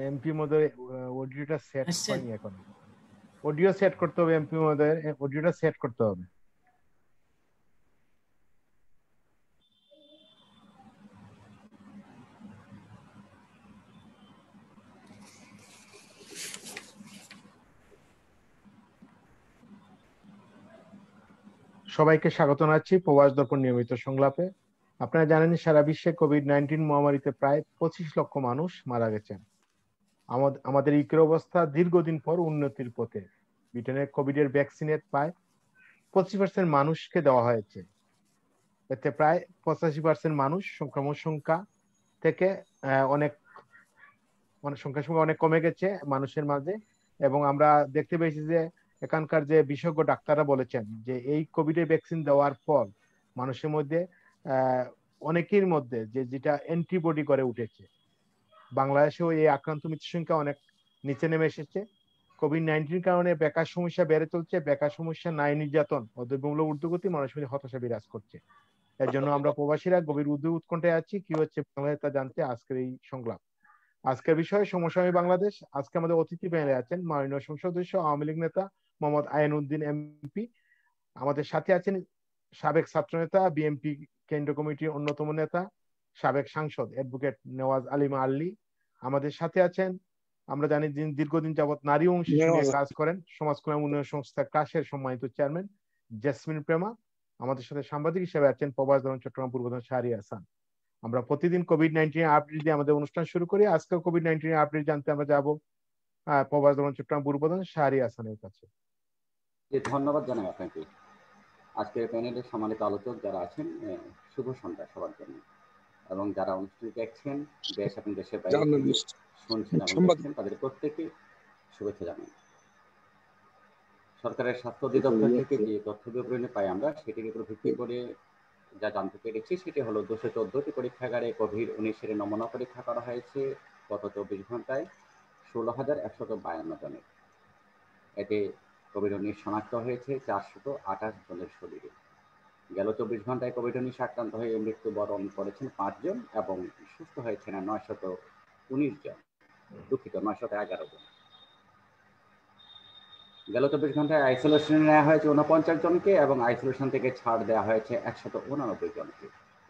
MP মহোদয় অডিওটা set আসছে? হয়নি এখন। অডিও সেট করতে হবে, এমপি মহোদয় অডিওটা সেট করতে হবে। সবাইকে স্বাগত জানাচ্ছি প্রবাস দর্পণ নিয়মিত সংলাপে। আপনারা জানেন সারা বিশ্বে কোভিড-19 মহামারীতে প্রায় 25 লক্ষ মানুষ মারা গেছেন। আমাদের ইউকের অবস্থা দীর্ঘদিন পর উন্নতির পথে। ব্রিটেনের কোভিডের ভ্যাকসিনের প্রায় 25% মানুষকে দেওয়া হয়েছে। এতে প্রায় 85% মানুষ সংক্রমণ সংখ্যা থেকে অনেক সংখ্যা অনেক কমে গেছে মানুষের মাঝে। এবং আমরা দেখতে পেয়েছি যে এখানকার যে বিশেষজ্ঞ ডাক্তাররা বলেছেন যে এই কোভিডের ভ্যাকসিন দেওয়ার পর মানুষের মধ্যে অনেকের মধ্যে যেটা অ্যান্টিবডি করে উঠেছে। বাংলাদেশেও এই আক্রান্ত মৃত্যুর সংখ্যা অনেক নিচে নেমে এসেছে। কোভিড-19 কারণে বেকার সমস্যা বেড়ে চলছে। বেকার সমস্যা, নারী নির্যাতন ও দ্রব্যমূল্য ঊর্ধ্বগতি মানুষের মধ্যে হতাশা বিরাজ করছে। এর জন্য আমরা প্রবাসীরা গভীর উৎকণ্ঠায় আছি কি হচ্ছে বাংলাদেশে তা জানতে আজকের এই সংলাপ। আজকের বিষয় সমসাময়িক বাংলাদেশ। আজকে আমাদের অতিথি প্যানেলে আছেন মাননীয় সংসদ সদস্য আওয়ামী লীগ নেতা মোহাম্মদ আইনউদ্দিন এমপি। আমাদের সাথে আছেন সাবেক ছাত্রনেতা, বিএনপি কেন্দ্রীয় কমিটির অন্যতম নেতা, সাবেক সাংসদ অ্যাডভোকেট নেওয়াজ আলিম আলী। আমাদের সাথে আছেন, আমরা জানি দীর্ঘদিন যাবৎ নারী ও শিশু নিয়ে কাজ করেন, সমাজ কল্যাণ উন্নয়ন সংস্থা ক্রাশের সম্মানিত চেয়ারম্যান জেসমিন প্রেমা। আমাদের সাথে সাংবাদিক হিসেবে আছেন প্রবাস দরপণ চট্টগ্রাম পূর্বপ্রধান শাহরিয়া হাসান। আমরা প্রতিদিন কোভিড-19 আপডেট দিয়ে আমাদের অনুষ্ঠান শুরু করি। আজকে কোভিড-19 আপডেট জানতে আমরা যাব প্রবাস দরপণ চট্টগ্রাম পূর্বপ্রধান শাহরিয়া হাসানের কাছে। ধন্যবাদ জানাই আপনাকে। আজকের প্যানেলের সম্মানিত আলোচক যারা আছেন, শুভ সন্ধ্যা সবার জন্য, এবং যারা অনুষ্ঠান দেখছেন দেশ এবং দেশের বাইরে শুনছেন এবং দেখছেন তাদের প্রত্যেকে শুভেচ্ছা জানাই। সরকারের স্বাস্থ্য অধিদপ্তর থেকে যে তথ্য বিবরণী পাই আমরা, সেটির উপর ভিত্তি করে যা জানতে পেরেছি সেটি হলো 214টি পরীক্ষাগারে কোভিড-19 নমুনা পরীক্ষা করা হয়েছে গত 24 ঘন্টায় 16,152 জনের। এতে কোভিড-19 শনাক্ত হয়েছে 428 জনের শরীরে। গেল 24 ঘন্টায় কোভিড-19 আক্রান্ত হয়ে মৃত্যুবরণ করেছেন 5 জন এবং সুস্থ হয়েছেন 919 জন, দুঃখিত 911 জন। গেল 24 ঘন্টায় আইসোলেশনে নেওয়া হয়েছে 49 জনকে এবং আইসোলেশন থেকে ছাড় দেওয়া হয়েছে 189 জনকে।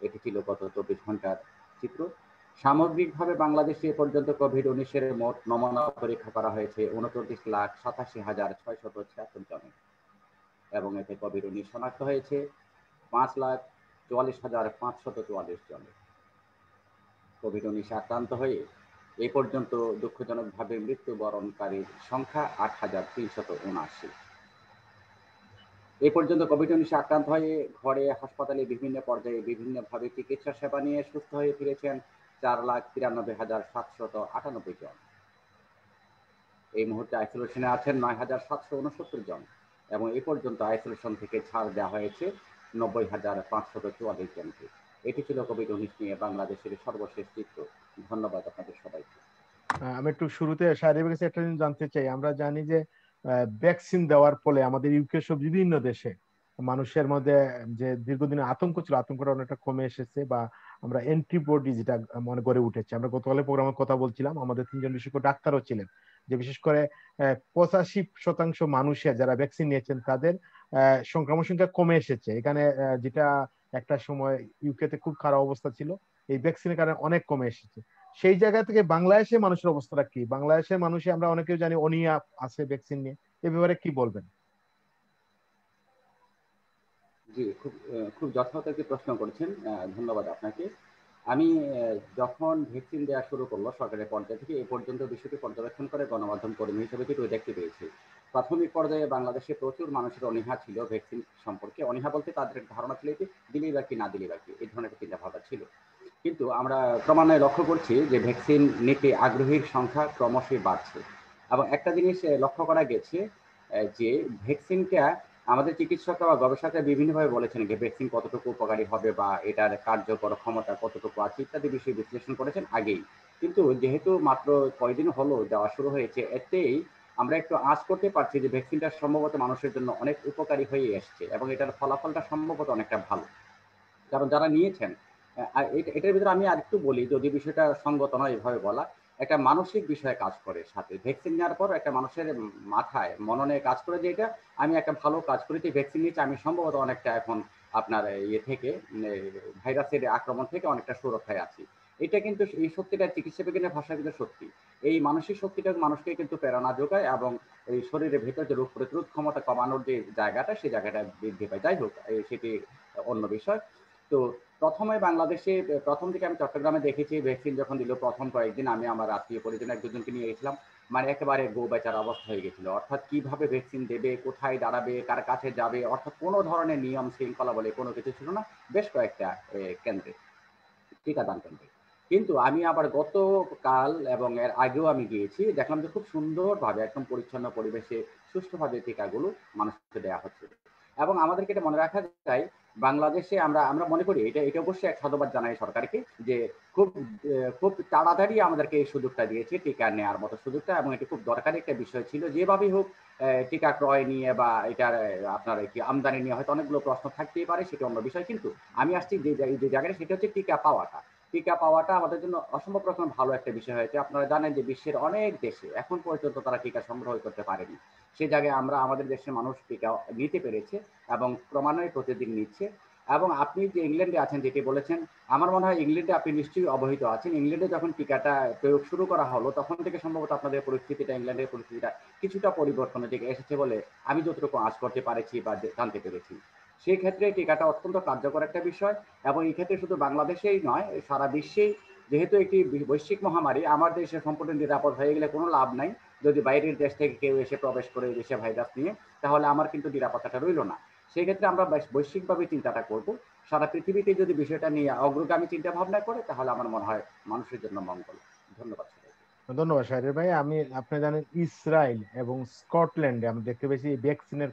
এটি ছিল গত 24 ঘন্টার চিত্র। সামগ্রিকভাবে বাংলাদেশে এ পর্যন্ত কোভিড-19 মোট নমুনা পরীক্ষা করা হয়েছে 29,87,676 জনের এবং এতে কোভিড-19 শনাক্ত হয়েছে 5,44,544 জনের। কোভিড-19 আক্রান্ত হয়ে এ পর্যন্ত দুঃখজনকভাবে মৃত্যুবরণকারীর সংখ্যা 8,379। এ পর্যন্ত কোভিড-19 আক্রান্ত হয়ে ঘরে, হাসপাতালে বিভিন্ন পর্যায়ে বিভিন্নভাবে চিকিৎসা সেবা নিয়ে সুস্থ হয়ে ফিরেছেন 4,93,798 জন। এই মুহূর্তে আইসোলেশনে আছেন 9,769 জন এবং এ পর্যন্ত আইসোলেশন থেকে ছাড় দেওয়া হয়েছে 90,544 জনকে। এটি ছিল কোভিড-19 নিয়ে বাংলাদেশের সর্বশেষ চিত্র। ধন্যবাদ আপনাদের সবাইকে। আমি একটু শুরুতে শাহরিয়ার কাছে একটা জিনিস জানতে চাই। আমরা জানি যে ভ্যাকসিন দেওয়ার ফলে আমাদের ইউকে সব বিভিন্ন দেশে মানুষের মধ্যে যে দীর্ঘদিনের আতঙ্ক ছিল, আতঙ্কটা অনেকটা কমে এসেছে বা আমরা অ্যান্টিবডি যেটা মনে করে উঠেছে। আমরা গতকালের প্রোগ্রামে কথা বলছিলাম, আমাদের 3জন বিশেষজ্ঞ ডাক্তারও ছিলেন, যে বিশেষ করে 85% মানুষের যারা ভ্যাকসিন নিয়েছেন তাদের সংক্রমণ সংখ্যা কমে এসেছে। এখানে যেটা একটা সময় ইউকেতে খুব খারাপ অবস্থা ছিল, এই ভ্যাকসিনের কারণে অনেক কমে এসেছে। সেই জায়গা থেকে বাংলাদেশের মানুষের অবস্থাটা কি? বাংলাদেশের মানুষে আমরা অনেকেও জানি অনীহা আছে ভ্যাকসিন নিয়ে, এ ব্যাপারে কি বলবেন? জি, খুব যথাযথ একটি প্রশ্ন করেছেন, ধন্যবাদ আপনাকে। আমি যখন ভ্যাকসিন দেওয়া শুরু করলো সরকারের পর্যায় থেকে, এ পর্যন্ত বিষয়টি পর্যবেক্ষণ করে গণমাধ্যম কর্মী হিসেবে কিন্তু দেখতে পেয়েছি। প্রাথমিক পর্যায়ে বাংলাদেশে প্রচুর মানুষের অনীহা ছিল ভ্যাকসিন সম্পর্কে। অনীহা বলতে তাদের ধারণা ছিল যে দিলেই বা কি না দিলেই বা কি, এই ধরনের একটা চিন্তাভাবনা ছিল। কিন্তু আমরা ক্রমান্বয়ে লক্ষ্য করছি যে ভ্যাকসিন নিতে আগ্রহীর সংখ্যা ক্রমশই বাড়ছে এবং একটা জিনিস লক্ষ্য করা গেছে যে ভ্যাকসিনটা আমাদের চিকিৎসকরা বা গবেষকরা বিভিন্নভাবে বলেছেন যে ভ্যাকসিন কতটুকু উপকারী হবে বা এটার কার্যকর ক্ষমতা কতটুকু আছে ইত্যাদি বিষয়ে বিশ্লেষণ করেছেন আগেই। কিন্তু যেহেতু মাত্র কয়েকদিন হলো দেওয়া শুরু হয়েছে, এতেই আমরা একটু আঁচ করতে পারছি যে ভ্যাকসিনটা সম্ভবত মানুষের জন্য অনেক উপকারী হয়ে এসছে এবং এটার ফলাফলটা সম্ভবত অনেকটা ভালো। কারণ যারা নিয়েছেন, এটার ভিতরে আমি আরেকটু বলি, যদি বিষয়টা সঙ্গত নয় এভাবে বলা, একটা মানসিক বিষয়ে কাজ করে, সাথে ভ্যাকসিন নেওয়ার পর একটা মানুষের মাথায় মননে কাজ করে যে এটা আমি একটা ভালো কাজ করেছি, ভ্যাকসিন নিয়েছি, আমি সম্ভবত অনেকটা এখন আপনার ইয়ে থেকে ভাইরাসের আক্রমণ থেকে অনেকটা সুরক্ষায় আছি। এটা কিন্তু এই সত্যিটা চিকিৎসা বিজ্ঞানের ভাষায় কিন্তু সত্যি। এই মানসিক শক্তিটা মানুষকে কিন্তু প্রেরণা যোগায় এবং এই শরীরের ভেতর যে রোগ প্রতিরোধ ক্ষমতা কমানোর যে জায়গাটা, সেই জায়গাটা বৃদ্ধি পায়। যাই হোক, সেটি অন্য বিষয়। তো প্রথমে বাংলাদেশে প্রথম দিকে আমি চট্টগ্রামে দেখেছি, ভ্যাকসিন যখন দিল প্রথম কয়েকদিন আমি আমার আত্মীয় পরিজন এক দুজনকে নিয়ে গেছিলাম, মানে একেবারে গো বেচার অবস্থা হয়ে গেছিল। অর্থাৎ কিভাবে ভ্যাকসিন দেবে, কোথায় দাঁড়াবে, কার কাছে যাবে, অর্থাৎ কোনো ধরনের নিয়ম শৃঙ্খলা বলে কোনো কিছু ছিল না বেশ কয়েকটা কেন্দ্রে, টিকাদান কেন্দ্রে। কিন্তু আমি আবার গতকাল এবং এর আগেও আমি গিয়েছি, দেখলাম যে খুব সুন্দরভাবে একদম পরিচ্ছন্ন পরিবেশে সুষ্ঠুভাবে টিকাগুলো মানুষকে দেওয়া হচ্ছে। এবং আমাদেরকে এটা মনে রাখা যায়, বাংলাদেশে আমরা আমরা মনে করি এটা অবশ্যই এক সাধুবাদ জানাই সরকারকে, যে খুব খুব তাড়াতাড়ি আমাদেরকে এই সুযোগটা দিয়েছে, টিকা নেওয়ার মতো সুযোগটা, এবং এটি খুব দরকারি একটা বিষয় ছিল। যেভাবেই হোক টিকা ক্রয় নিয়ে বা এটার আপনার কি আমদানি নিয়ে হয়তো অনেকগুলো প্রশ্ন থাকতেই পারে, সেটা অন্য বিষয়। কিন্তু আমি আসছি যে জায়গায়, সেটা হচ্ছে টিকা পাওয়াটা। টিকা পাওয়াটা আমাদের জন্য অসম্ভব রকম ভালো একটা বিষয় হয়েছে। আপনারা জানেন যে বিশ্বের অনেক দেশে এখন পর্যন্ত তারা টিকা সংগ্রহ করতে পারেনি, সেই জায়গায় আমরা আমাদের দেশের মানুষ টিকা নিতে পেরেছে এবং ক্রমান্বয়ে প্রতিদিন নিচ্ছে। এবং আপনি যে ইংল্যান্ডে আছেন যেটি বলেছেন, আমার মনে হয় ইংল্যান্ডে আপনি নিশ্চয়ই অবহিত আছেন। ইংল্যান্ডে যখন টিকাটা প্রয়োগ শুরু করা হলো, তখন থেকে সম্ভবত আপনাদের পরিস্থিতিটা, ইংল্যান্ডের পরিস্থিতিটা কিছুটা পরিবর্তনের দিকে এসেছে বলে আমি যতটুকু আঁচ করতে পারেছি বা জানতে পেরেছি। সেই ক্ষেত্রে টিকাটা অত্যন্ত কার্যকর একটা বিষয়, এবং এই ক্ষেত্রে শুধু বাংলাদেশেই নয়, সারা বিশ্বেই, যেহেতু একটি বৈশ্বিক মহামারী, আমার দেশে সম্পূর্ণ নিরাপদ হয়ে গেলে কোনো লাভ নাই। যদি বাইরের দেশ থেকে কেউ এসে প্রবেশ করে দেশে ভাইরাস নিয়ে, তাহলে আমার কিন্তু নিরাপত্তাটা রইল না। সেই ক্ষেত্রে আমরা বৈশ্বিকভাবে চিন্তাটা করব। সারা পৃথিবীতে যদি বিষয়টা নিয়ে অগ্রগামী চিন্তা ভাবনা করে, তাহলে আমার মনে হয় মানুষের জন্য মঙ্গল। ধন্যবাদ সবাইকে। ধন্যবাদ শাহরিয়ার ভাই। আপনি জানেন ইসরায়েল এবং স্কটল্যান্ডে আমরা দেখতে পেয়েছি ভ্যাকসিনের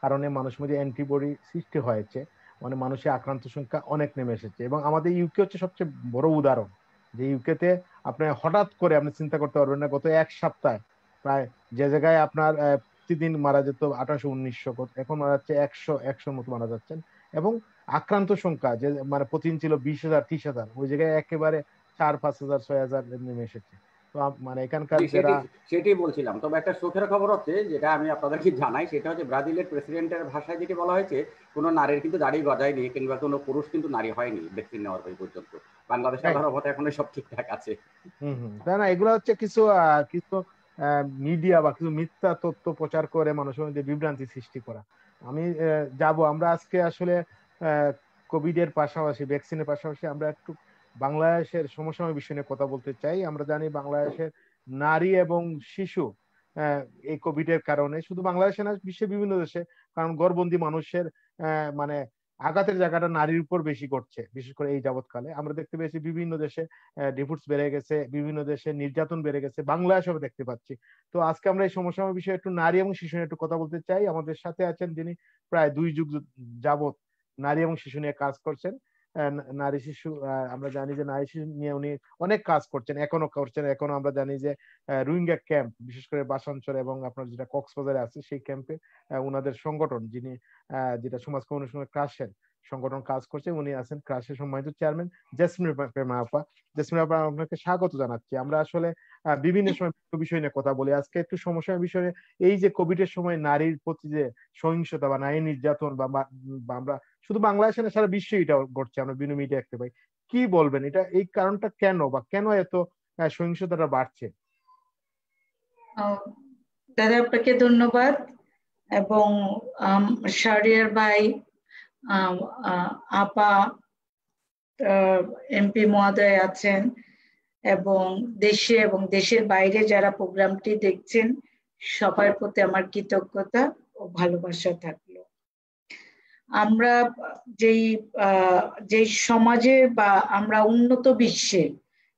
কারণে মানুষের মধ্যে অ্যান্টিবডি সৃষ্টি হয়েছে, মানে মানুষের আক্রান্ত সংখ্যা অনেক নেমে এসেছে। এবং আমাদের ইউকে হচ্ছে সবচেয়ে বড় উদাহরণ, যে ইউকেতে আপনি হঠাৎ করে আপনি চিন্তা করতে পারবেন না, গত এক সপ্তাহে প্রায় যে জায়গায় আপনার প্রতিদিন মারা যেত 1800-1900, এখন মারা যাচ্ছে 100-100 মতো মারা যাচ্ছেন। এবং আক্রান্ত সংখ্যা যে মানে প্রতিদিন ছিল 20,000-30,000, ওই জায়গায় একেবারে 4-5,000-6,000 নেমে এসেছে। তো মানে এখানকার জি, যারা সেটি বলছিলাম। তবে একটা সুখের খবর হচ্ছে, যেটা আমি আপনাদেরকে জানাই, সেটা হচ্ছে ব্রাজিলের প্রেসিডেন্টের ভাষায় যেটি বলা হয়েছে, কোনো নারীর কিন্তু দাড়ি গজায়নি, কিংবা কোনো পুরুষ কিন্তু নারী হয়নি ভ্যাকসিন নেওয়ার পর পর্যন্ত। বাংলাদেশে হ্যাঁ, আল্লাহর রহমতে এখন সব ঠিকঠাক আছে। হম হম, তাই না? এগুলো হচ্ছে কিছু কিছু মিডিয়া বা কিছু মিথ্যা তথ্য প্রচার করে মানুষের মধ্যে বিভ্রান্তি সৃষ্টি করা। আমি আমরা আজকে আসলে কোভিড এর পাশাপাশি, ভ্যাকসিনের পাশাপাশি আমরা একটু বাংলাদেশের সমসাময়িক বিষয় নিয়ে কথা বলতে চাই। আমরা জানি বাংলাদেশের নারী এবং শিশু আহ, এই কোভিড এর কারণে, শুধু বাংলাদেশে না, বিশ্বের বিভিন্ন দেশে, কারণ গর্ভবতী মানুষের মানে আঘাতের জায়গাটা নারীর উপর বেশি করছে। বিশেষ করে এই যাবৎকালে আমরা দেখতে পেয়েছি বিভিন্ন দেশে ডিভোর্স বেড়ে গেছে, বিভিন্ন দেশে নির্যাতন বেড়ে গেছে, বাংলাদেশেও দেখতে পাচ্ছি। তো আজকে আমরা এই সমসাময়িক বিষয়ে একটু নারী এবং শিশু নিয়ে একটু কথা বলতে চাই। আমাদের সাথে আছেন যিনি প্রায় 2 যুগ যাবৎ নারী এবং শিশু নিয়ে কাজ করছেন। নারী শিশু, আমরা জানি যে নারী শিশু নিয়ে উনি অনেক কাজ করছেন, এখনো করছেন। এখনো আমরা জানি যে রোহিঙ্গা ক্যাম্প, বিশেষ করে বাসাঞ্চল এবং আপনার যেটা কক্সবাজারে আছে, সেই ক্যাম্পে উনাদের সংগঠন, যিনি যেটা সমাজ কমিউনিশন ক্রাশের সংগঠন কাজ করছে, উনি আছেন ক্রাশের সম্মানিত চেয়ারম্যান জেসমিন প্রেমা আপা। জেসমিন আপা, আপনাকে স্বাগত জানাচ্ছি। আমরা আসলে বিভিন্ন সময় বিষয় নিয়ে কথা বলি, আজকে একটু সমস্যার বিষয়ে, এই যে কোভিড এর সময় নারীর প্রতি যে সহিংসতা বা নারী নির্যাতন বা আমরা শুধু বাংলাদেশে না, সারা বিশ্বে এটা ঘটছে, আমরা বিভিন্ন মিডিয়া দেখতে পাই। কি বলবেন, এটা এই কারণটা কেন, বা কেন এত সহিংসতাটা বাড়ছে? দাদা, আপনাকে ধন্যবাদ। এবং শাহরিয়ার ভাই, আপা, এমপি মহোদয় আছেন, এবং দেশে এবং দেশের বাইরে যারা প্রোগ্রামটি দেখছেন, সবার প্রতি আমার কৃতজ্ঞতা ও ভালোবাসা থাকলো। আমরা যেই সমাজে বা আমরা উন্নত বিশ্বে,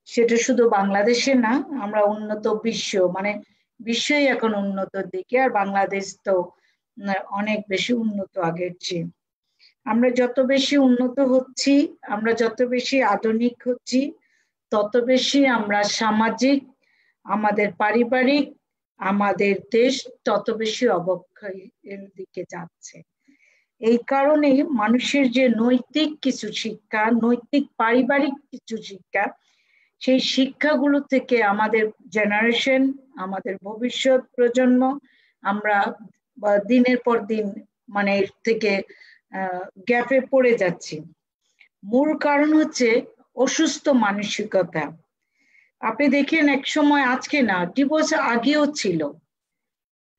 সেটা শুধু বাংলাদেশে না, আমরা উন্নত বিশ্ব, মানে বিশ্বই এখন উন্নতর দিকে, আর বাংলাদেশ তো অনেক বেশি উন্নত আগের চেয়ে। আমরা যত বেশি উন্নত হচ্ছি, আমরা যত বেশি আধুনিক হচ্ছি, তত বেশি আমরা সামাজিক, আমাদের পারিবারিক, আমাদের দেশ তত বেশি অবক্ষয়ের দিকে যাচ্ছে। এই কারণে মানুষের যে নৈতিক কিছু শিক্ষা, নৈতিক পারিবারিক কিছু শিক্ষা, সেই শিক্ষাগুলো থেকে আমাদের জেনারেশন, আমাদের ভবিষ্যৎ প্রজন্ম, আমরা দিনের পর দিন মানে এর থেকে গ্যাপে পড়ে যাচ্ছি। মূল কারণ হচ্ছে অসুস্থ মানসিকতা। আপনি দেখেন এক সময়, আজকে না, ডিভোর্স আগেও ছিল,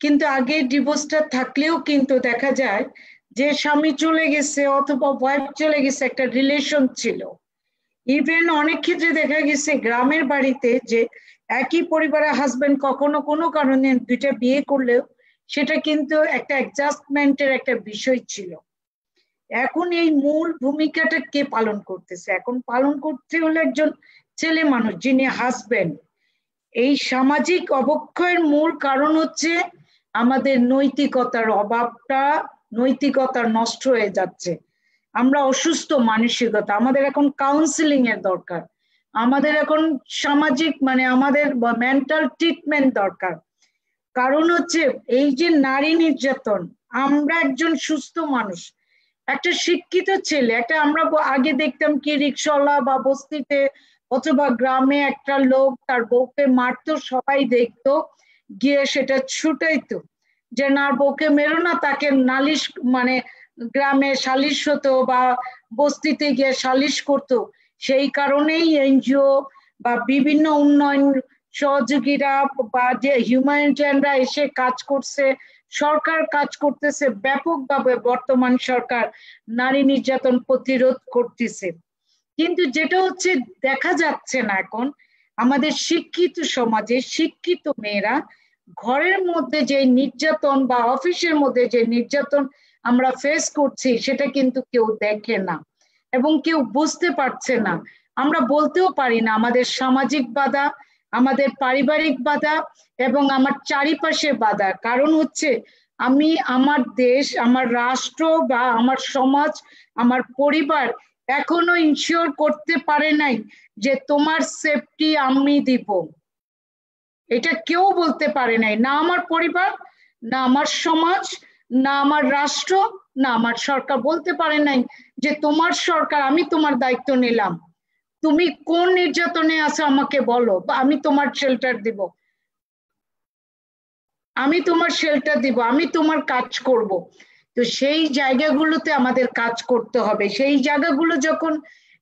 কিন্তু আগে ডিভোর্সটা থাকলেও কিন্তু দেখা যায় যে স্বামী চলে গেছে অথবা ওয়াইফ চলে গেছে, একটা রিলেশন ছিল। ইভেন অনেক ক্ষেত্রে দেখা গেছে গ্রামের বাড়িতে যে একই পরিবারের হাজবেন্ড কখনো কোনো কারণে দুইটা বিয়ে করলেও সেটা কিন্তু একটা অ্যাডজাস্টমেন্টের একটা বিষয় ছিল। এখন এই মূল ভূমিকাটা কে পালন করতেছে? এখন পালন করতে হলে একজন ছেলে মানুষ, যিনি হাজবেন্ড। এই সামাজিক অবক্ষয়ের মূল কারণ হচ্ছে আমাদের নৈতিকতার অভাবটা, নৈতিকতা নষ্ট হয়ে যাচ্ছে। আমরা অসুস্থ মানসিকতা, আমাদের এখন কাউন্সিলিং এর দরকার, আমাদের এখন সামাজিক মানে আমাদের মেন্টাল ট্রিটমেন্ট দরকার। কারণ হচ্ছে এই যে নারী নির্যাতন, আমরা একজন সুস্থ মানুষ, একটা শিক্ষিত ছেলে, একটা আমরা আগে দেখতাম কি রিক্সাওয়ালা বা বস্তিতে অথবা গ্রামে একটা লোক তার বউকে মারতো, সবাই দেখতো, গিয়ে সেটা ছুটাইতো যে না বউকে মেরো না, তাকে নালিশ মানে গ্রামে সালিশ হতো বা বস্তিতে গিয়ে সালিশ করতো। সেই কারণেই এনজিও বা বিভিন্ন উন্নয়ন সহযোগীরা বা যে হিউম্যানিটেরিয়ানরা এসে কাজ করছে, সরকার কাজ করতেছে ব্যাপকভাবে, বর্তমান সরকার নারী নির্যাতন প্রতিরোধ করতেছে। কিন্তু যেটা হচ্ছে দেখা যাচ্ছে না, এখন আমাদের শিক্ষিত সমাজে শিক্ষিত মেয়েরা ঘরের মধ্যে যে নির্যাতন বা অফিসের মধ্যে যে নির্যাতন আমরা ফেস করছি সেটা কিন্তু কেউ দেখে না এবং কেউ বুঝতে পারছে না। আমরা বলতেও পারি না, আমাদের সামাজিক বাধা, আমাদের পারিবারিক বাধা এবং আমার চারিপাশে বাধা। কারণ হচ্ছে আমি আমার দেশ, আমার রাষ্ট্র বা আমার সমাজ, আমার পরিবার এখনো ইনশিওর করতে পারে নাই যে তোমার সেফটি আমি দিব। এটা কেউ বলতে পারে নাই, না আমার পরিবার, না আমার সমাজ, না আমার রাষ্ট্র, না আমার সরকার বলতে পারে নাই যে তোমার সরকার, আমি তোমার দায়িত্ব নিলাম, তুমি কোন নির্যাতনে আছো আমাকে বলো, বা আমি তোমার শেল্টার দিব, আমি তোমার শেল্টার দিব, আমি তোমার কাজ করব। তো সেই জায়গাগুলোতে আমাদের কাজ করতে হবে। সেই জায়গাগুলো যখন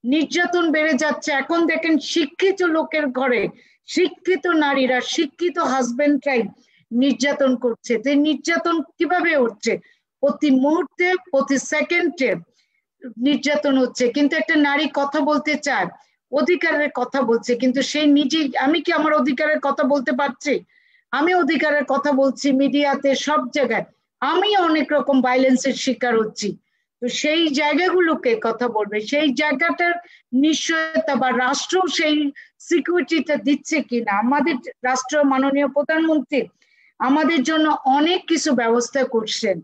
নির্যাতন বেড়ে যাচ্ছে, এখন দেখেন শিক্ষিত লোকের ঘরে শিক্ষিত নারীরা, শিক্ষিত হাজবেন্ডরাই নির্যাতন করছে। তো নির্যাতন কিভাবে হচ্ছে? প্রতি মুহূর্তে, প্রতি সেকেন্ডে নির্যাতন হচ্ছে। কিন্তু একটা নারী কথা বলতে চায়, অধিকারের কথা বলছে, কিন্তু সেই নিজেই, আমি কি আমার অধিকারের কথা বলতে পারছি? আমি অধিকারের কথা বলছি মিডিয়াতে, সব জায়গায়, আমি অনেক রকম ভায়োলেন্সের শিকার হচ্ছি। তো সেই জায়গাগুলোকে কথা বলবে, সেই জায়গাটার নিশ্চয়তা বা রাষ্ট্র সেই সিকিউরিটিটা দিচ্ছে কিনা। আমাদের রাষ্ট্র মাননীয় প্রধানমন্ত্রী আমাদের জন্য অনেক কিছু ব্যবস্থা করছেন,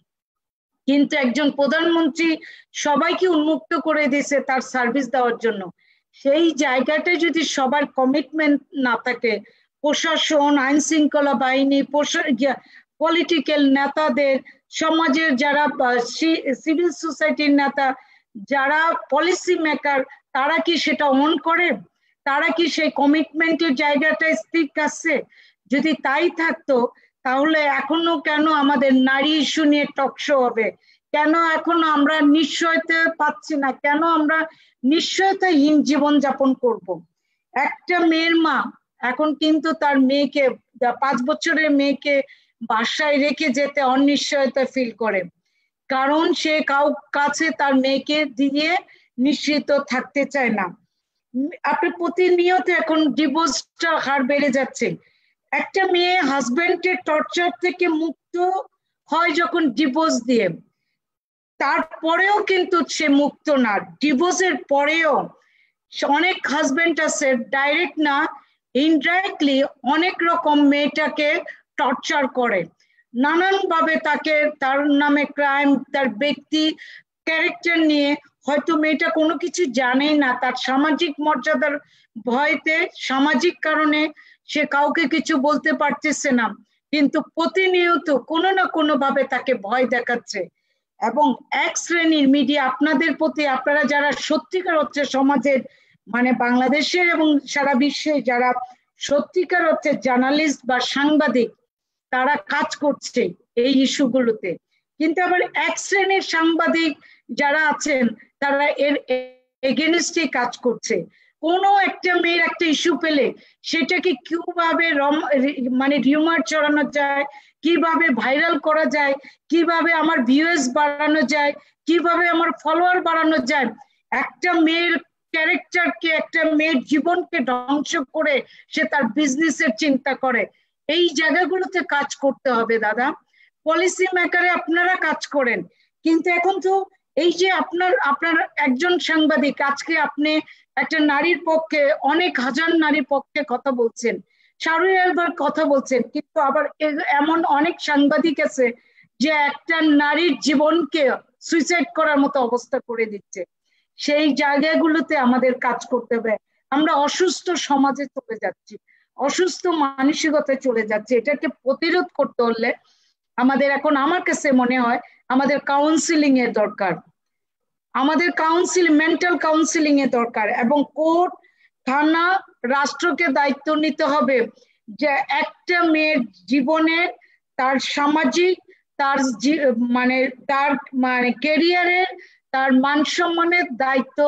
কিন্তু একজন প্রধানমন্ত্রী সবাইকে উন্মুক্ত করে দিয়েছে তার সার্ভিস দেওয়ার জন্য। সেই জায়গাটা যদি সবার কমিটমেন্ট না থাকে, প্রশাসন, আইন শৃঙ্খলা বাহিনী, পলিটিক্যাল নেতাদের, সমাজের যারা সিভিল সোসাইটির নেতা, যারা পলিসি মেকার, তারা কি সেটা অন করে? তারা কি সেই কমিটমেন্টের জায়গাটায় স্থির আছে? যদি তাই থাকতো তাহলে এখনো কেন আমাদের নারী ইস্যু নিয়ে টকশো হবে? কেন এখনো আমরা নিশ্চয়তা পাচ্ছি না? কেন আমরা নিশ্চয়তাহীন জীবন যাপন করব? একটা মেয়ের মা এখন কিন্তু তার মেয়েকে, 5 বছরের মেয়েকে বাসায় রেখে যেতে অনিশ্চয়তা ফিল করে, কারণ সে কাছে তার মেয়েকে দিয়ে নিশ্চিত থাকতে চায় না। আপনি প্রতিনিয়ত এখন ডিভোর্সটা হার বেড়ে যাচ্ছে। একটা মেয়ে হাজবেন্ডের টর্চার থেকে মুক্ত হয় যখন ডিভোর্স দিয়ে, তারপরেও কিন্তু সে মুক্ত না। ডিভোর্সের পরেও অনেক হাজবেন্ড আছে ডাইরেক্ট না ইনডাইরেক্টলি অনেক রকম মেয়েটাকে টর্চার করে, নানান ভাবে তাকে, তার নামে ক্রাইম, তার ব্যক্তি ক্যারেক্টার নিয়ে, হয়তো মেয়েটা কোনো কিছু জানেই না, তার সামাজিক মর্যাদার ভয়তে, সামাজিক কারণে সে কাউকে কিছু বলতে পারতেছে না, কিন্তু প্রতিনিয়ত কোনো না কোনো ভাবে তাকে ভয় দেখাচ্ছে। এবং এক শ্রেণীর মিডিয়া আপনাদের প্রতি, আপনারা যারা সত্যিকার হচ্ছে সমাজের মানে বাংলাদেশের এবং সারা বিশ্বে যারা সত্যিকার অর্থে জার্নালিস্ট বা সাংবাদিক তারা কাজ করছে এই ইস্যুগুলোতে, কিন্তু আবার এক শ্রেণীর সাংবাদিক যারা আছেন তারা এর এগেনস্টে কাজ করছে। কোনো একটা মেয়ের একটা ইস্যু পেলে সেটাকে কিভাবে মানে রিউমার ছড়ানো যায়, কিভাবে ভাইরাল করা যায়, কিভাবে আমার ভিউয়ার্স বাড়ানো যায়, কিভাবে আমার ফলোয়ার বাড়ানো যায়, একটা মেয়ের ক্যারেক্টারকে, একটা মেয়ের জীবনকে ধ্বংস করে সে তার বিজনেসের চিন্তা করে। এই জায়গাগুলোতে কাজ করতে হবে দাদা। পলিসি মেকারে আপনারা কাজ করেন, কিন্তু এখন তো এই যে আপনার একজন সাংবাদিক, আজকে আপনি একটা নারীর পক্ষে, অনেক হাজার নারীর পক্ষে কথা বলছেন, সারুয়ার কথা বলছেন, কিন্তু আবার এমন অনেক সাংবাদিক আছে যে একটা নারীর জীবনকে সুইসাইড করার মতো অবস্থা করে দিচ্ছে। সেই জায়গাগুলোতে আমাদের কাজ করতে হবে। আমরা অসুস্থ সমাজে চলে যাচ্ছি, অসুস্থ মানসিকতায় চলে যাচ্ছে। এটাকে প্রতিরোধ করতে হলে আমাদের এখন, আমার কাছে মনে হয় আমাদের কাউন্সিলিং এর দরকার, আমাদের মেন্টাল কাউন্সিলিং এর দরকার, এবং কোর্ট, থানা, রাষ্ট্রকে দায়িত্ব নিতে হবে যে একটা মেয়ের জীবনে তার সামাজিক, তার মানে ক্যারিয়ারের, তার মান সম্মানের দায়িত্ব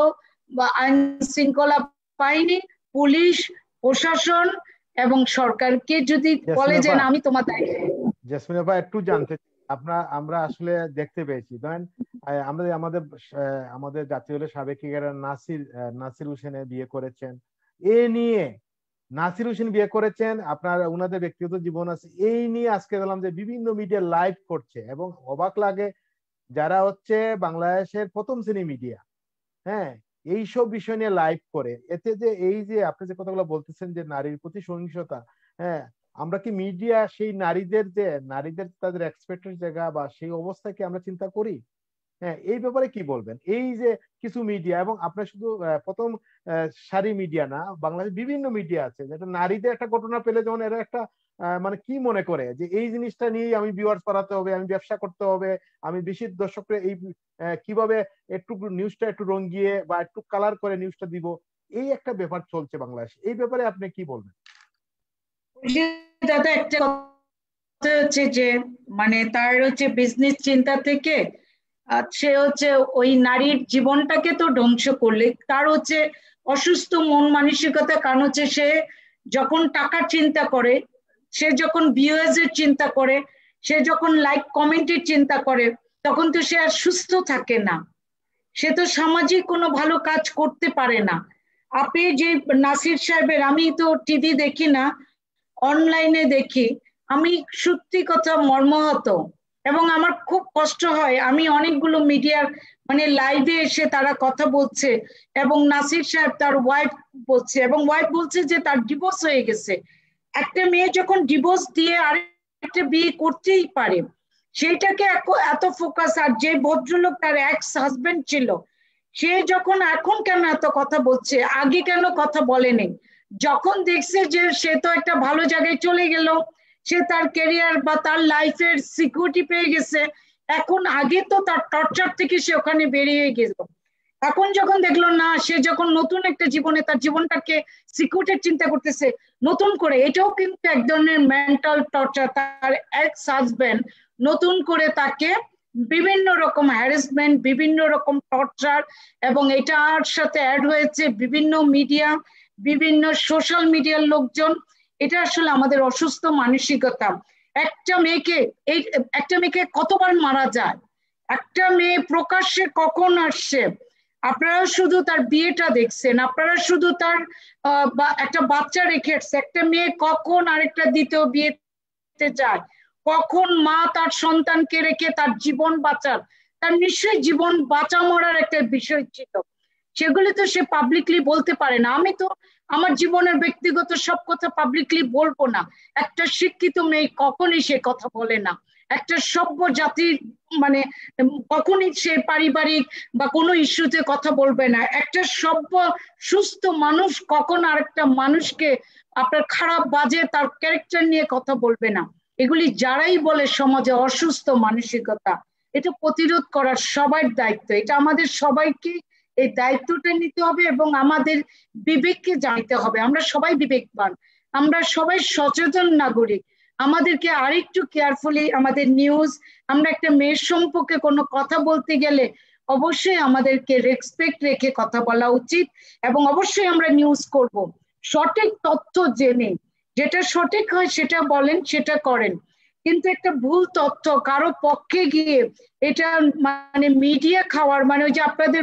বা আইন শৃঙ্খলা বাহিনী, পুলিশ, প্রশাসন এবং সরকারকে যদি বলে যে আমি তোমার দায়িত্ব। জেসমিন আপা, একটু জানতে আমরা আসলে দেখতে পেয়েছি, ধরেন আমাদের জাতীয় দলের সাবেক ক্রিকেটার নাসির হোসেনের বিয়ে করেছেন, এ নিয়ে নাসির হোসেন বিয়ে করেছেন, আপনার ওনাদের ব্যক্তিগত জীবন আছে, এই নিয়ে আজকে দেখলাম যে বিভিন্ন মিডিয়া লাইভ করছে, এবং অবাক লাগে যারা হচ্ছে বাংলাদেশের প্রথম শ্রেণী মিডিয়া, হ্যাঁ, এইসব বিষয় নিয়ে লাইভ করে। এতে যে এই যে আপনি যে কথাগুলো বলতেছেন যে নারীর প্রতি সহিংসতা, হ্যাঁ, আমরা কি মিডিয়া সেই নারীদের তাদের এক্সপেক্টেড জায়গা বা সেই অবস্থায় কি আমরা চিন্তা করি? হ্যাঁ, এই ব্যাপারে কি বলবেন? এই যে কিছু মিডিয়া, এবং আপনার শুধু প্রথম সারি মিডিয়া না, বাংলাদেশ বিভিন্ন মিডিয়া আছে যেটা নারীদের একটা ঘটনা পেলে যেমন এরা একটা মানে কি মনে করে যে এই জিনিসটা নিয়ে আমি ভিউয়ার্স বাড়াতে হবে, আমি ব্যবসা করতে হবে, আমি বেশি দর্শকরা এই কিভাবে একটু নিউজটা একটু রঙিয়ে বা একটু কালার করে নিউজটা দিব, এই একটা ব্যাপার চলছে বাংলাদেশ। এই ব্যাপারে আপনি কি বলবেন? দাদা, একটা কথা হচ্ছে যে মানে তার হচ্ছে বিজনেস চিন্তা থেকে সে হচ্ছে ওই নারীর জীবনটাকে তো ধ্বংস করলে তার হচ্ছে অসুস্থ মন মানসিকতা। কারণ হচ্ছে সে যখন টাকার চিন্তা করে, সে যখন ভিউয়ার্স এর চিন্তা করে, সে যখন লাইক কমেন্টের চিন্তা করে, তখন তো সে আর সুস্থ থাকে না, সে তো সামাজিক কোনো ভালো কাজ করতে পারে না। আপনি যে নাসির সাহেবের, আমি তো টিভি দেখি না, অনলাইনে দেখি, আমি সত্যি কথা মর্মাহত, এবং আমার খুব কষ্ট হয়। আমি অনেকগুলো মিডিয়ার মানে লাইভে এসে তারা কথা বলছে, এবং নাসির সাহেব তার ওয়াইফ বলছে, এবং ওয়াইফ বলছে যে তার ডিভোর্স হয়ে গেছে। একটা মেয়ে যখন ডিভোর্স দিয়ে আরেকটা বিয়ে করতেই পারে, সেইটাকে এত ফোকাস। আর যে ভদ্রলোক তার এক্স হাজবেন্ড ছিল, সে যখন এখন কেন এত কথা বলছে, আগে কেন কথা বলেনি? যখন দেখছে যে সে তো একটা ভালো জায়গায় চলে গেল, সে তার ক্যারিয়ার বা তার লাইফের সিকিউরিটি পেয়ে গেছে, এখন আগে তো তার টর্চার থেকে সে ওখানে বেরিয়ে গেল, এখন যখন দেখলো না, সে যখন নতুন একটা জীবনে তার জীবনটাকে সিকিউরিটির চিন্তা করতেছে নতুন করে, এটাও কিন্তু এক ধরনের মেন্টাল টর্চার। তার এক্স হাজবেন্ড নতুন করে তাকে বিভিন্ন রকম হ্যারাসমেন্ট, বিভিন্ন রকম টর্চার, এবং এটার সাথে অ্যাড হয়েছে বিভিন্ন মিডিয়া, বিভিন্ন সোশ্যাল মিডিয়ার লোকজন। এটা আসলে আমাদের অসুস্থ মানসিকতা। একটা মেয়েকে কতবার মারা যায়, একটা মেয়ে প্রকাশ্যে কখন আসছে, আপনারা শুধু তার বিয়েটা দেখছেন, আপনারা শুধু তার একটা বাচ্চা রেখে আসছে। একটা মেয়ে কখন আরেকটা দ্বিতীয় বিয়েতে যায়, কখন মা তার সন্তানকে রেখে তার জীবন বাঁচার, তার নিশ্চয়ই জীবন বাঁচা মরার একটা বিষয় ছিল, সেগুলি তো সে পাবলিকলি বলতে পারে না। আমি তো আমার জীবনের ব্যক্তিগত সব কথা পাবলিকলি বলবো না। একটা শিক্ষিত মেয়ে কখনই সে কথা বলে না। একটা সভ্য জাতির মানে কখনই সে পারিবারিক বা কোনো ইস্যুতে কথা বলবে না। একটা সভ্য সুস্থ মানুষ কখন আরেকটা মানুষকে আপনার খারাপ বাজে তার ক্যারেক্টার নিয়ে কথা বলবে না। এগুলি যারাই বলে সমাজে অসুস্থ মানসিকতা, এটা প্রতিরোধ করার সবার দায়িত্ব। এটা আমাদের সবাইকে এই দায়িত্বটা নিতে হবে এবং আমাদের বিবেককে জানতে হবে। আমরা সবাই বিবেকবান, আমরা সবাই সচেতন নাগরিক। আমাদেরকে আরেকটু কেয়ারফুলি আমাদের নিউজ, আমরা একটা মেয়ের সম্পর্কে কোনো কথা বলতে গেলে অবশ্যই আমাদেরকে রেসপেক্ট রেখে কথা বলা উচিত এবং অবশ্যই আমরা নিউজ করব সঠিক তথ্য জেনে। যেটা সঠিক হয় সেটা বলেন, সেটা করেন, কিন্তু একটা ভুল তথ্য কারো পক্ষে গিয়ে এটা মানে মিডিয়া খাওয়ার, মানে ওই যে আপনাদের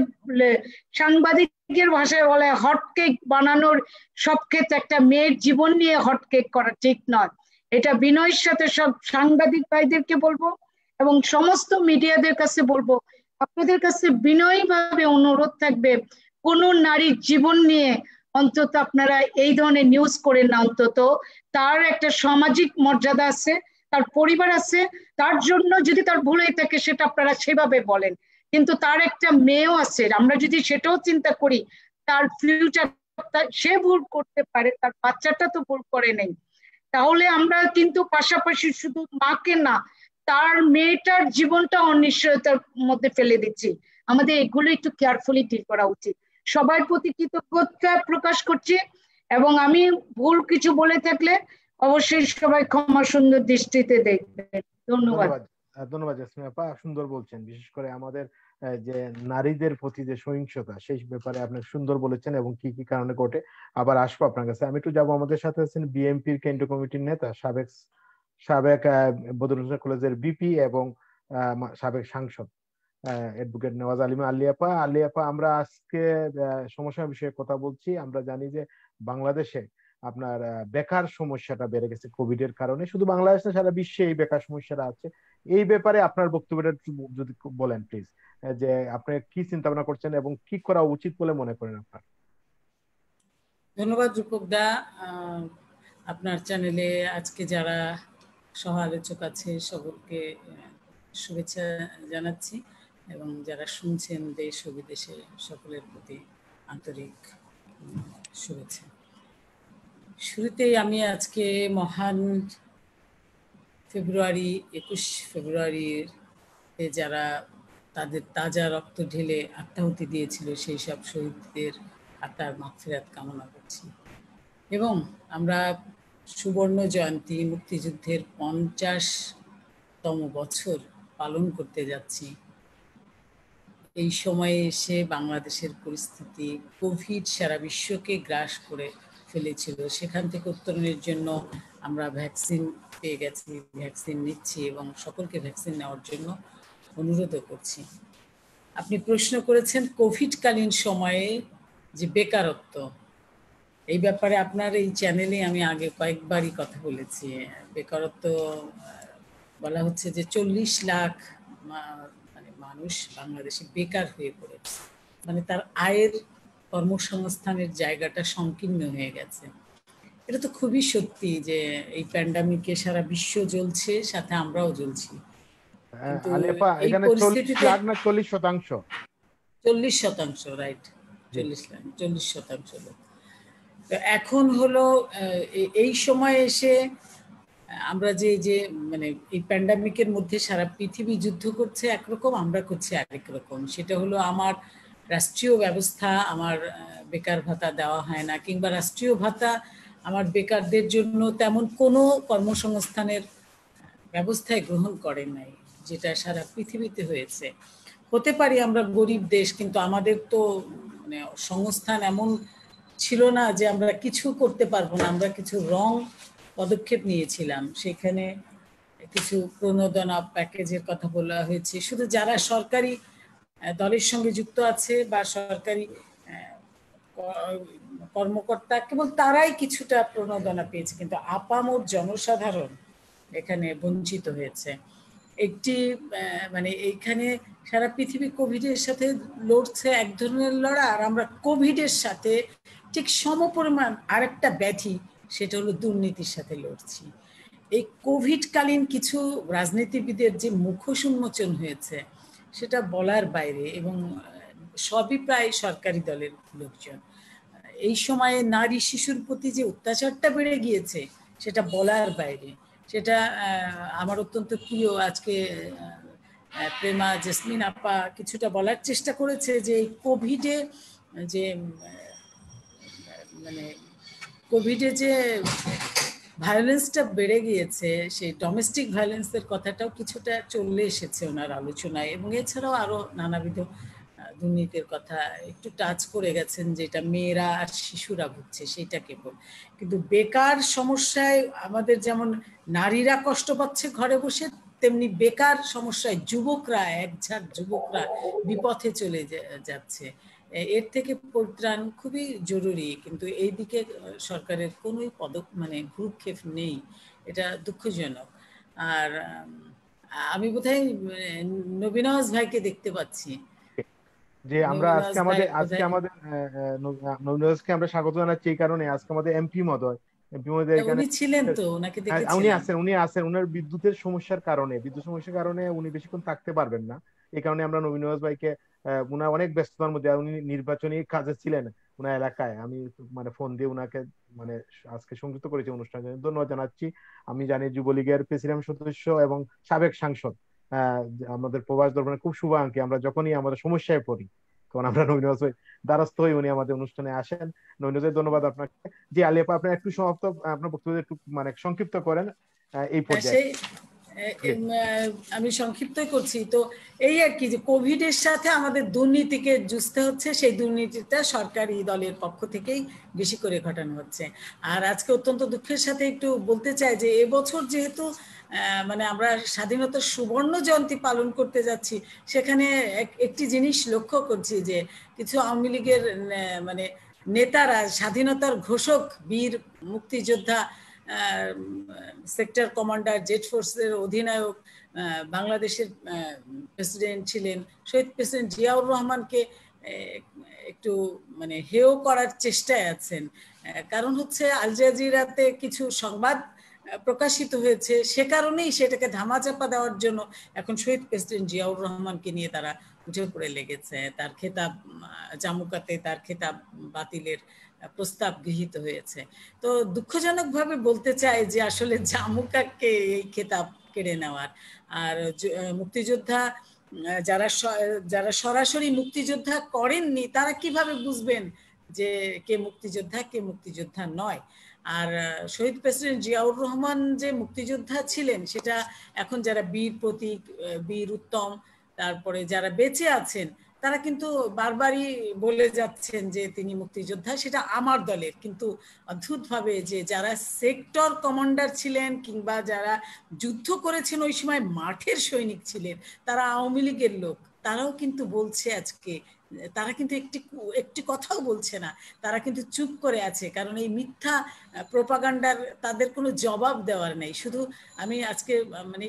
সাংবাদিকের ভাষায় বলে হটকেক বানানোর, সব ক্ষেত্রে একটা মেয়ের জীবন নিয়ে হটকেক করা ঠিক নয়। এটা বিনয়ের সাথে সব সাংবাদিক ভাইদেরকে বলবো এবং সমস্ত মিডিয়াদের কাছে বলবো, আপনাদের কাছে বিনয়ীভাবে অনুরোধ থাকবে, কোন নারীর জীবন নিয়ে অন্তত আপনারা এই ধরনের নিউজ করেন না। অন্তত তার একটা সামাজিক মর্যাদা আছে, তার পরিবার আছে, তার জন্য যদি তার ভুল হয়ে থাকে সেটা আপনারা সেভাবে বলেন, কিন্তু তার একটা মেয়েও আছে, আমরা যদি সেটাও চিন্তা করি, তার ফিউচার, সে ভুল করতে পারে, তার বাচ্চাটা তো ভুল করে নেই। তাহলে আমরা কিন্তু পাশাপাশি শুধু মাকে না, তার মেয়েটার জীবনটা অনিশ্চয়তার মধ্যে ফেলে দিচ্ছি। আমাদের এগুলো একটু কেয়ারফুলি ডিল করা উচিত। সবার প্রতি কৃতজ্ঞতা প্রকাশ করছি এবং আমি ভুল কিছু বলে থাকলে অবশ্যই সবাই ক্ষমা সুন্দর দৃষ্টিতে দেখবেন। ধন্যবাদ। ধন্যবাদ জেসমিন আপা, সুন্দর বলছেন। বিশেষ করে আমাদের যে নারীদের প্রতি যে সহিংসতা, সেই ব্যাপারে আপনি সুন্দর বলেছেন এবং কি কি কারণে ঘটে। আবার আসবো আপনার কাছে। আমি একটু যাবো, আমাদের সাথে আছেন বিএনপির কেন্দ্রীয় কমিটির নেতা, সাবেক সাবেক বদরুন্নেসা কলেজের বিপি এবং সাবেক সাংসদ অ্যাডভোকেট নেওয়াজ আলিমা আলিয়াপা। আলিয়াপা, আমরা আজকে সমস্যার বিষয়ে কথা বলছি। আমরা জানি যে বাংলাদেশে আপনার বেকার সমস্যাটা বেড়ে গেছে কোভিড এর কারণে। শুধু বাংলাদেশ না, সারা বিশ্বে এই বেকার সমস্যাটা আছে। এই ব্যাপারে আপনার বক্তব্যটা যদি বলেন প্লিজ, যে আপনি কি চিন্তা ভাবনা করছেন এবং কি করা উচিত বলে মনে করেন আপনার। ধন্যবাদ রূপক দা। আপনার চ্যানেলে আজকে যারা সহ আলোচক আছে সকলকে শুভেচ্ছা জানাচ্ছি এবং যারা শুনছেন দেশ ও বিদেশে সকলের প্রতি আন্তরিক শুভেচ্ছা। শুরুতেই আমি আজকে মহান ফেব্রুয়ারি 21 ফেব্রুয়ারির যারা তাদের তাজা রক্ত ঢেলে আত্মাহুতি দিয়েছিল সেই সব শহীদদের আত্মার মাগফিরাত কামনা করছি। এবং আমরা সুবর্ণ জয়ন্তী, মুক্তিযুদ্ধের 50তম বছর পালন করতে যাচ্ছি। এই সময়ে এসে বাংলাদেশের পরিস্থিতি, কোভিড সারা বিশ্বকে গ্রাস করে ফেলেছিল। সেখান থেকে উত্তরণের জন্য আমরা ভ্যাকসিন পেয়ে গেছি, ভ্যাকসিন নিচ্ছি এবং সকলকে ভ্যাকসিন নেওয়ার জন্য অনুরোধও করছি। আপনি প্রশ্ন করেছেন কোভিডকালীন সময়ে যে বেকারত্ব, এই ব্যাপারে আপনার এই চ্যানেলে আমি আগে কয়েকবারই কথা বলেছি। বেকারত্ব বলা হচ্ছে যে 40 লাখ মানে মানুষ বাংলাদেশে বেকার হয়ে পড়েছে, মানে তার আয়ের কর্মসংস্থানের জায়গাটা সংকীর্ণ হয়ে গেছে। এটা তো খুবই সত্যি যে এই প্যান্ডামিকে সারা বিশ্ব জ্বলছে, সাথে আমরাও জ্বলছি। কিন্তু এই পরিস্থিতিতে 40%, রাইট, 40% লোক। তো এখন হলো এই সময় এসে আমরা যে মানে এই প্যান্ডামিকের মধ্যে সারা পৃথিবী যুদ্ধ করছে একরকম, আমরা করছি আরেক রকম। সেটা হলো আমার রাষ্ট্রীয় ব্যবস্থা আমার বেকার ভাতা দেওয়া হয় না, কিংবা রাষ্ট্রীয় ভাতা আমার বেকারদের জন্য তেমন কোনো কর্মসংস্থানের ব্যবস্থায় গ্রহণ করেন নাই, যেটা সারা পৃথিবীতে হয়েছে। হতে পারি আমরা গরিব দেশ, কিন্তু আমাদের তো মানে সংস্থান এমন ছিল না যে আমরা কিছু করতে পারবো না। আমরা কিছু রং পদক্ষেপ নিয়েছিলাম, সেখানে কিছু প্রণোদনা প্যাকেজের কথা বলা হয়েছে। শুধু যারা সরকারি দলের সঙ্গে যুক্ত আছে বা সরকারি কর্মকর্তা, কেবল তারাই কিছুটা প্রণোদনা পেয়েছে, কিন্তু আপামর জনসাধারণ এখানে বঞ্চিত হয়েছে। একটি মানে এইখানে সারা পৃথিবী কোভিডের সাথে লড়ছে এক ধরনের লড়া, আর আমরা কোভিডের সাথে ঠিক সমপরিমাণ আরেকটা ব্যাধি, সেটা হলো দুর্নীতির সাথে লড়ছি। এই কোভিডকালীন কিছু রাজনীতিবিদের যে মুখোশ উন্মোচন হয়েছে সেটা বলার বাইরে, এবং সবই প্রায় সরকারি দলের লোকজন। এই সময়ে নারী শিশুর প্রতি যে অত্যাচারটা বেড়ে গিয়েছে সেটা বলার বাইরে। সেটা আমার অত্যন্ত প্রিয়। আজকে প্রেমা জেসমিন আপা কিছুটা বলার চেষ্টা করেছে যে এই কোভিডে যে মানে কোভিডে যে ভায়োলেন্সটা বেড়ে গিয়েছে, সেই ডোমেস্টিক ভায়োলেন্সের কথাটাও কিছুটা চলে এসেছে ওনার আলোচনায়, এবং এছাড়াও আরো নানাবিধ দুর্নীতির কথা একটু টাচ করে গেছেন, যেটা মেয়েরা আর শিশুরা ভুগছে সেটা কেবল। কিন্তু বেকার সমস্যায় আমাদের যেমন নারীরা কষ্ট পাচ্ছে ঘরে বসে, তেমনি বেকার সমস্যায় যুবকরা, একঝাঁক যুবকরা বিপথে চলে যাচ্ছে। এর থেকে পরিত্রাণ খুবই জরুরি, কিন্তু এই দিকে সরকারের কোনো ভ্রুক্ষেপ নেই, এটা দুঃখজনক। আর আমি বোধহয় নবীনওয়াজ ভাইকে দেখতে পাচ্ছি। যে আমরা আজকে আমাদের নবীনওয়াজকে আমরা স্বাগত জানাচ্ছি এই কারণে, আজকে আমাদের এমপি মহোদয় এখানে উনি ছিলেন, তো ওনাকে দেখেছিলাম। উনি আছেন উনার বিদ্যুৎ সমস্যার কারণে উনি বেশিক্ষণ থাকতে পারবেন না। এই কারণে আমরা নবীনওয়াজ ভাইকে, উনার অনেক ব্যস্ততার মধ্যে, উনি নির্বাচনী কাজে ছিলেন উনার এলাকায়, আমি ফোন দিয়ে উনাকে আজকে সংযুক্ত করেছি অনুষ্ঠানে, ধন্যবাদ জানাচ্ছি। আমি জানি যুবলীগের প্রেসিডেন্ট সদস্য এবং সাবেক সাংসদ আমাদের প্রবাস দরবারে খুব শুভাকাঙ্ক্ষী। আমরা যখনই আমাদের সমস্যায় পড়ি তখন আমরা নবীনওয়াজ ভাই দ্বারস্থ হই, উনি আমাদের অনুষ্ঠানে আসেন। নবীনওয়াজ ভাই ধন্যবাদ আপনাকে। জি আলী আপা, আপনি একটু সমাপ্ত আপনার বক্তব্য একটু সংক্ষিপ্ত করেন এই পর্যায়ে। আমি সংক্ষিপ্ত করছি। তো এই আর কি, যে কোভিডের সাথে আমাদের দুর্নীতিকে জুঝতে হচ্ছে, সেই দুর্নীতিটা সরকারি দলের পক্ষ থেকেই বেশি করে ঘটানো হচ্ছে। আর আজকে অত্যন্ত দুঃখের সাথে একটু বলতে চাই যে এবছর যেহেতু আমরা স্বাধীনতার সুবর্ণ জয়ন্তী পালন করতে যাচ্ছি, সেখানে একটি জিনিস লক্ষ্য করছি যে কিছু আওয়ামী লীগের নেতারা, স্বাধীনতার ঘোষক বীর মুক্তিযোদ্ধা, সেক্টর কমান্ডার, জেট ফোর্সের অধিনায়ক, বাংলাদেশের প্রেসিডেন্ট ছিলেন শহীদ প্রেসিডেন্ট জিয়াউর রহমানকে একটু হেয় করার চেষ্টায় আছেন। কারণ হচ্ছে আল জাজিরাতে কিছু সংবাদ প্রকাশিত হয়েছে, সে কারণেই সেটাকে ধামাচাপা দেওয়ার জন্য এখন শহীদ প্রেসিডেন্ট জিয়াউর রহমানকে নিয়ে তারা উঠে পড়ে লেগেছে। তার খেতাব জামুকাতে তার খেতাব বাতিলের প্রস্তাব গৃহীত হয়েছে। তো দুঃখজনকভাবে বলতে চাই যে আসলে জামুকাকে এই খেতাব কেড়ে নেওয়ার, আর মুক্তিযোদ্ধা যারা সরাসরি মুক্তিযোদ্ধা করেননি তারা কিভাবে বুঝবেন যে কে মুক্তিযোদ্ধা কে মুক্তিযোদ্ধা নয়। আর শহীদ প্রেসিডেন্ট জিয়াউর রহমান যে মুক্তিযোদ্ধা ছিলেন সেটা এখন যারা বীর প্রতীক, বীর উত্তম, তারপরে যারা বেঁচে আছেন তারা কিন্তু বারবারই বলে যাচ্ছেন যে তিনি মুক্তিযোদ্ধা, সেটা আমার দলের। কিন্তু অদ্ভুতভাবে যে যারা সেক্টর কমান্ডার ছিলেন কিংবা যারা যুদ্ধ করেছেন ওই সময় মাঠের সৈনিক ছিলেন, তারা আওয়ামী লীগের লোক, তারাও কিন্তু বলছে আজকে, তারা কিন্তু একটি কথাও বলছে না, তারা কিন্তু চুপ করে আছে। কারণ এই মিথ্যা প্রোপাগান্ডার তাদের কোনো জবাব দেওয়ার নেই। শুধু আমি আজকে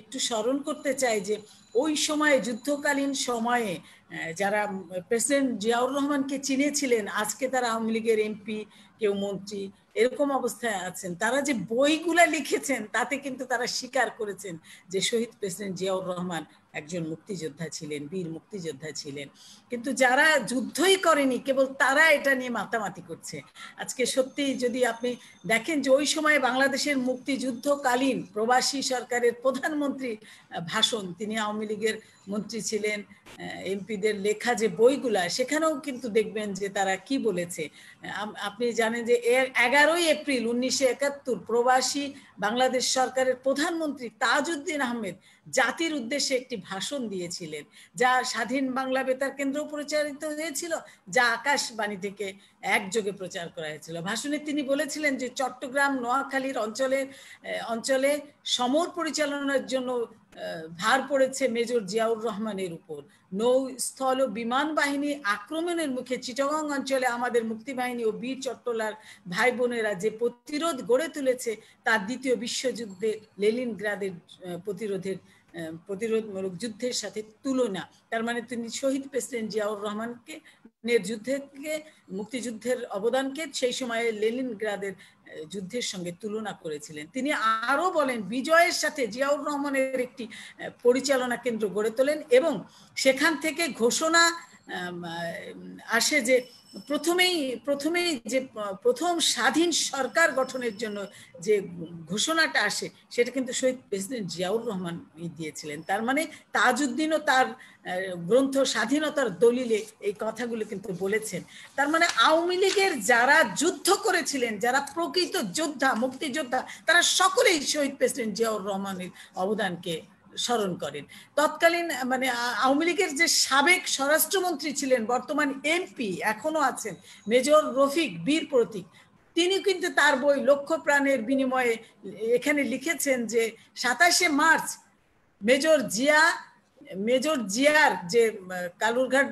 একটু স্মরণ করতে চাই যে ওই সময়ে, যুদ্ধকালীন সময়ে যারা প্রেসিডেন্ট জিয়াউর রহমানকে চিনেছিলেন, আজকে তারা আওয়ামী লীগের এমপি, কেউ মন্ত্রী, এরকম অবস্থায় আছেন, তারা যে বইগুলা লিখেছেন তাতে কিন্তু তারা স্বীকার করেছেন যে শহীদ প্রেসিডেন্ট জিয়াউর রহমান একজন মুক্তিযোদ্ধা ছিলেন, বীর মুক্তিযোদ্ধা ছিলেন। কিন্তু যারা যুদ্ধই করেনি কেবল তারা এটা নিয়ে মাতামাতি করছে। আজকে সত্যি যদি আপনি দেখেন যে ওই সময় বাংলাদেশের মুক্তিযুদ্ধকালীন প্রবাসী সরকারের প্রধানমন্ত্রী ভাষণ, তিনি আওয়ামী লীগের মন্ত্রী ছিলেন, এমপিদের লেখা যে বইগুলা, সেখানেও কিন্তু দেখবেন যে তারা কি বলেছে। আপনি জানেন যে 11 এপ্রিল 1971 প্রবাসী বাংলাদেশ সরকারের প্রধানমন্ত্রী তাজউদ্দিন আহমেদ জাতির উদ্দেশ্যে একটি ভাষণ দিয়েছিলেন, যা স্বাধীন বাংলা বেতার কেন্দ্র পরিচালিত হয়েছিল, যা আকাশবাণী থেকে একযোগে প্রচার করা হয়েছিল। ভাষণে তিনি বলেছিলেন যে চট্টগ্রাম নোয়াখালীর অঞ্চলে সমর পরিচালনার জন্য ভার পড়েছে মেজর জিয়াউর রহমানের উপর। নৌ, স্থল ও বিমান বাহিনী আক্রমণের মুখে চিটাগং অঞ্চলে আমাদের মুক্তিবাহিনী ও বীর চট্টলার ভাই বোনেরা যে প্রতিরোধ গড়ে তুলেছে তার দ্বিতীয় বিশ্বযুদ্ধে লেনিনগ্রাদের প্রতিরোধমূলক যুদ্ধের সাথে তুলনা। তার মানে তিনি শহীদ প্রেসিডেন্ট জিয়াউর রহমানকে মুক্তিযুদ্ধের অবদানকে সেই সময়ে লেনিনগ্রাদের যুদ্ধের সঙ্গে তুলনা করেছিলেন। তিনি আরো বলেন, বিজয়ের সাথে জিয়াউর রহমানের একটি পরিচালনা কেন্দ্র গড়ে তোলেন এবং সেখান থেকে ঘোষণা আসে যে প্রথমেই যে প্রথম স্বাধীন সরকার গঠনের জন্য যে ঘোষণাটা আসে সেটা কিন্তু শহীদ প্রেসিডেন্ট জিয়াউর রহমান দিয়েছিলেন। তার মানে তাজউদ্দিনও তার গ্রন্থ স্বাধীনতার দলিলে এই কথাগুলো কিন্তু বলেছেন। তার মানে আওয়ামী লীগের যারা যুদ্ধ করেছিলেন, যারা প্রকৃত যোদ্ধা, মুক্তিযোদ্ধা, তারা সকলেই শহীদ প্রেসিডেন্ট জিয়াউর রহমানের অবদানকে স্মরণ করেন। তৎকালীন মানে আওয়ামী লীগের যে সাবেক স্বরাষ্ট্রমন্ত্রী ছিলেন, বর্তমান এমপি এখনো আছেন, মেজর রফিক বীর প্রতীক, তিনি কিন্তু তার বই লক্ষ প্রাণের বিনিময়ে এখানে লিখেছেন যে 27শে মার্চ মেজর জিয়ার যে কালুরঘাট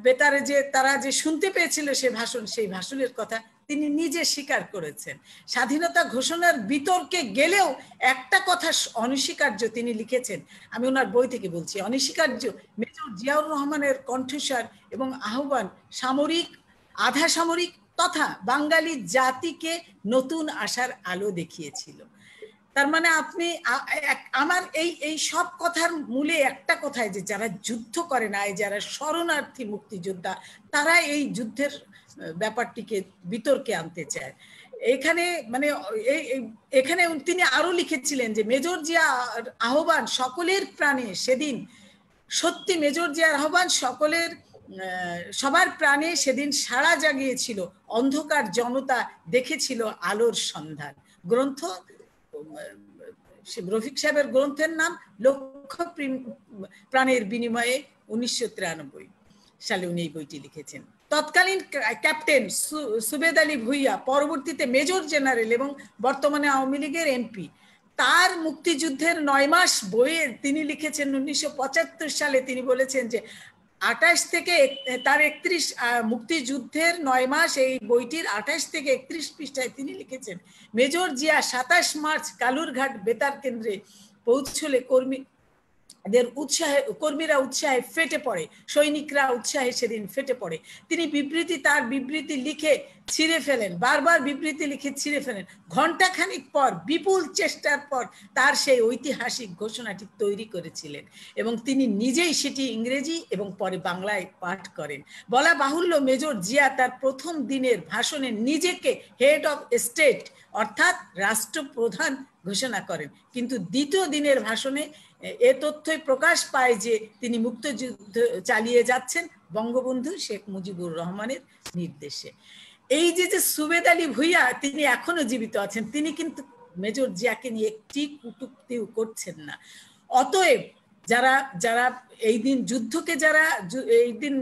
বেতারে যে তারা যে শুনতে পেয়েছিল সেই ভাষণের কথা তিনি নিজে স্বীকার করেছেন। স্বাধীনতা ঘোষণার বিতর্কে গেলেও একটা কথা অনস্বীকার্য, তিনি লিখেছেন, আমি ওনার বই থেকে বলছি, অনস্বীকার্য মেজর জিয়াউর রহমানের কণ্ঠস্বর এবং আহ্বান সামরিক, আধা সামরিক তথা বাঙালি জাতিকে নতুন আশার আলো দেখিয়েছিল। তার মানে আপনি আমার এই সব কথার মূলে একটা কথাই যে যারা যুদ্ধ করে নাই, যারা শরণার্থী মুক্তিযোদ্ধা, তারা এই যুদ্ধের ব্যাপারটিকে বিতর্কে আনতে চায়। এখানে মানে এখানে তিনি আরো লিখেছিলেন যে মেজর জিয়া আহ্বান সকলের প্রাণে সেদিন, সত্যি মেজর জিয়ার আহ্বান সবার প্রাণে সেদিন সাড়া জাগিয়েছিল, অন্ধকার জনতা দেখেছিল আলোর সন্ধান। গ্রন্থ রফিক সাহেবের গ্রন্থের নাম লক্ষ প্রাণের বিনিময়ে, 1993 সালে উনি এই বইটি লিখেছেন। তৎকালীন ক্যাপ্টেন সুবেদ আলী ভুইয়া, পরবর্তীতে মেজর জেনারেল এবং বর্তমানে আওয়ামী লীগের এমপি, তার মুক্তিযুদ্ধের 9 মাস বইয়ে তিনি লিখেছেন 1975 সালে, তিনি বলেছেন যে 28 থেকে তার 31 মুক্তিযুদ্ধের 9 মাস এই বইটির 28 থেকে 31 পৃষ্ঠায় তিনি লিখেছেন, মেজর জিয়া 27 মার্চ কালুরঘাট বেতার কেন্দ্রে পৌঁছলে কর্মীরা উৎসাহে ফেটে পড়ে, সৈনিকরা উৎসাহে সেদিন ফেটে পড়ে। তিনি তার বিবৃতি লিখে ছিঁড়ে ফেলেন, বারবার বিবৃতি লিখে ছিঁড়ে ফেলেন। ঘণ্টাখানিক পর বিপুল চেষ্টার পর তার সেই ঐতিহাসিক ঘোষণাটি তৈরি করেছিলেন এবং তিনি নিজেই সেটি ইংরেজি এবং পরে বাংলায় পাঠ করেন। বলা বাহুল্য, মেজর জিয়া তার প্রথম দিনের ভাষণে নিজেকে হেড অফ স্টেট অর্থাৎ রাষ্ট্রপ্রধান ঘোষণা করেন, কিন্তু দ্বিতীয় দিনের ভাষণে এ তথ্যই প্রকাশ পায় যে তিনি মুক্তিযুদ্ধ চালিয়ে যাচ্ছেন বঙ্গবন্ধু শেখ মুজিবুর রহমানের নির্দেশে। এই যে সুবেদ আলী ভুইয়া, তিনি এখনো জীবিত আছেন, তিনি কিন্তু মেজর জিয়াকে নিয়ে একটি কটূক্তিও করছেন না। অতএব যারা এই দিন যুদ্ধকে, যারা এই দিন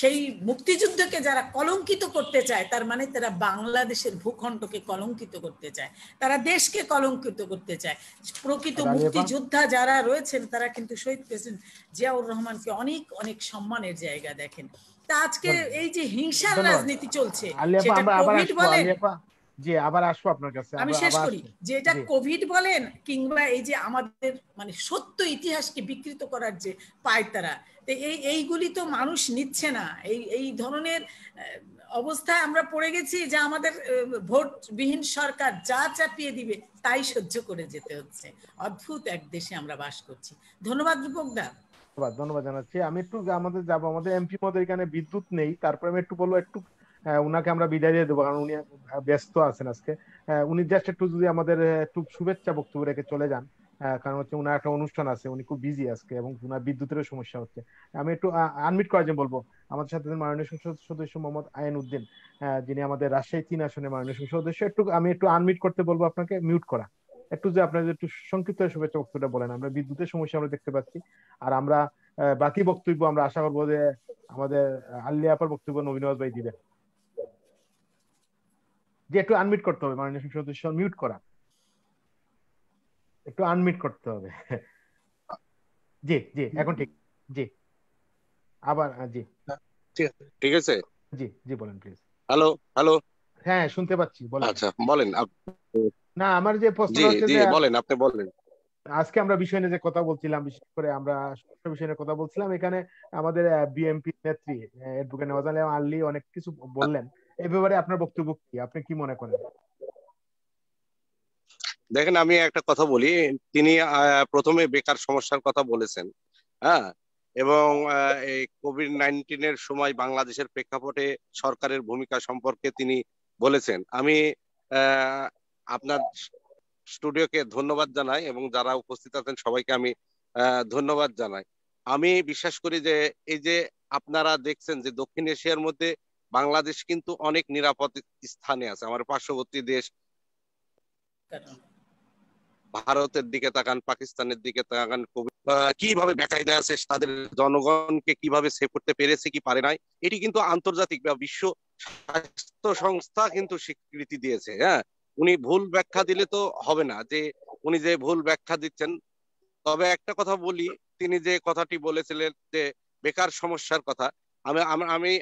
সেই মুক্তিযুদ্ধকে যারা কলঙ্কিত করতে চায়, তার মানে তারা বাংলাদেশের ভূখণ্ডকে কলঙ্কিত করতে চায়, তারা দেশকে কলঙ্কিত করতে চায়। প্রকৃত মুক্তিযোদ্ধা যারা রয়েছেন তারা কিন্তু শহীদ প্রেসিডেন্ট জিয়াউর রহমানকে অনেক অনেক সম্মানের জায়গা দেখেন। তা আজকে এই যে হিংসার রাজনীতি চলছে, সেটা কোভিড বলেন, জি আবার আসবো আপনার কাছে, আমি শেষ করি, যে এটা কোভিড বলেন কিংবা এই যে আমাদের মানে সত্য ইতিহাসকে বিকৃত করার যে পায়তারা, এইগুলি তো মানুষ নিচ্ছে না। এই ধরনের অবস্থায় আমরা পড়ে গেছি যে আমাদের ভোটবিহীন সরকার যা চাপিয়ে দিবে তাই সহ্য করে যেতে হচ্ছে। অদ্ভুত এক দেশে আমরা বাস করছি। ধন্যবাদ রূপকদা। ধন্যবাদ জানাচ্ছি। আমি একটু আমাদের এমপি মধ্যে এখানে বিদ্যুৎ নেই, তারপরে আমি একটু বলবো, একটু উনাকে আমরা বিদায় দিয়ে দেবো কারণ উনি ব্যস্ত আছেন আজকে। উনি জাস্ট একটু যদি আমাদের একটু শুভেচ্ছা বক্তব্য রেখে চলে যান, কারণ হচ্ছে উনার একটা অনুষ্ঠান আছে, উনি খুব বিজি আজকে এবং উনার বিদ্যুতের সমস্যা হচ্ছে। আমি একটু আনমিট করার জন্য বলবো আমাদের সাথে মাননীয় সংসদ সদস্য মোহাম্মদ আইন উদ্দিন, যিনি আমাদের রাজশাহী 3 আসনের মাননীয় সংসদ সদস্য, আমি একটু আনমিট করতে বলবো, আপনাকে মিউট করা, একটু যে আপনাদের একটু সংক্ষিপ্ত শুভেচ্ছা বক্তব্যটা বলেন। আমরা বিদ্যুতের সমস্যা আমরা দেখতে পাচ্ছি, আর আমরা বাকি বক্তব্য আমরা আশা করবো যে আমাদের আল্লিয়া আপার বক্তব্য নবীনওয়াজ ভাই দিবেন। যে একটু আনমিট করতে হবে, মাননীয় সংসদ সদস্য মিউট করা, একটু আনমিট করতে হবে। জি জি এখন ঠিক, জি আবার জি ঠিক আছে, জি জি বলেন প্লিজ। হ্যালো হ্যালো, হ্যাঁ শুনতে পাচ্ছি, বলেন। আচ্ছা বলেন। না আমার যে প্রশ্ন হচ্ছে জি যে বলেন, আপনি বলেন। আজকে আমরা বিষয় নিয়ে যে কথা বলছিলাম, বিশেষ করে আমরা বিষয় নিয়ে কথা বলছিলাম, এখানে আমাদের বিএনপি নেত্রী অ্যাডভোকেট নওয়াজ আলী আলী অনেক কিছু বললেন, এই ব্যাপারে আপনার বক্তব্য কি, আপনি কি মনে করেন? দেখেন, আমি একটা কথা বলি। তিনি প্রথমে বেকার সমস্যার কথা বলেছেন। হ্যাঁ, এবং এই কোভিড-19 সময় বাংলাদেশের প্রেক্ষাপটে সরকারের ভূমিকা সম্পর্কে তিনি বলেছেন। আমি আপনার স্টুডিওকে ধন্যবাদ জানাই এবং যারা উপস্থিত আছেন সবাইকে আমি ধন্যবাদ জানাই। আমি বিশ্বাস করি যে এই যে আপনারা দেখছেন যে দক্ষিণ এশিয়ার মধ্যে বাংলাদেশ কিন্তু অনেক নিরাপদ স্থানে আছে। আমার পার্শ্ববর্তী দেশ ভারতের দিকে তাকান, পাকিস্তানের দিকে তাকান, কিভাবে বেকায়দা আছে, তাদের জনগণকে কিভাবে সেভ করতে পেরেছে কি পারে নাই, এটি কিন্তু আন্তর্জাতিক বা বিশ্ব স্বাস্থ্য সংস্থা কিন্তু স্বীকৃতি দিয়েছে। হ্যাঁ, উনি ভুল ব্যাখ্যা দিলে তো হবে না যে উনি যে ভুল ব্যাখ্যা দিচ্ছেন। তবে একটা কথা বলি, তিনি যে কথাটি বলেছিলেন যে বেকার সমস্যার কথা, আমি আমি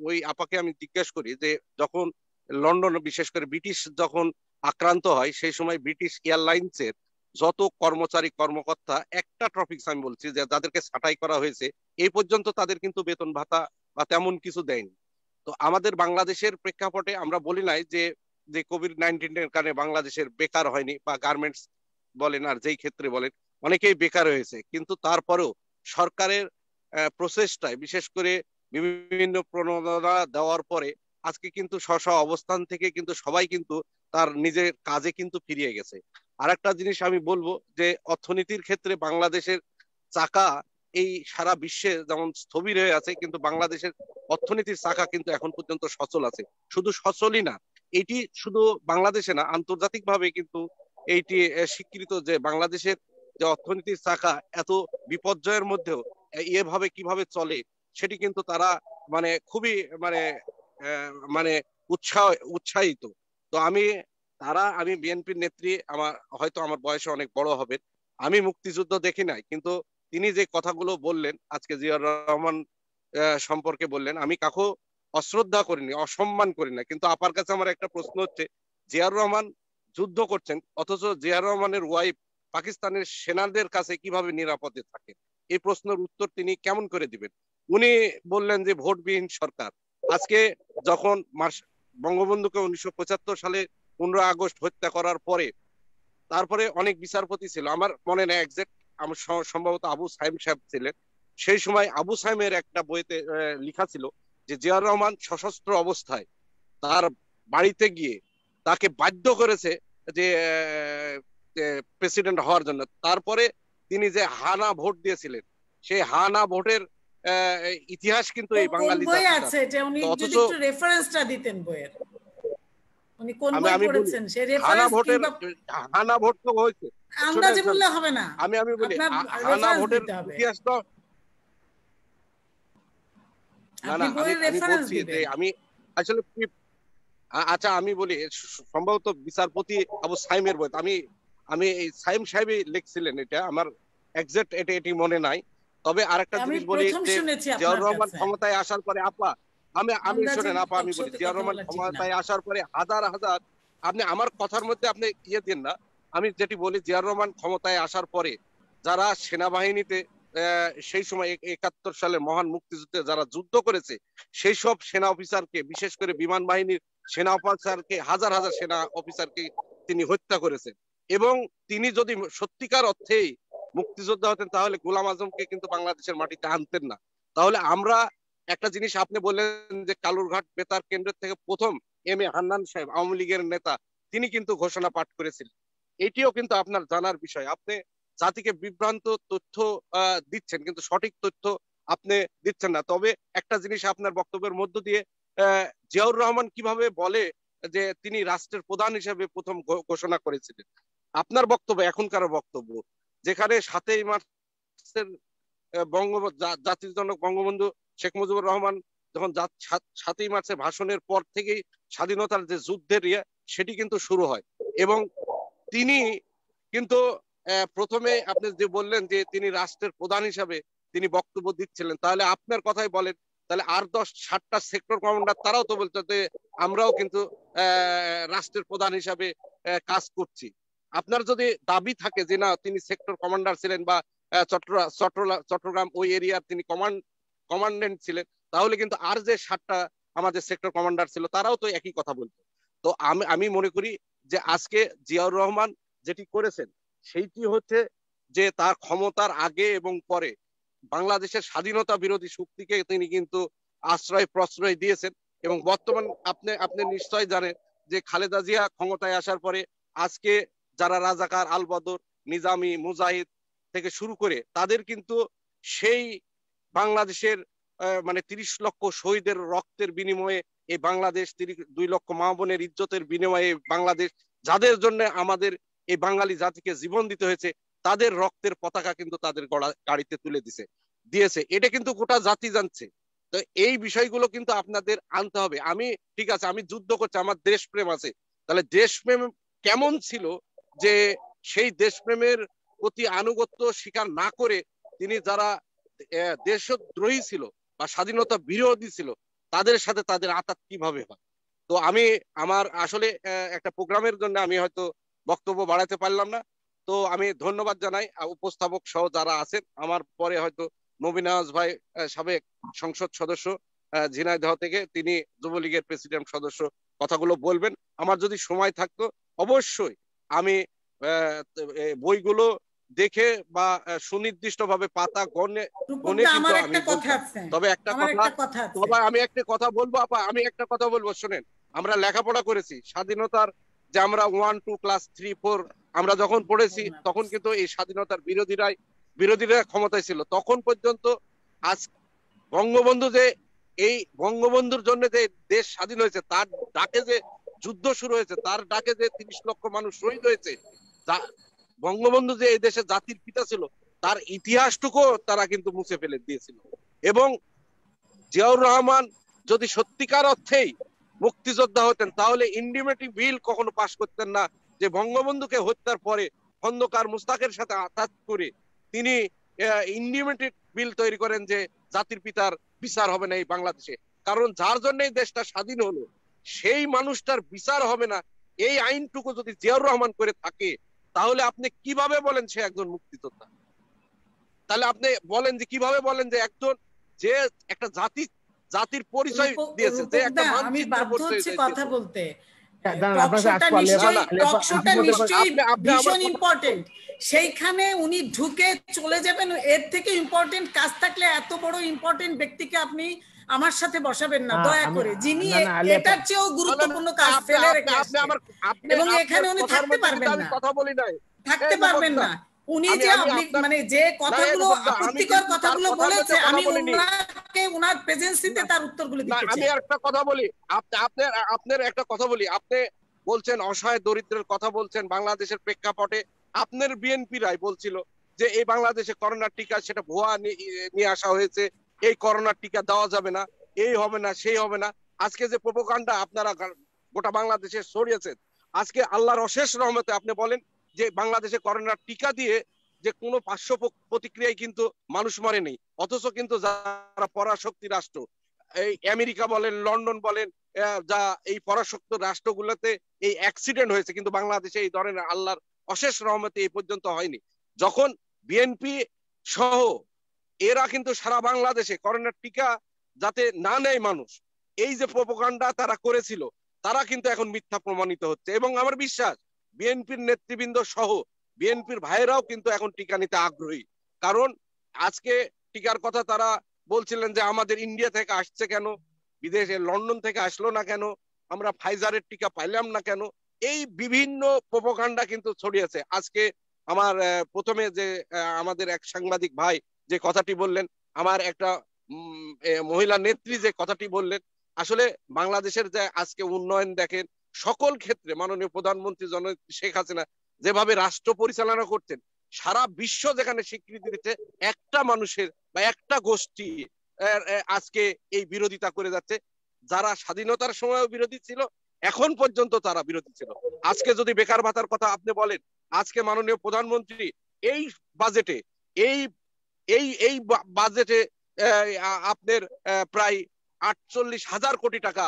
ওই আপাকে আমি জিজ্ঞেস করি যে যখন লন্ডন বিশেষ করে ব্রিটিশ যখন আক্রান্ত হয় সেই সময় ব্রিটিশ এয়ারলাইন্সের যত কর্মচারী কর্মকর্তা, একটা টপিকস আমি বলছি যে যাদেরকে ছাঁটাই করা হয়েছে, এই পর্যন্ত তাদের কিন্তু বেতন ভাতা বা তেমন কিছু দেয়নি। তো আমাদের বাংলাদেশের প্রেক্ষাপটে আমরা বলি নাই যে যে কোভিড-19 কারণে বাংলাদেশের বেকার হয়নি, বা গার্মেন্টস বলেন আর যেই ক্ষেত্রে বলেন অনেকেই বেকার হয়েছে, কিন্তু তারপরেও সরকারের প্রচেষ্টায় বিশেষ করে বিভিন্ন প্রণোদনা দেওয়ার পরে আজকে কিন্তু স্ব অবস্থান থেকে কিন্তু সবাই কিন্তু তার নিজের কাজে কিন্তু ফিরিয়ে গেছে। আর একটা জিনিস আমি বলবো যে অর্থনীতির ক্ষেত্রে বাংলাদেশের চাকা এই সারা বিশ্বে যেমন স্থবির হয়ে আছে, কিন্তু বাংলাদেশের অর্থনীতির চাকা কিন্তু এখন পর্যন্ত সচল আছে। শুধু সচলই না, এটি শুধু বাংলাদেশে না, আন্তর্জাতিক ভাবে কিন্তু এইটি স্বীকৃত যে বাংলাদেশের যে অর্থনীতির চাকা এত বিপর্যয়ের মধ্যেও এভাবে কিভাবে চলে, সেটি কিন্তু তারা মানে খুবই মানে মানে উৎসাহিত। তো আমি বিএনপির নেত্রী, হয়তো আমার বয়সে অনেক বড় হবেন, আমি মুক্তিযুদ্ধ দেখি নাই, কিন্তু তিনি যে কথাগুলো বললেন আজকে জিয়াউর রহমান সম্পর্কে বললেন, আমি কাকু অশ্রদ্ধা করিনি, অসম্মান করি না, কিন্তু আপার কাছে আমার একটা প্রশ্ন হচ্ছে, জিয়াউর রহমান যুদ্ধ করছেন অথচ জিয়াউর রহমানের ওয়াইফ পাকিস্তানের সেনাদের কাছে কিভাবে নিরাপদে থাকে? এই প্রশ্নের উত্তর তিনি কেমন করে দিবেন? উনি বললেন যে ভোটবিহীন সরকার। আজকে যখন বঙ্গবন্ধুকে 1975 সালে 15 আগস্ট হত্যা করার পরে তারপরে অনেক বিচারপতি ছিল, আমার মনে নেই এক্সাক্ট, আমার সম্ভবত আবু সাইম সাহেব ছিলেন। সেই সময় আবু সাইমের একটা বইতে লেখা ছিল যে জিয়াউর রহমান সশস্ত্র অবস্থায় তার বাড়িতে গিয়ে তাকে বাধ্য করেছে যে প্রেসিডেন্ট হওয়ার জন্য। তারপরে তিনি যে হানা ভোট দিয়েছিলেন, সেই হানা ভোটের ইতিহাস কিন্তু এই বাঙালি বই আছে, যে উনি যদি একটু রেফারেন্সটা দিতেন বইয়ের, উনি কোন বই পড়েছেন সেই রেফারেন্স হানা ভোট তো হয়েছে, আন্দাজে বললে হবে না, আমি বলি হানা ভোটের ইতিহাস তো না, আমি বলছি যে আমি আসলে আচ্ছা আমি বলি, সম্ভবত বিচারপতি আবু সাইমের বই, আমি এই সাইম সাহেবই লিখছিলেন, এটা আমার এক্সাক্ট এটি মনে নাই। তবে আরেকটা জিনিস বলি যে জিয়াউর রহমান ক্ষমতায় আসার পরে আমি শোনেন আপা, আমি বলি জিয়াউর রহমান ক্ষমতায় আসার পরে হাজার হাজার, আপনি আমার কথার মধ্যে আপনি দিন না, আমি যেটি বলি জিয়াউর রহমান ক্ষমতায় আসার পরে যারা সেনাবাহিনীতে সেই সময় 71 সালের মহান মুক্তিযুদ্ধে যারা যুদ্ধ করেছে সেই সব সেনা অফিসারকে, বিশেষ করে বিমান বাহিনীর সেনা অফিসারকে, হাজার হাজার সেনা অফিসারকে তিনি হত্যা করেছেন। এবং তিনি যদি সত্যিকার অর্থেই মুক্তিযোদ্ধা হতেন তাহলে গোলাম আজমকে কিন্তু বাংলাদেশের মাটিতে আনতেন না। তাহলে আমরা একটা জিনিস আপনি বললেন যে কালুরঘাট বেতার কেন্দ্র থেকে প্রথম এম এ হান্নান সাহেব, আওয়ামী লীগের নেতা, তিনি কিন্তু ঘোষণা পাঠ করেছিলেন। এটিও কিন্তু আপনার জানার বিষয়। আপনি জাতিকে বিভ্রান্ত তথ্য দিচ্ছেন, কিন্তু সঠিক তথ্য আপনি দিচ্ছেন না। তবে একটা জিনিস আপনার বক্তব্যের মধ্য দিয়ে জিয়াউর রহমান কিভাবে বলে যে তিনি রাষ্ট্রের প্রধান হিসেবে প্রথম ঘোষণা করেছিলেন, আপনার বক্তব্য এখনকার বক্তব্য, যেখানে 7ই মার্চের জাতির জনক বঙ্গবন্ধু শেখ মুজিবুর রহমান যখন 7ই মার্চের ভাষণের পর থেকেই স্বাধীনতার যে যুদ্ধের সেটি কিন্তু শুরু হয়। এবং তিনি কিন্তু প্রথমে আপনি যে বললেন যে তিনি রাষ্ট্রের প্রধান হিসাবে তিনি বক্তব্য দিচ্ছিলেন, তাহলে আপনার কথাই বলেন, তাহলে আর 10-7টা সেক্টর কমান্ডার তারাও তো বলতো যে আমরাও কিন্তু রাষ্ট্রের প্রধান হিসাবে কাজ করছি। আপনার যদি দাবি থাকে যে না তিনি সেক্টর কমান্ডার ছিলেন বা চট্টগ্রাম ওই এরিয়ার তিনি কমান্ডেন্ট ছিলেন, তাহলে কিন্তু আর যে 7টা আমাদের সেক্টর কমান্ডার ছিল তারাও তো একই কথা বলতো। তো আমি মনে করি যে আজকে জিয়াউর রহমান যেটি করেছেন সেইটি হচ্ছে যে তার ক্ষমতার আগে এবং পরে বাংলাদেশের স্বাধীনতা বিরোধী শক্তিকে তিনি কিন্তু আশ্রয় প্রশ্রয় দিয়েছেন। এবং বর্তমান আপনি নিশ্চয় জানেন যে খালেদা জিয়া ক্ষমতায় আসার পরে আজকে যারা রাজাকার, আল বদর, নিজামী, মুজাহিদ থেকে শুরু করে তাদের কিন্তু সেই বাংলাদেশের মানে 30 লক্ষ শহীদের রক্তের বিনিময়ে এই বাংলাদেশ, 2 লক্ষ মা বোনের ইজ্জতের বিনিময়ে বাংলাদেশ, যাদের জন্য আমাদের এই বাঙালি জাতিকে জীবন দিতে হয়েছে, তাদের রক্তের পতাকা কিন্তু তাদের গাড়িতে তুলে দিয়েছে। এটা কিন্তু গোটা জাতি জানছে। তো এই বিষয়গুলো কিন্তু আপনাদের আনতে হবে। আমি ঠিক আছে, আমি যুদ্ধ করছি, আমার দেশপ্রেম আছে, তাহলে দেশপ্রেম কেমন ছিল যে সেই দেশপ্রেমের প্রতি আনুগত্য স্বীকার না করে তিনি যারা দেশদ্রোহী ছিল বা স্বাধীনতা বিরোধী ছিল তাদের সাথে তাদের আঘাত কিভাবে হয়। তো আমি আমার আসলে একটা প্রোগ্রামের জন্য আমি হয়তো বক্তব্য বাড়াতে পারলাম না। তো আমি ধন্যবাদ জানাই উপস্থাপক সহ যারা আছেন। আমার পরে হয়তো নবীন নওয়াজ ভাই, সাবেক সংসদ সদস্য ঝিনাইদহ থেকে, তিনি যুবলীগের প্রেসিডেন্ট সদস্য, কথাগুলো বলবেন। আমার যদি সময় থাকতো অবশ্যই আমি বইগুলো দেখে বা সুনির্দিষ্টভাবে পাতা গণে কিন্তু আমি বলতাম। তবে আমি একটা কথা বলবো আপা, আমি একটা কথা বলবো, শোনেন। আমরা লেখাপড়া করেছি স্বাধীনতার, যে আমরা 1, 2, ক্লাস 3, 4 আমরা যখন পড়েছি তখন কিন্তু এই স্বাধীনতার বিরোধীরা ক্ষমতায় ছিল। তখন পর্যন্ত আজ বঙ্গবন্ধু যে এই বঙ্গবন্ধুর জন্য যে দেশ স্বাধীন হয়েছে, তার ডাকে যে যুদ্ধ শুরু হয়েছে, তার ডাকে যে 30 লক্ষ মানুষ শহীদ হয়েছে, বঙ্গবন্ধু যে এই দেশের জাতির পিতা ছিল, তার ইতিহাসটুকু তারা কিন্তু মুছে ফেলে দিয়েছিল। এবং জিয়াউর রহমান যদি সত্যিকার অর্থেই মুক্তিযোদ্ধা হতেন তাহলে ইন্ডিমেটি বিল কখনো পাশ করতেন না, যে বঙ্গবন্ধুকে হত্যার পরে খন্দকার মুস্তাকের সাথে আঘাত করে তিনি ইন্ডিমেটি বিল তৈরি করেন যে জাতির পিতার বিচার হবে না এই বাংলাদেশে। কারণ যার জন্য এই দেশটা স্বাধীন হলো সেই মানুষটার বিচার হবে না, এই আইনটুকু যদি জিয়াউর রহমান করে থাকে, তাহলে আপনি কিভাবে বলেন সে একজন মুক্তিযোদ্ধা? তাহলে আপনি বলেন যে কিভাবে বলেন যে একজন যে একটা জাতির পরিচয় দিয়েছে, যে একটা মানচিত্র পরিচয় কথা বলতে সেইখানে উনি ঢুকে চলে যাবেন। এর থেকে ইম্পর্টেন্ট কাজ থাকলে এত বড় ইম্পর্টেন্ট ব্যক্তিকে আপনি আমার সাথে বসাবেন না দয়া করে, যিনি এটার চেয়েও গুরুত্বপূর্ণ কাজ ফেলে রেখে আসছেন। এবং এখানে উনি থাকতে পারবেন না, থাকতে পারবেন না। উনি যে মানে যে কথাগুলো আপত্তিকর কথাগুলো বলেছে, আমি ওনাকে ওনার প্রেজেন্সিতে তার উত্তরগুলো দিতে চাই। আমি একটা কথা বলি, আপনার একটা কথা বলি। আপনি বলছেন অসহায় দরিদ্রের কথা বলছেন বাংলাদেশের প্রেক্ষাপটে। আপনার বিএনপি রাই বলছিল যে এই বাংলাদেশে করোনার টিকা সেটা ভুয়া নিয়ে আসা হয়েছে, এই করোনার টিকা দেওয়া যাবে না, এই হবে না, সেই হবে না। আজকে যে প্রোপাগান্ডা আপনারা গোটা বাংলাদেশে ছড়িয়েছেন, আজকে আল্লাহর অশেষ রহমতে আপনি বলেন যে বাংলাদেশে করোনার টিকা দিয়ে যে কোনো পার্শ্ব প্রতিক্রিয়ায় কিন্তু মানুষ মরে নেই, অথচ কিন্তু যারা পরাশক্তি রাষ্ট্র, এই আমেরিকা বলেন, লন্ডন বলেন, যা এই পরাশক্তি রাষ্ট্রগুলোতে এই অ্যাক্সিডেন্ট হয়েছে, কিন্তু বাংলাদেশে এই ধরনের আল্লাহর অশেষ রহমতে এই পর্যন্ত হয়নি। যখন বিএনপি সহ এরা কিন্তু সারা বাংলাদেশে করোনার টিকা যাতে না নেয় মানুষ, এই যে প্রোপাগান্ডা তারা করেছিল, তারা কিন্তু এখন মিথ্যা প্রমাণিত হচ্ছে। এবং আমার বিশ্বাস বিএনপির নেতৃবৃন্দ সহ বিএনপির ভাইয়েরাও কিন্তু এখন টিকা নিতে আগ্রহী। কারণ আজকে টিকার কথা তারা বলছিলেন যে আমাদের ইন্ডিয়া থেকে আসছে কেন, বিদেশে লন্ডন থেকে আসলো না কেন, আমরা ফাইজারের টিকা পাইলাম না কেন, এই বিভিন্ন প্রোপাগান্ডা কিন্তু ছড়িয়েছে। আজকে আমার প্রথমে যে আমাদের এক সাংবাদিক ভাই যে কথাটি বললেন, আমার একটা মহিলা নেত্রী যে কথাটি বললেন, আসলে বাংলাদেশের যে আজকে উন্নয়ন দেখেন সকল ক্ষেত্রে মাননীয় প্রধানমন্ত্রী জননেত্রী শেখ হাসিনা যেভাবে রাষ্ট্র পরিচালনা করতেন, সারা বিশ্ব যেখানে স্বীকৃতি দিচ্ছে, একটা মানুষের বা একটা গোষ্ঠী আজকে এই বিরোধিতা করে যাচ্ছে। যারা স্বাধীনতার সময়ও বিরোধী ছিল, এখন পর্যন্ত তারা বিরোধী ছিল। আজকে যদি বেকার ভাতার কথা আপনি বলেন, আজকে মাননীয় প্রধানমন্ত্রী এই বাজেটে এই বাজেটে আপনার প্রায় 48,000 কোটি টাকা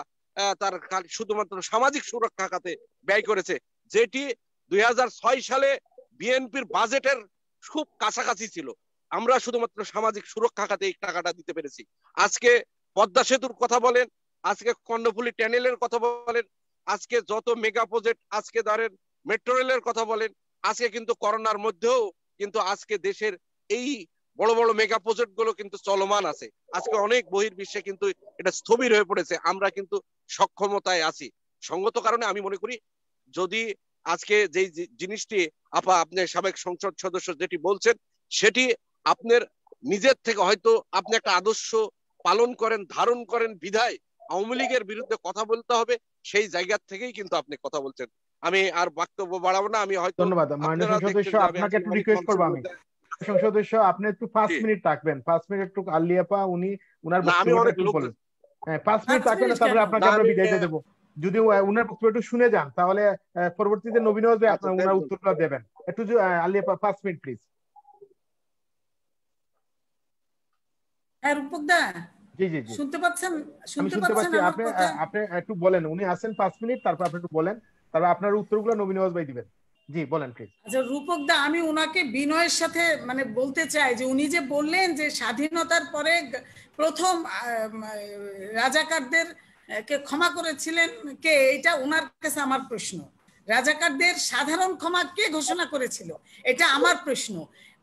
তার শুধুমাত্র সামাজিক সুরক্ষা খাতে ব্যয় করেছে, যেটি 2006 সালে বিএনপির বাজেটের খুব কাছাকাছি ছিল। আমরা শুধুমাত্র সামাজিক সুরক্ষা খাতে এই টাকাটা দিতে পেরেছি। আজকে পদ্মা সেতুর কথা বলেন, আজকে কর্ণফুলী টানেলের কথা বলেন, আজকে যত মেগা প্রজেক্ট, আজকে ধরেন মেট্রো রেলের কথা বলেন, আজকে কিন্তু করোনার মধ্যেও কিন্তু আজকে দেশের এই বড় বড় মেগা প্রজেক্ট গুলো কিন্তু চলমান আছে। আজকে অনেক বহির্বিশ্বে কিন্তু এটা স্থবির হয়ে পড়েছে, আমরা কিন্তু সক্ষমতায় আছি। সঙ্গত কারণে আমি মনে করি যদি আজকে যে জিনিসটি আপা আপনি সাবেক সংসদ সদস্য যেটি বলছেন সেটি আপনার নিজের থেকে হয়তো আপনি একটা আদর্শ পালন করেন, ধারণ করেন বিধায় আওয়ামী লীগের বিরুদ্ধে কথা বলতে হবে, সেই জায়গা থেকেই কিন্তু আপনি কথা বলছেন। আমি আর বক্তব্য বাড়াবো না। আমি হয়তো ধন্যবাদ মাননীয় সংসদ সদস্য, আপনাকে একটু রিকোয়েস্ট করবো আমি সংসদ সদস্য আপনি একটু 5 মিনিট থাকবেন, 5 মিনিট একটু আলিয়াপা উনি উনার বক্তব্যটা একটু বলেন। হ্যাঁ 5 মিনিট থাকবেন, তারপরে আপনাকে আমরা বিদায় দেব। যদি উনার বক্তব্য একটু শুনে যান তাহলে পরবর্তীতে নবীন হবে আপনার উনার উত্তরটা দেবেন। একটু আলিয়াপা 5 মিনিট প্লিজ। হ্যাঁ রূপকদা, জি জি জি শুনতে পাচ্ছেন? আমি শুনতে পাচ্ছি। আপনি একটু বলেন, উনি আছেন 5 মিনিট, তারপর আপনি একটু বলেন, তারপর আপনার উত্তরগুলো নবীন নওয়াজ ভাই দিবেন। জি বলেন প্লিজ। আচ্ছা রূপকদা, আমি ওনাকে বিনয়ের সাথে মানে বলতে চাই যে উনি যে বললেন যে স্বাধীনতার পরে প্রথম রাজাকারদের কে ক্ষমা করেছিলেন কে, এটা ওনার কাছে আমার প্রশ্ন। রাজাকারদের সাধারণ ক্ষমা কে ঘোষণা করেছিল, এটা আমার প্রশ্ন।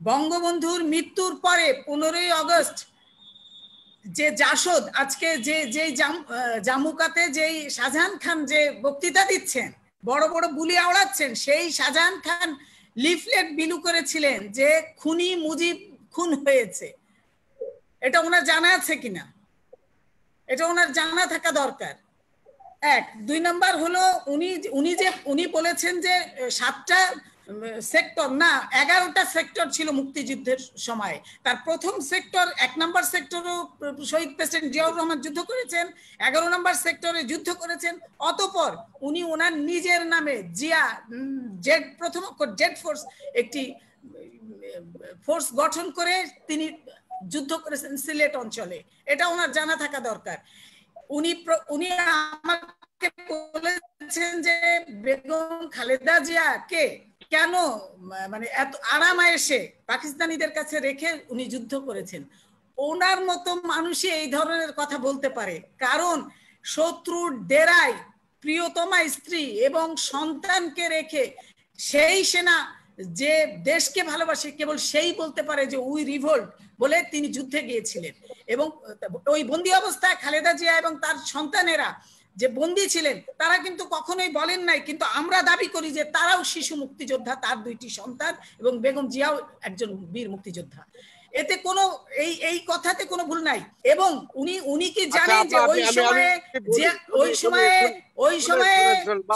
বঙ্গবন্ধুর মৃত্যুর পরে 15ই আগস্ট যে জাসদ আজকে যে জামুকাতে যেই শাহজাহান খান যে বক্তৃতা দিচ্ছেন, বড় বড় বুলি আওড়াচ্ছেন, সেই শাহজাহান খান লিফলেট বিলু করেছিলেন যে খুনি মুজিব খুন হয়েছে। এটা ওনার জানা আছে কিনা? এটা ওনার জানা থাকা দরকার। এক। 2 নাম্বার হলো উনি বলেছেন যে 7টা সেক্টর না 11টা সেক্টর ছিল মুক্তিযুদ্ধের সময়। তার প্রথম সেক্টর 1 নম্বর সেক্টরও শহীদ প্রেসিডেন্ট জিয়াউর রহমান যুদ্ধ করেছেন, 11 নম্বর সেক্টরে যুদ্ধ করেছেন। অতঃপর উনি ওনার নিজের নামে জিয়া জেড প্রথম জেড ফোর্স একটি ফোর্স গঠন করে তিনি যুদ্ধ করেছেন সিলেট অঞ্চলে। এটা ওনার জানা থাকা দরকার। উনি আমাকে বলেছেন যে বেগম খালেদা জিয়া কে কেন মানে এত আরামায়েশে পাকিস্তানিদের কাছে রেখে উনি যুদ্ধ করেছেন। ওনার মতো মানুষই এই ধরনের কথা বলতে পারে, কারণ শত্রুর ডেরায় প্রিয়তমা স্ত্রী এবং সন্তানকে রেখে সেই সেনা যে দেশকে ভালোবাসে কেবল সেই বলতে পারে যে উই রিভোল্ট বলে তিনি যুদ্ধে গিয়েছিলেন। এবং ওই বন্দি অবস্থায় খালেদা জিয়া এবং তার সন্তানেরা যে বন্দী ছিলেন তারা কিন্তু কখনোই বলেন নাই, কিন্তু আমরা দাবি করি যে তারাও শিশু মুক্তিযোদ্ধা, তার 2টি সন্তান এবং বেগম জিয়াও একজন বীর মুক্তিযোদ্ধা। এতে কোনো এই কথাতে কোনো ভুল নাই। এবং উনি কি জানেন যে ওই সময়ে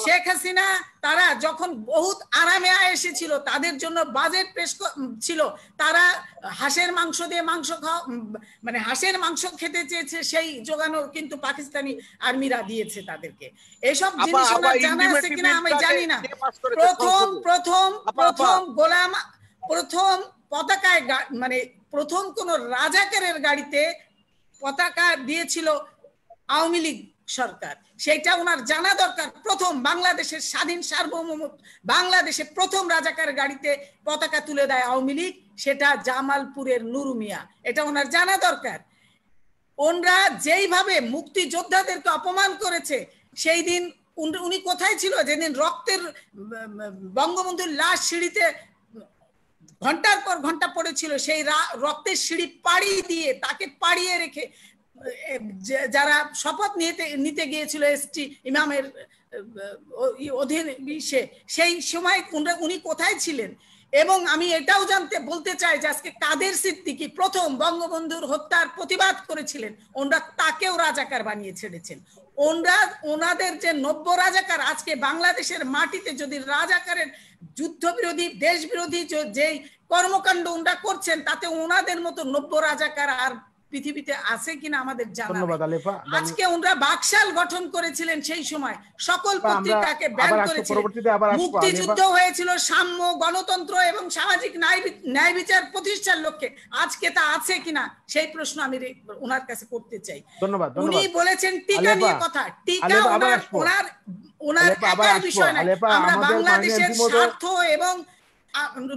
শেখ হাসিনা তারা যখন বহুত আরামে এসেছিল, তাদের জন্য বাজেট পেশ ছিল, তারা হাঁসের মাংস দিয়ে মানে হাঁসের মাংস খেতে চেয়েছে, সেই জোগানো কিন্তু পাকিস্তানি আর্মিরা দিয়েছে তাদেরকে। এসব জিনিস ওনার জানা আছে কিনা আমি জানি না। প্রথম পতাকায় মানে প্রথম কোন রাজাকারের গাড়িতে পতাকা দিয়েছিল আওয়ামী লীগ সরকার, সেটা ওনার জানা দরকার। প্রথম বাংলাদেশের স্বাধীন সার্বভৌম বাংলাদেশে প্রথম রাজাকার গাড়িতে পতাকা তুলে দেয় আওয়ামী লীগ, সেটা জামালপুরের নুরু মিয়া। এটা ওনার জানা দরকার। ওনরা যেইভাবে মুক্তিযোদ্ধাদেরকে অপমান করেছে, সেই দিন উনি কোথায় ছিল যেদিন রক্তের বঙ্গবন্ধুর লাশ সিঁড়িতে ঘন্টার পর ঘন্টা পড়েছিল, সেই রক্তের সিঁড়ি পাড়ি দিয়ে তাকে পাড়িয়ে রেখে যারা শপথ নিতে গিয়েছিল এসটি ইমামের অধীনে, সেই সময় উনি কোথায় ছিলেন? এবং আমি এটাও বলতে চাই যে আজকে কাদের সিদ্দিকী প্রথম বঙ্গবন্ধুর হত্যার প্রতিবাদ করেছিলেন, ওনারা তাকেও রাজাকার বানিয়ে ছেড়েছেন। ওনাদের যে 90 রাজাকার আজকে বাংলাদেশের মাটিতে যদি রাজাকারের যুদ্ধ বিরোধী দেশ বিরোধী যে কর্মকাণ্ড ওনারা করছেন, তাতে ওনাদের মতো 90 রাজাকার আর পৃথিবীতে আছে কিনা আমাদের জানা নেই। আজকে ওনারা বাকশাল গঠন করেছিলেন, সেই সময় সকল পত্রিকাকে ব্যান করেছিলেন। মুক্তিযুদ্ধ হয়েছিল সাম্য, গণতন্ত্র এবং সামাজিক ন্যায় বিচার প্রতিষ্ঠার লক্ষ্যে। আজকে তা আছে কিনা সেই প্রশ্ন আমি ওনার কাছে করতে চাই। উনি বলেছেন টিকা নিয়ে কথা, টিকা ওনার একার বিষয় না। আমরা বাংলাদেশের স্বার্থ এবং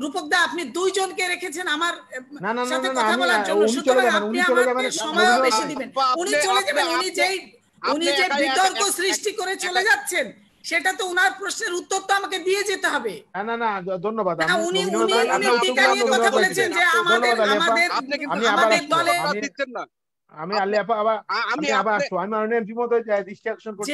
রূপকদা আপনি 2 জনকে রেখেছেন আমার সাথে কথা বলার জন্য, সুতরাং আপনি আমাকে সময় বেশি দিবেন। উনি চলে যাবেন, উনি যে বিতর্ক সৃষ্টি করে চলে যাচ্ছেন, সেটা তো উনার প্রশ্নের উত্তর তো আমাকে দিয়ে যেতে হবে। না না ধন্যবাদ। উনি টিকা নিয়ে কথা বলেছেন যে আমাদের দলে আমি আলী আপা আমি আবার আসবো। আমি এমপি মহোদয় দৃষ্টি আকর্ষণ করছি,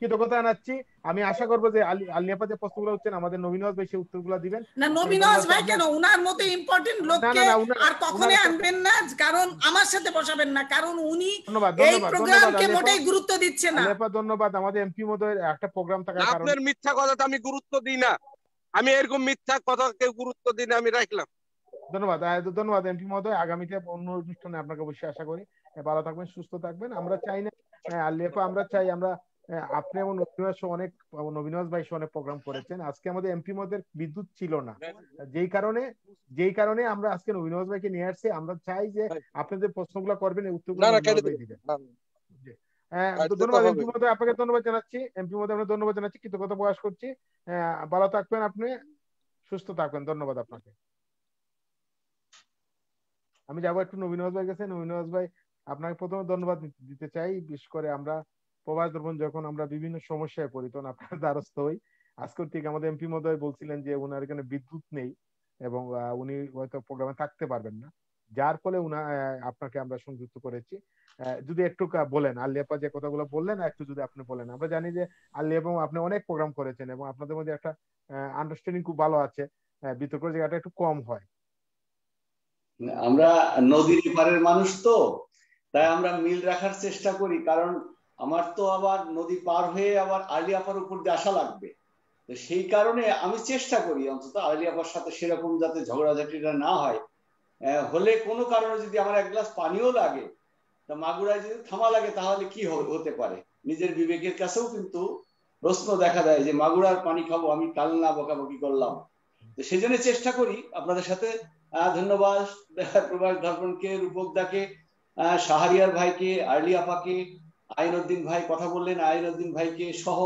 কৃতজ্ঞতা জানাচ্ছি। আমি আশা করবো যে আলী আপা যে প্রশ্নগুলো হচ্ছেন আমাদের নবীন ভাই সেই উত্তরগুলো দিবেন। না নবীন ভাই কেন, উনার মতো ইম্পর্টেন্ট লোককে আর কখনোই আনবেন না, কারণ আমার সাথে বসাবেন না, কারণ উনি এই প্রোগ্রামকে মোটেই গুরুত্ব দিচ্ছেন না। আলী আপা ধন্যবাদ। আমাদের এমপি মহোদয়ের একটা প্রোগ্রাম থাকার কারণে আপনার মিথ্যা কথাটা আমি গুরুত্ব দিই না, আমি এরকম মিথ্যা কথাকে গুরুত্ব দিই না, আমি রাখলাম। ধন্যবাদ এমপি মহোদয়। আগামীতে অন্য অনুষ্ঠানে আপনাকে অবশ্যই আশা করি। ভালো থাকবেন, সুস্থ থাকবেন। আমরা চাই না আলী আপা, আমরা চাই আপনি এবং নবীন ভাই অনেক প্রোগ্রাম করেছেন। আজকে আমাদের এমপি মহোদয়ের বিদ্যুৎ ছিল না, যেই কারণে আমরা আজকে নবীন ভাইকে নিয়ে আসছি। আমরা চাই যে আপনি যে প্রশ্নগুলো করবেন এই উত্তরগুলো দিবেন। ধন্যবাদ এমপি মহোদয়, আপনাকে ধন্যবাদ জানাচ্ছি। এমপি মহোদয় আপনাকে ধন্যবাদ জানাচ্ছি, কৃতজ্ঞতা প্রকাশ করছি। ভালো থাকবেন, আপনি সুস্থ থাকবেন। ধন্যবাদ আপনাকে। আমি যাবো একটু নবীন ভাইয়ের কাছে। নবীন ভাই, আপনাকে প্রথমে ধন্যবাদ দিতে চাই। বিশেষ করে আমরা প্রবাস দর্পণ যখন আমরা বিভিন্ন সমস্যায় পড়ি তখন আপনার দ্বারস্থ হই। আজকের থেকে আমাদের এমপি মহোদয় বলছিলেন যে ওনার এখানে বিদ্যুৎ নেই এবং উনি হয়তো প্রোগ্রামে থাকতে পারবেন না, যার ফলে আপনাকে আমরা সংযুক্ত করেছি। যদি একটু বলেন আলী আপা যে কথাগুলো বললেন, একটু যদি আপনি বলেন। আমরা জানি যে আলী এবং আপনি অনেক প্রোগ্রাম করেছেন এবং আপনাদের মধ্যে একটা আন্ডারস্ট্যান্ডিং খুব ভালো আছে, বিতর্কের জায়গাটা একটু কম হয়। আমরা নদীর পারের মানুষ তো, তাই আমরা মিল রাখার চেষ্টা করি, কারণ আমার তো আবার নদী পার হয়ে আবার আলী আপার উপর দিয়ে আসা লাগবে। তো সেই কারণে আমি চেষ্টা করি অন্তত আলী আপার সাথে সেরকম যাতে ঝগড়াঝাটিটা না হয়। হলে কোনো কারণে যদি আমার এক গ্লাস পানিও লাগে, তা মাগুরায় যদি থামা লাগে তাহলে কি হতে পারে, নিজের বিবেকের কাছেও কিন্তু প্রশ্ন দেখা দেয় যে মাগুরার পানি খাবো, আমি কাল না বকাবকি করলাম। তো সেই জন্য চেষ্টা করি আপনাদের সাথে। ধন্যবাদ প্রবাস দর্পণকে, রূপকদাকে, শাহরিয়ার ভাইকে, আরলি আপাকে, আইনউদ্দিন ভাই কথা বললেন, আইনউদ্দিন ভাইকে সহ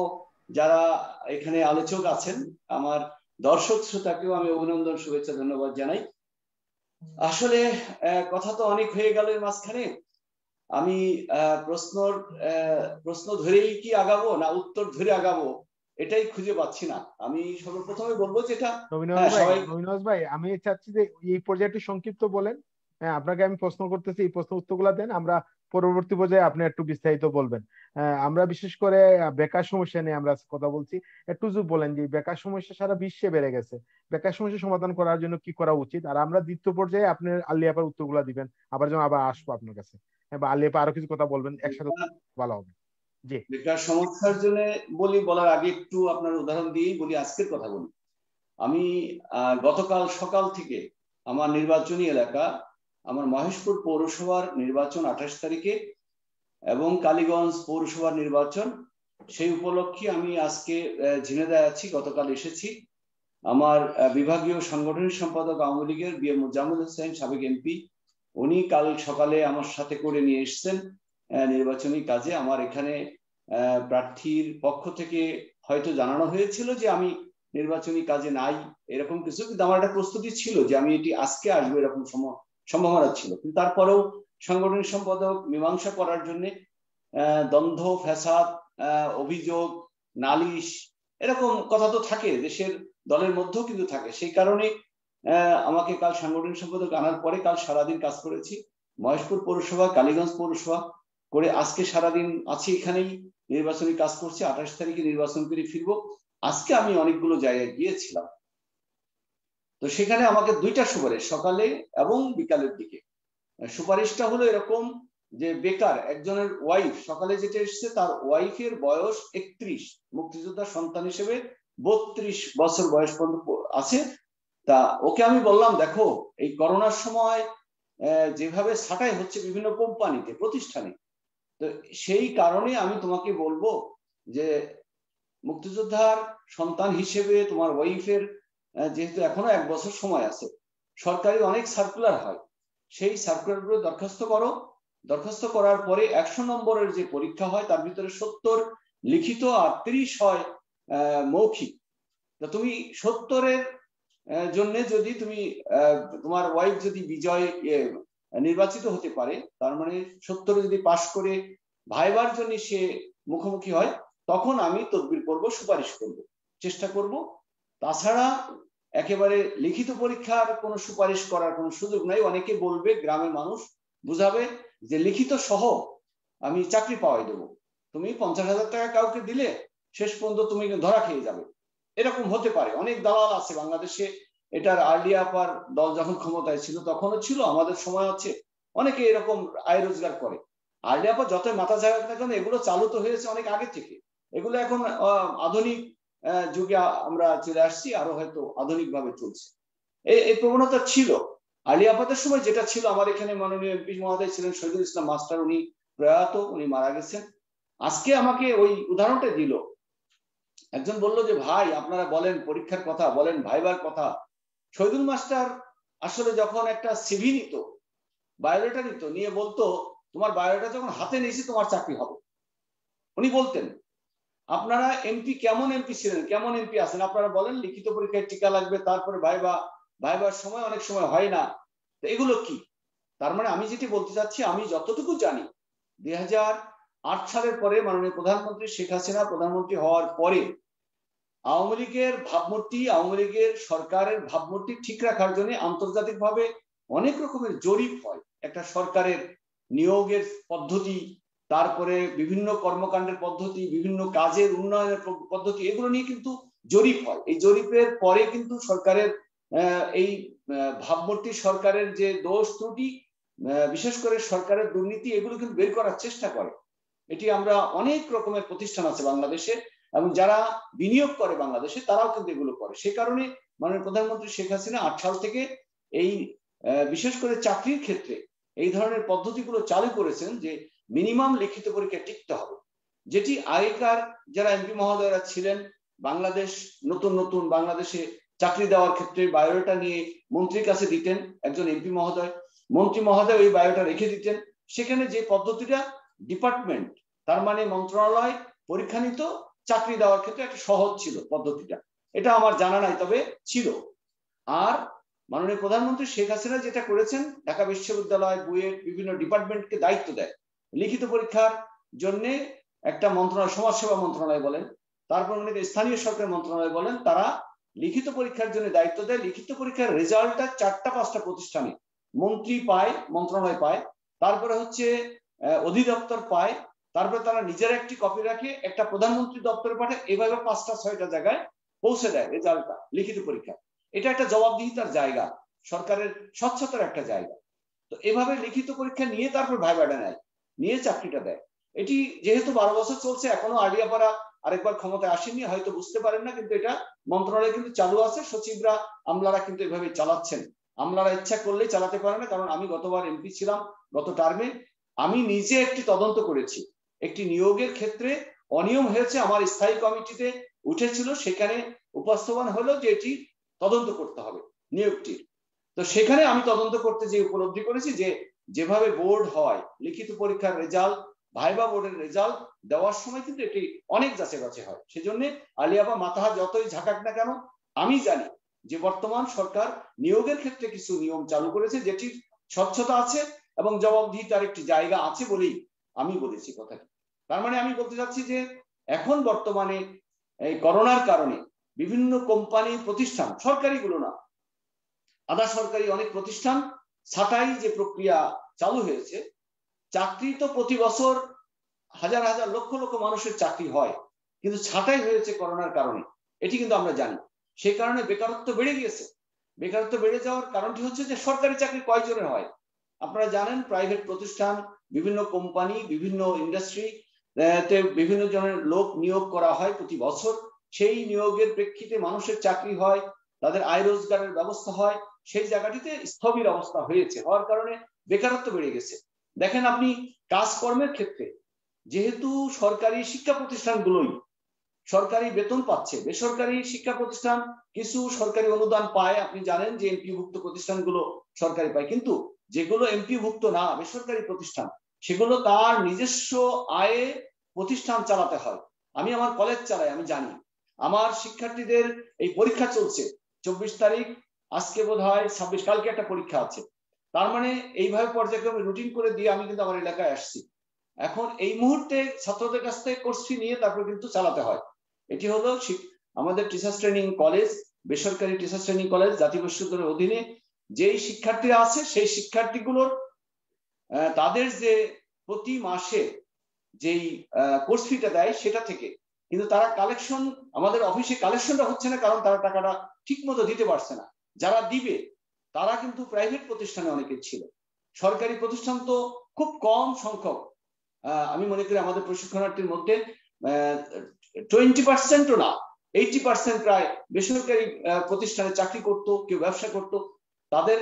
যারা এখানে আলোচক আছেন, আমার দর্শক শ্রোতাকেও আমি অভিনন্দন, শুভেচ্ছা, ধন্যবাদ জানাই। আসলে কথা তো অনেক হয়ে গেল এর মাঝখানে। আমি প্রশ্ন ধরেই কি আগাবো না উত্তর ধরে আগাবো এটাই খুঁজে পাচ্ছি না। আমি সর্বপ্রথমে বলবো যেটা নবীন ভাই, আমি চাচ্ছি যে এই পর্যায়টি সংক্ষিপ্ত বলেন। হ্যাঁ, আপনাকে আমি প্রশ্ন করতেছি, এই প্রশ্ন উত্তরগুলো দেন, আমরা পরবর্তী পর্যায়ে আপনি একটু বিস্তারিত বলবেন। আমরা বিশেষ করে বেকার সমস্যা নিয়ে আমরা কথা বলছি, একটু যদি বলেন যে বেকার সমস্যা সারা বিশ্বে বেড়ে গেছে, বেকার সমস্যা সমাধান করার জন্য কি করা উচিত। আর আমরা দ্বিতীয় পর্যায়ে আপনার আলী আপার উত্তরগুলো দিবেন, আবার যেন আবার আসবো আপনার কাছে। বা আলী আপা আরো কিছু কথা বলবেন, একসাথে ভালো হবে। জি, বেকার সমস্যার জন্য বলার আগে একটু আপনার উদাহরণ দিয়েই বলি, আজকের কথা বলি। আমি গতকাল সকাল থেকে আমার নির্বাচনী এলাকা, আমার মহেশপুর পৌরসভার নির্বাচন 28 তারিখে এবং কালীগঞ্জ পৌরসভার নির্বাচন, সেই উপলক্ষে আমি আজকে ঝিনাইদহে আছি। গতকাল এসেছি। আমার বিভাগীয় সাংগঠনিক সম্পাদক আওয়ামী লীগের বি এম মোজাম্মেল হোসেন, সাবেক এমপি, উনি কাল সকালে আমার সাথে করে নিয়ে এসেছেন নির্বাচনী কাজে। আমার এখানে প্রার্থীর পক্ষ থেকে হয়তো জানানো হয়েছিল যে আমি নির্বাচনী কাজে নাই, এরকম কিছু, কিন্তু আমার একটা প্রস্তুতি ছিল যে আমি এটি আজকে আসবো, এরকম সম্ভাবনা ছিল। কিন্তু তারপরেও সাংগঠনিক সম্পাদক মীমাংসা করার জন্য দ্বন্দ্ব, ফ্যাসাদ, অভিযোগ, নালিশ, এরকম কথা তো থাকে, দেশের দলের মধ্যেও কিন্তু থাকে। সেই কারণে আমাকে কাল সাংগঠনিক সম্পাদক আনার পরে কাল সারাদিন কাজ করেছি মহেশপুর পৌরসভা, কালীগঞ্জ পৌরসভা করে। আজকে সারাদিন আছি এখানেই, নির্বাচনী কাজ করছি। 28 তারিখে নির্বাচন করে ফিরবো। আজকে আমি অনেকগুলো জায়গায় গিয়েছিলাম। তো সেখানে আমাকে দুইটা সুপারিশ, সকালে এবং বিকালের দিকে। সুপারিশটা হলো এরকম যে বেকার একজনের ওয়াইফ, সকালে যেটা এসছে তার ওয়াইফের বয়স 31, মুক্তিযোদ্ধার সন্তান হিসেবে 32 বছর বয়স পর্যন্ত আছে। তা ওকে আমি বললাম, দেখো এই করোনার সময় যেভাবে ছাঁটাই হচ্ছে বিভিন্ন কোম্পানিতে, প্রতিষ্ঠানে, তো সেই কারণে আমি তোমাকে বলবো যে মুক্তিযোদ্ধার সন্তান হিসেবে তোমার ওয়াইফের যেহেতু এখনো 1 বছর সময় আছে, সরকারি অনেক সার্কুলার হয়, সেই সার্কুলারগুলো দরখাস্ত করো। দরখাস্ত করার পরে 100 নম্বরের যে পরীক্ষা হয় তার ভিতরে 70 লিখিত আর 30 হয় মৌখিক। তো তুমি 70-এর জন্য যদি তুমি তোমার ওয়াইফ যদি বিজয় নির্বাচিত হতে পারে, তার মানে 70 যদি পাশ করে ভাইবার জন্য সে মুখোমুখি হয়, তখন আমি তদবির করব, সুপারিশ করব, চেষ্টা করব। তাছাড়া একেবারে লিখিত পরীক্ষার কোনো সুপারিশ করার কোনো সুযোগ নাই। অনেকে বলবে, গ্রামের মানুষ বুঝাবে যে লিখিত সহ আমি চাকরি পাওয়াই দেবো, তুমি 50,000 টাকা কাউকে দিলে শেষ পর্যন্ত তুমি ধরা খেয়ে যাবে। এরকম হতে পারে, অনেক দালাল আছে বাংলাদেশে। এটার আর্লি আপার দল যখন ক্ষমতায় ছিল তখনও ছিল, আমাদের সময় আছে, অনেকে এরকম আয় রোজগার করে। আর্লি আপার যতই মাথা ঝাড়াক না কেন, এগুলো চালু তো হয়েছে অনেক আগে থেকে। এগুলো এখন আধুনিক যুগে আমরা চলে আসছি, আরো হয়তো আধুনিক ভাবে চলছে। এই প্রবণতা ছিল আর্লি আপাতের সময়। যেটা ছিল, আমার এখানে মাননীয় এমপি মহোদয় ছিলেন শহীদুল ইসলাম মাস্টার, উনি প্রয়াত, উনি মারা গেছেন। আজকে আমাকে ওই উদাহরণটা দিল। একজন বলল যে ভাই আপনারা বলেন পরীক্ষার কথা, বলেন ভাইবার কথা। শহীদুল মাস্টার আসলে যখন একটা সিভি নিত, বায়োডাটা নিত, নিয়ে বলতো তোমার বায়োডাটা যখন হাতে নিয়েছি তোমার চাকরি হবে। উনি বলতেন আপনারা এমপি কেমন এমপি ছিলেন, কেমন এমপি আছেন আপনারা বলেন, লিখিত পরীক্ষায় টিকা লাগবে, তারপরে ভাইবার সময় অনেক সময় হয় না। তো এগুলো কি? তার মানে আমি যেটি বলতে চাচ্ছি, আমি যতটুকু জানি 2008 সালের পরে মাননীয় প্রধানমন্ত্রী শেখ হাসিনা প্রধানমন্ত্রী হওয়ার পরে আওয়ামী লীগের ভাবমূর্তি, আওয়ামী লীগের সরকারের ভাবমূর্তি ঠিক রাখার জন্য আন্তর্জাতিকভাবে অনেক রকমের জরিপ হয়। একটা সরকারের নিয়োগের পদ্ধতি, তারপরে বিভিন্ন কর্মকাণ্ডের পদ্ধতি, বিভিন্ন কাজের উন্নয়নের পদ্ধতি, এগুলো নিয়ে কিন্তু জরিপ হয়। এই জরিপের পরে কিন্তু সরকারের এই ভাবমূর্তি, সরকারের যে দোষ ত্রুটি, বিশেষ করে সরকারের দুর্নীতি, এগুলো কিন্তু বের করার চেষ্টা করে। এটি আমরা অনেক রকমের প্রতিষ্ঠান আছে বাংলাদেশে, এবং যারা বিনিয়োগ করে বাংলাদেশে তারাও কিন্তু এগুলো করে। সে কারণে মাননীয় প্রধানমন্ত্রী শেখ হাসিনা 8 সাল থেকে এই বিশেষ করে চাকরির ক্ষেত্রে এই ধরনের পদ্ধতিগুলো চালু করেছেন, যে মিনিমাম লিখিত পরীক্ষা টিকতে হবে। যেটি আগেকার যারা এমপি মহোদয়রা ছিলেন, বাংলাদেশ নতুন বাংলাদেশে চাকরি দেওয়ার ক্ষেত্রে বায়োডাটা নিয়ে মন্ত্রীর কাছে দিতেন একজন এমপি মহোদয়, মন্ত্রী মহোদয় ওই বায়োডাটা রেখে দিতেন। সেখানে যে পদ্ধতিটা ডিপার্টমেন্ট, তার মানে মন্ত্রণালয় পরীক্ষা নিত, চাকরি দেওয়ার ক্ষেত্রে একটা সহজ ছিল পদ্ধতিটা। এটা আমার জানা নাই, তবে ছিল। আর মাননীয় প্রধানমন্ত্রী শেখ হাসিনা যেটা করেছেন, ঢাকা বিশ্ববিদ্যালয়, বুয়েট, বিভিন্ন ডিপার্টমেন্টকে দায়িত্ব দেয় লিখিত পরীক্ষার জন্য। একটা মন্ত্রণালয়, সমাজসেবা মন্ত্রণালয় বলেন, তারপর অনেক স্থানীয় সরকার মন্ত্রণালয় বলেন, তারা লিখিত পরীক্ষার জন্য দায়িত্ব দেয়। লিখিত পরীক্ষার রেজাল্টটা 4-5টা প্রতিষ্ঠানে মন্ত্রী পায়, মন্ত্রণালয় পায়, তারপরে হচ্ছে অধিদপ্তর পায়, তারপরে তারা নিজের একটি কপি রাখে, একটা প্রধানমন্ত্রী দপ্তরে পাঠায়, এভাবে 5টা-6টা জায়গায় পৌঁছে দেয় রেজাল্টটা, লিখিত পরীক্ষা। এটা একটা জবাবদিহিতার জায়গা, সরকারের স্বচ্ছতার একটা জায়গা। তো এভাবে লিখিত পরীক্ষা নিয়ে তারপর ভাইবাটা নেয়, নিয়ে চাকরিটা দেয়। এটি যেহেতু 12 বছর চলছে, এখনো আলিয়াপাড়া আরেকবার ক্ষমতায় আসেনি, হয়তো বুঝতে পারেন না, কিন্তু এটা মন্ত্রণালয়ে কিন্তু চালু আছে। সচিবরা, আমলারা কিন্তু এভাবে চালাচ্ছেন। আমলারা ইচ্ছা করলেই চালাতে পারে না, কারণ আমি গতবার এমপি ছিলাম, গত টার্মে আমি নিজে একটি তদন্ত করেছি। একটি নিয়োগের ক্ষেত্রে অনিয়ম হয়েছে, আমার স্থায়ী কমিটিতে উঠেছিল, সেখানে উপস্থাপন হলো যে এটি তদন্ত করতে হবে নিয়োগটির। তো সেখানে আমি তদন্ত করতে যে উপলব্ধি করেছি যে যেভাবে বোর্ড হয়, লিখিত পরীক্ষার রেজাল্ট, ভাইবা বোর্ডের রেজাল্ট দেওয়ার সময় কিন্তু এটি অনেক যাচাই বাছাই হয়। সেজন্য আলিয়াবা মাথা যতই ঝাঁকাক না কেন, আমি জানি যে বর্তমান সরকার নিয়োগের ক্ষেত্রে কিছু নিয়ম চালু করেছে, যেটির স্বচ্ছতা আছে এবং জবাবদিহিতার একটি জায়গা আছে বলেই আমি বলেছি কথাটি। তার মানে আমি বলতে চাচ্ছি যে এখন বর্তমানে এই করোনার কারণে বিভিন্ন কোম্পানি, প্রতিষ্ঠান, সরকারিগুলো না, আধা সরকারি অনেক প্রতিষ্ঠান ছাঁটাই যে প্রক্রিয়া চালু হয়েছে। চাকরি তো প্রতি বছর হাজার হাজার লক্ষ লক্ষ মানুষের চাকরি হয়, কিন্তু ছাঁটাই হয়েছে করোনার কারণে, এটি কিন্তু আমরা জানি। সেই কারণে বেকারত্ব বেড়ে গিয়েছে। বেকারত্ব বেড়ে যাওয়ার কারণটি হচ্ছে যে সরকারি চাকরি কয়জনের হয় আপনারা জানেন। প্রাইভেট প্রতিষ্ঠান, বিভিন্ন কোম্পানি, বিভিন্ন ইন্ডাস্ট্রি তে বিভিন্ন জনের লোক নিয়োগ করা হয় প্রতি বছর। সেই নিয়োগের প্রেক্ষিতে মানুষের চাকরি হয়, তাদের আয় রোজগারের ব্যবস্থা হয়, সেই জায়গাটিতে স্থবির অবস্থা হয়েছে, হওয়ার কারণে বেকারত্ব বেড়ে গেছে। দেখেন আপনি কাজকর্মের ক্ষেত্রে, যেহেতু সরকারি শিক্ষা প্রতিষ্ঠানগুলোই সরকারি বেতন পাচ্ছে, বেসরকারি শিক্ষা প্রতিষ্ঠান কিছু সরকারি অনুদান পায়। আপনি জানেন যে এমপিভুক্ত প্রতিষ্ঠানগুলো সরকারি পায়, কিন্তু যেগুলো এমপিভুক্ত না, বেসরকারি প্রতিষ্ঠান, সেগুলো তার নিজস্ব আয়ে প্রতিষ্ঠান চালাতে হয়। আমি আমার কলেজ চালাই, আমি জানি। আমার শিক্ষার্থীদের এই পরীক্ষা চলছে 24 তারিখ, আজকে বোধ হয় 26, কালকে একটা পরীক্ষা আছে। তার মানে এইভাবে পর্যায়ক্রমে রুটিন করে দিয়ে আমি কিন্তু আমার এলাকায় আসছি। এখন এই মুহূর্তে ছাত্রদের কাছ থেকে কোর্স ফি নিয়ে তারপর কিন্তু চালাতে হয়। এটি হলো আমাদের টিচার্স ট্রেনিং কলেজ, বেসরকারি টিচার্স ট্রেনিং কলেজ জাতীয় বিশ্ববিদ্যালয়ের অধীনে যেই শিক্ষার্থীরা আছে সেই শিক্ষার্থীগুলোর তাদের যে প্রতি মাসে যেই কোর্স ফিটা দেয় সেটা থেকে, কিন্তু তারা কালেকশন, আমাদের অফিসে কালেকশনটা হচ্ছে না, কারণ তারা টাকাটা ঠিক মতো দিতে পারছে না। যারা দিবে তারা কিন্তু প্রাইভেট প্রতিষ্ঠানে অনেকে ছিল, সরকারি প্রতিষ্ঠান তো খুব কম সংখ্যক। আমি মনে করি আমাদের প্রশিক্ষণার্থীর মধ্যে 20%ও না, 80% প্রায় বেসরকারি প্রতিষ্ঠানে চাকরি করত, কেউ ব্যবসা করত। তাদের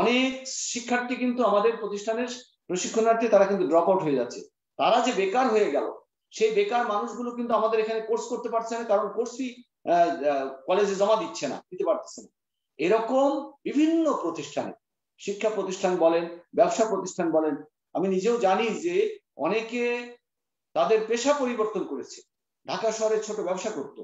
অনেক শিক্ষার্থী কিন্তু আমাদের প্রতিষ্ঠানের প্রশিক্ষণার্থী, তারা কিন্তু ড্রপ আউট হয়ে যাচ্ছে। তারা যে বেকার হয়ে গেল, সেই বেকার মানুষগুলো কিন্তু আমাদের এখানে কোর্স করতে পারছে না, কারণ কোর্স ফি কলেজে জমা দিচ্ছে না, দিতে পারতেছে না। এরকম বিভিন্ন প্রতিষ্ঠানে, শিক্ষা প্রতিষ্ঠান বলেন, ব্যবসা প্রতিষ্ঠান বলেন, আমি নিজেও জানি যে অনেকে তাদের পেশা পরিবর্তন করেছে। ঢাকা শহরে ছোট ব্যবসা করত,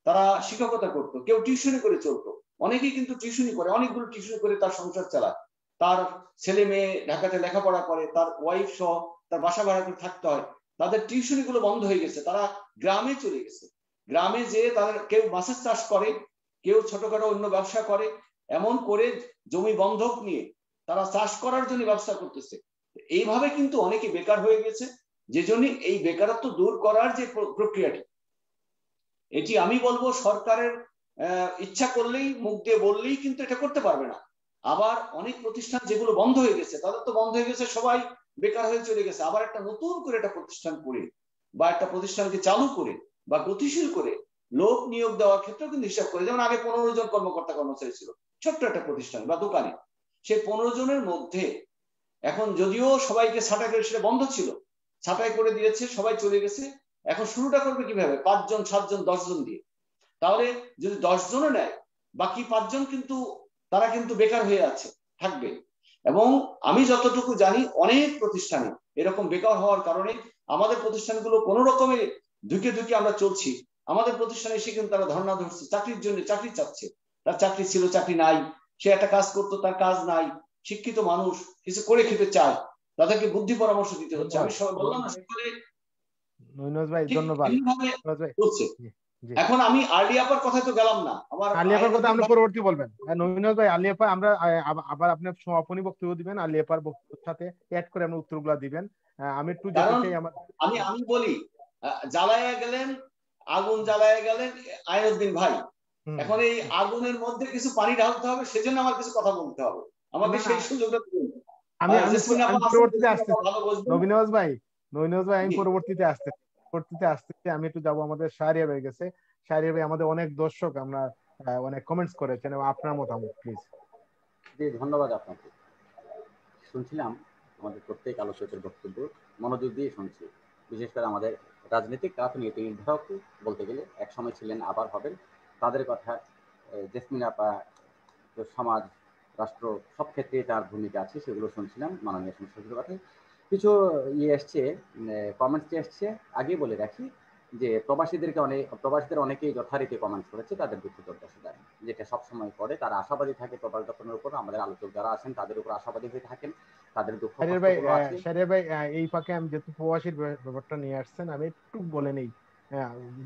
তারা শিক্ষকতা করত, কেউ টিউশনি করে চলতো। অনেকেই কিন্তু টিউশনি করে, অনেকগুলো টিউশনি করে তার সংসার চালায়। তার ছেলে মেয়ে ঢাকাতে লেখাপড়া করে, তার ওয়াইফ সহ তার বাসা ভাড়া করে থাকতে হয়। তাদের টিউশনি গুলো বন্ধ হয়ে গেছে, তারা গ্রামে চলে গেছে। গ্রামে যে তাদের কেউ মাছের চাষ করে, কেউ ছোটখাটো অন্য ব্যবসা করে, এমন করে জমি বন্ধক নিয়ে তারা চাষ করার জন্য ব্যবসা করতেছে। এইভাবে কিন্তু অনেকে বেকার হয়ে গেছে। যে জন্য এই বেকারত্ব দূর করার যে প্রক্রিয়াটি, এটি আমি বলবো সরকারের ইচ্ছা করলেই, মুখ দিয়ে বললেই কিন্তু এটা করতে পারবে না। আবার অনেক প্রতিষ্ঠান যেগুলো বন্ধ হয়ে গেছে, তাদের তো বন্ধ হয়ে গেছে, সবাই বেকার হয়ে চলে গেছে। আবার একটা নতুন করে একটা প্রতিষ্ঠান করে বা একটা প্রতিষ্ঠানকে চালু করে বা গতিশীল করে লোক নিয়োগ দেওয়ার ক্ষেত্রেও কিন্তু হিসাব করে, যেমন আগে 15 জন কর্মকর্তা কর্মচারী ছিল ছোট্ট একটা প্রতিষ্ঠান বা দোকানে, সেই 15 জনের মধ্যে এখন যদিও সবাইকে ছাঁটাই করে, সেটা বন্ধ ছিল, ছাঁটাই করে দিয়েছে, সবাই চলে গেছে। এখন শুরুটা করবে কিভাবে? 5 জন 7 জন 10 জন দিয়ে। তাহলে যদি 10 জনও নেয়, বাকি 5 জন কিন্তু তারা কিন্তু বেকার হয়ে আছে, থাকবে। এবং আমি যতটুকু জানি অনেক প্রতিষ্ঠানে এরকম বেকার হওয়ার কারণে আমাদের প্রতিষ্ঠানগুলো কোনো রকমে ঢুকে ঢুকে আমরা চলছি। আমাদের প্রতিষ্ঠানে এসে কিন্তু তারা ধর্ণা ধরছে, চাকরির জন্য চাকরি চাচ্ছে। তার চাকরি ছিল, চাকরি নাই, সে একটা কাজ করতো, তার কাজ নাই। শিক্ষিত মানুষ কিছু করে খেতে চায়, তাদেরকে বুদ্ধি পরামর্শ দিতে হচ্ছে। আমি বললাম না সকালে, এখন আমি আলী আপার কথা তো গেলাম না, আমার আলী আপার কথা আপনি পরবর্তী বলবেন। নবীনজ ভাই, আলী আপা আমরা আবার আপনি সমাপনী বক্তব্য দিবেন, আলী আপার বক্তব্যের সাথে অ্যাড করে আপনি উত্তরগুলো দিবেন। আমি একটু যেতে চাই, আমি বলি, জ্বালায়া গেলেন, আগুন জ্বালায়া গেলেন আইনুদ্দিন ভাই। এখন এই আগুনের মধ্যে কিছু পানি ঢালতে হবে, সেজন্য আমার কিছু কথা বলতে হবে, আমাকে সেই সুযোগটা দিন। আমি পরবর্তীতে আসতে, নবীনজ ভাই আমি পরবর্তীতে আসতেছি। আমি একটু যাবো, আমাদের শাহরিয়া ভাই গেছে। শাহরিয়া ভাই, আমাদের অনেক দর্শক আমরা অনেক কমেন্টস করেছেন, এবং আপনার মতামত প্লিজ। জি, ধন্যবাদ আপনাকে। শুনছিলাম আমাদের প্রত্যেক আলোচকের বক্তব্য, মনোযোগ দিয়ে শুনছি। বিশেষ করে আমাদের রাজনৈতিক নীতি নির্ধারক বলতে গেলে এক সময় ছিলেন, আবার হবেন, তাদের কথা, জেসমিন আপা, সমাজ, রাষ্ট্র, সব ক্ষেত্রে তার ভূমিকা আছে, সেগুলো শুনছিলাম মাননীয় সংসদের কথা। কিছু এসছে, কমেন্টস এসছে। আগে বলে রাখি যে প্রবাসীদের অনেকেই যথারীতি কমেন্টস করেছে, তাদের দুঃখ দুর্দশা দেয়, যেটা সবসময় করে। তারা আশাবাদী থাকে প্রবাস দপ্তরের উপর, আমাদের আলোচক যারা আছেন তাদের উপর আশাবাদী হয়ে থাকেন, তাদের দুঃখ কষ্টগুলো আছে। শাহরিয়া ভাই, এই ফাঁকে আমি যেহেতু প্রবাসীর ব্যাপারটা নিয়ে আসছেন, আমি একটু বলে নেই।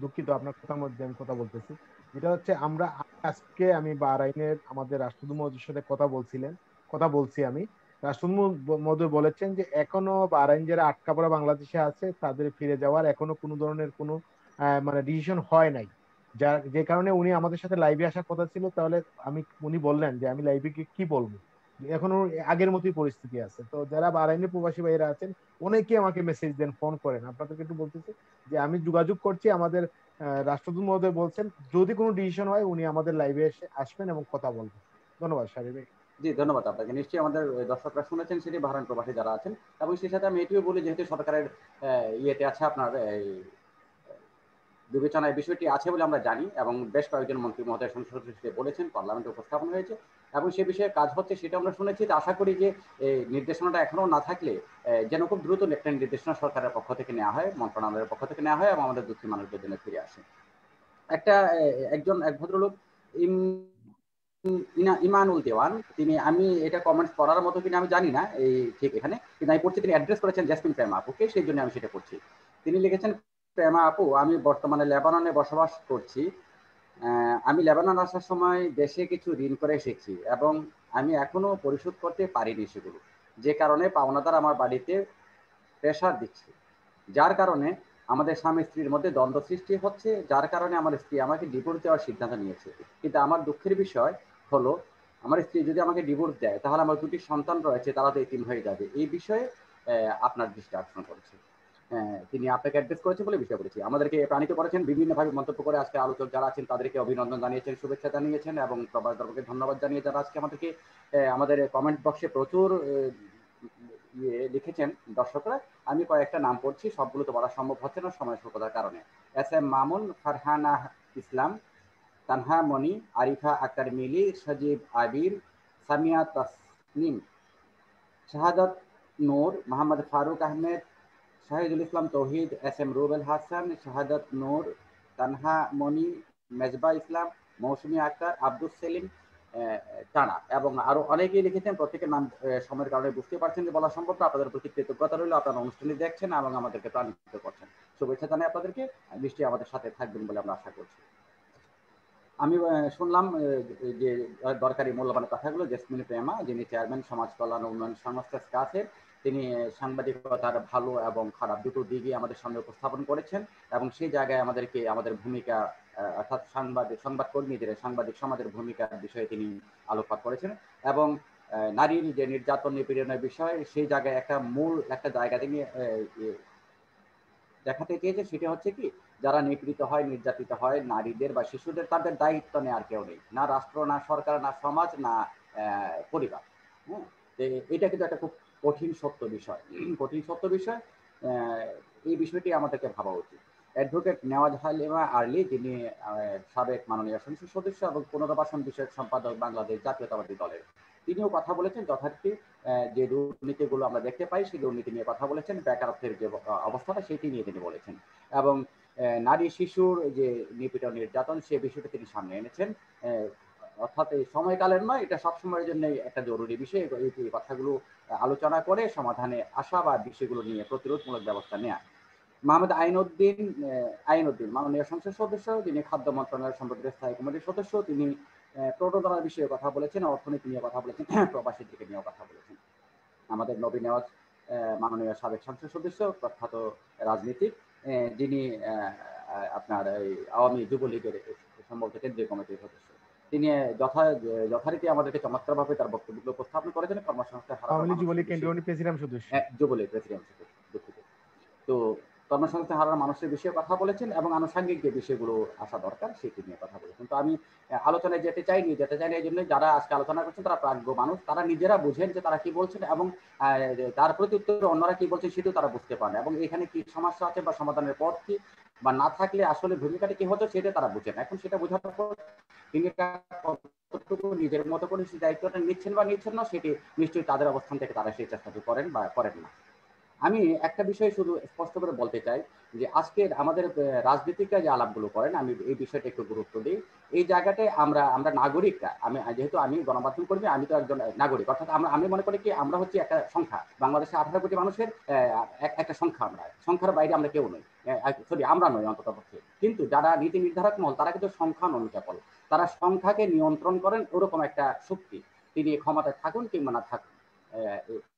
দুঃখিত, আপনার কথার মধ্যে আমি কথা বলতেছি। যেটা হচ্ছে, আমরা আজকে আমি বাহরাইনের আমাদের রাষ্ট্রদূত মহোদয়ের সাথে কথা বলছি আমি। রাষ্ট্রদূত মহোদয় বলেছেন যে এখনো বাহরাইন যারা আটকা পড়া বাংলাদেশে আছে, তাদের ফিরে যাওয়ার এখনো কোনো ধরনের কোনো মানে ডিসিশন হয় নাই। যে কারণে উনি আমাদের সাথে লাইভে আসার কথা ছিল। তাহলে উনি বললেন যে আমি লাইভে কি বলবো, এখনো আগের মতোই পরিস্থিতি আছে। তো যারা বাহরাইনের প্রবাসী ভাইরা আছেন, অনেকে আমাকে মেসেজ দেন, ফোন করেন। আপনাদেরকে একটু বলতেছি যে আমি যোগাযোগ করছি, আমাদের রাষ্ট্রদূত মহোদয় বলছেন যদি কোনো ডিসিশন হয় উনি আমাদের লাইভে এসে আসবেন এবং কথা বলবেন। ধন্যবাদ শাহরিয়া ভাই। জি, ধন্যবাদ আপনাকে। নিশ্চয়ই আমাদের দর্শকরা শুনেছেন সেটি, বাহরাইন প্রবাসী যারা আছেন। এবং সেই সাথে আমি এটিও বলি, যেহেতু সরকারের ইয়েতে আছে, আপনার বিবেচনায় বিষয়টি আছে বলে আমরা জানি, এবং বেশ কয়েকজন মন্ত্রী মহোদয় সংসদে বলেছেন, পার্লামেন্টে উপস্থাপন হয়েছে, এবং সে বিষয়ে কাজ হচ্ছে, সেটা আমরা শুনেছি। আশা করি যে এই নির্দেশনাটা এখনো না থাকলে যেন খুব দ্রুত একটা নির্দেশনা সরকারের পক্ষ থেকে নেওয়া হয়, মন্ত্রণালয়ের পক্ষ থেকে নেওয়া হয়, এবং আমাদের দুঃখী মানুষদের জন্য ফিরে আসে। এক ভদ্রলোক ইমানুল দেওয়ান, তিনি, আমি এটা কমেন্টস করার মতো কিনা আমি জানি না এই ঠিক এখানে, কিন্তু আমি পড়ছি তিনি অ্যাড্রেস করেছেন জেসমিন প্রেমা আপুকে, সেই জন্য আমি সেটা পড়ছি। তিনি লিখেছেন, প্রেমা আপু, আমি বর্তমানে লেবাননে বসবাস করছি। আমি লেবানন আসার সময় দেশে কিছু ঋণ করে এসেছি এবং আমি এখনো পরিশোধ করতে পারিনি সেগুলো, যে কারণে পাওনাদার আমার বাড়িতে প্রেশার দিচ্ছে, যার কারণে আমাদের স্বামী স্ত্রীর মধ্যে দ্বন্দ্ব সৃষ্টি হচ্ছে, যার কারণে আমার স্ত্রী আমাকে ডিভোর্স দেওয়ার সিদ্ধান্ত নিয়েছে। কিন্তু আমার দুঃখের বিষয় হলো, আমার স্ত্রী যদি আমাকে ডিভোর্স দেয় তাহলে আমার 2টি সন্তান রয়েছে, তারা তো এতিম হয়ে যাবে। এই বিষয়ে আপনার দৃষ্টি আকর্ষণ করেছে, তিনি আপনাকে অ্যাড্রেস করেছে বলে বিষয় করেছি। আমাদেরকে প্রাণিত করেছেন, বিভিন্নভাবে মন্তব্য করে আজকে আলোচক যারা আছেন তাদেরকে অভিনন্দন জানিয়েছেন, শুভেচ্ছা জানিয়েছেন এবং প্রবাস দর্শককে ধন্যবাদ জানিয়ে যারা আজকে আমাদেরকে আমাদের কমেন্ট বক্সে প্রচুর লিখেছেন দর্শকরা। আমি কয়েকটা নাম পড়ছি, সবগুলো তো বলা সম্ভব হচ্ছে না সময় স্বল্পতার কারণে। SM মামুন, ফারহানা ইসলাম, তানহা মনি, আরিফা আক্তার মিলি, সজীব আবির, সামিয়া তাসনিম, শাহাদাত নূর, মোহাম্মদ ফারুক আহমেদ, শাহিদুল ইসলাম তৌহিদ, SM রুবেল হাসান, শাহাদাত নূর, তানহা মনি, মেজবা ইসলাম, মৌসুমী আক্তার, আব্দুল সেলিম টানা এবং আরো অনেকেই লিখেছেন। প্রত্যেকের নাম সময়ের কারণে বুঝতে পারছেন যে বলা সম্ভব না। আপনাদের প্রতি কৃতজ্ঞতা রইল, আপনারা অনুষ্ঠানে দেখছেন এবং আমাদেরকে প্রাণিত করছেন। শুভেচ্ছা জানাই আপনাদেরকে, নিশ্চয়ই আমাদের সাথে থাকবেন বলে আমরা আশা করছি। আমি শুনলাম যে দরকারি মূল্যবান কথাগুলো জেসমিন প্রেমা, যিনি চেয়ারম্যান সমাজ কল্যাণ উন্নয়ন সংস্থা স্কাসের, তিনি সাংবাদিকতার ভালো এবং খারাপ দুটো দিকই আমাদের সামনে উপস্থাপন করেছেন এবং সেই জায়গায় আমাদেরকে আমাদের ভূমিকা অর্থাৎ সংবাদকর্মীদের সাংবাদিক সমাজের ভূমিকার বিষয়ে তিনি আলোকপাত করেছেন এবং নারীর যে নির্যাতন নিপীড়নের বিষয় সেই জায়গায় একটা মূল একটা জায়গা তিনি দেখাতে চেয়েছে। সেটা হচ্ছে কি, যারা নিপীড়িত হয় নির্যাতিত হয় নারীদের বা শিশুদের, তাদের দায়িত্ব নেওয়ার কেউ নেই, না রাষ্ট্র, না সরকার, না সমাজ, না পরিবার। হ্যাঁ, এটা কিন্তু একটা খুব কঠিন সত্য বিষয়, কঠিন সত্য বিষয়। এই বিষয়টি আমাদেরকে ভাবা উচিত। অ্যাডভোকেট নেওয়াজ হালিমা আর্লি, যিনি সাবেক মাননীয় সংসদ সদস্য এবং পুনর্বাসন বিষয়ক সম্পাদক বাংলাদেশ জাতীয়তাবাদী দলের, তিনিও কথা বলেছেন যথারীতি যে দুর্নীতিগুলো আমরা দেখতে পাই সেই দুর্নীতি নিয়ে কথা বলেছেন, বেকারত্বের যে অবস্থাটা সেটি নিয়ে তিনি বলেছেন এবং নারী শিশুর যে নিপীড়ন নির্যাতন সে বিষয়টা তিনি সামনে এনেছেন। অর্থাৎ এই সময়কালের নয়, এটা সবসময়ের জন্য একটা জরুরি বিষয়। এই কথাগুলো আলোচনা করে সমাধানে আসা বা বিষয়গুলো নিয়ে প্রতিরোধমূলক ব্যবস্থা নেওয়া। মোহাম্মদ আইনউদ্দিন মাননীয় সংসদ সদস্য, যিনি খাদ্য মন্ত্রণালয় সম্পর্কের স্থায়ী কমিটির সদস্য, তিনি প্রণোদনার বিষয়ে কথা বলেছেন, অর্থনীতি নিয়ে কথা বলেছেন, প্রবাসীদেরকে নিয়েও কথা বলেছেন। আমাদের নবী নেওয়াজ মাননীয় সাবেক সংসদ সদস্য, প্রখ্যাত রাজনীতিক, যিনি আপনার এই আওয়ামী যুবলীগের সম্ভবত কেন্দ্রীয় কমিটির সদস্য, তিনি যথারীতি আমাদেরকে চমৎকারভাবে তার বক্তব্যগুলো উপস্থাপন করেছেন। কর্মসংস্থান যুবলীগ কেন্দ্রীয় প্রেসিডিয়াম সদস্য, যুবলীগ প্রেসিডিয়াম সদস্য, দুঃখিত। তো কর্মসংস্থান হারানোর মানুষের বিষয়ে কথা বলেছেন এবং আনুষঙ্গিক যে বিষয়গুলো আসা দরকার সেটি নিয়ে কথা বলেছেন। তো আমি আলোচনায় যেতে চাইনি এই জন্য যারা আজকে আলোচনা করছেন তারা প্রাজ্ঞ মানুষ, তারা নিজেরা বুঝেন যে তারা কি বলছেন এবং তার প্রতি উত্তরে অন্যরা কি বলছেন সেটাও তারা বুঝতে পারেন এবং এখানে কি সমস্যা আছে বা সমাধানের পথ কি বা না থাকলে আসলে ভূমিকাটা কি হতো সেটা তারা বুঝেন। এখন সেটা বোঝার পর তিনি কতটুকু নিজের মতো করে সেই দায়িত্বটা নিচ্ছেন বা নিচ্ছেন না সেটি নিশ্চয়ই তাদের অবস্থান থেকে তারা সেই চেষ্টাটি করেন বা করেন না। আমি একটা বিষয় শুধু স্পষ্ট করে বলতে চাই যে আজকের আমাদের রাজনীতিকরা যে আলাপগুলো করেন, আমি এই বিষয়টা একটু গুরুত্ব দিই। এই জায়গাটায় আমরা নাগরিকরা, যেহেতু আমি গণমাধ্যম কর্মী, আমি তো একজন নাগরিক, অর্থাৎ আমি মনে করি কি আমরা হচ্ছে একটা সংখ্যা, বাংলাদেশে 18 কোটি মানুষের একটা সংখ্যা, আমরা সংখ্যার বাইরে আমরা কেউ নই, সরি আমরা নই অন্তত পক্ষে। কিন্তু যারা নীতি নির্ধারক মহল তারা কিন্তু সংখ্যা নন কেবল, তারা সংখ্যাকে নিয়ন্ত্রণ করেন ওরকম একটা শক্তি, তিনি ক্ষমতায় থাকুন কিংবা না থাকুন।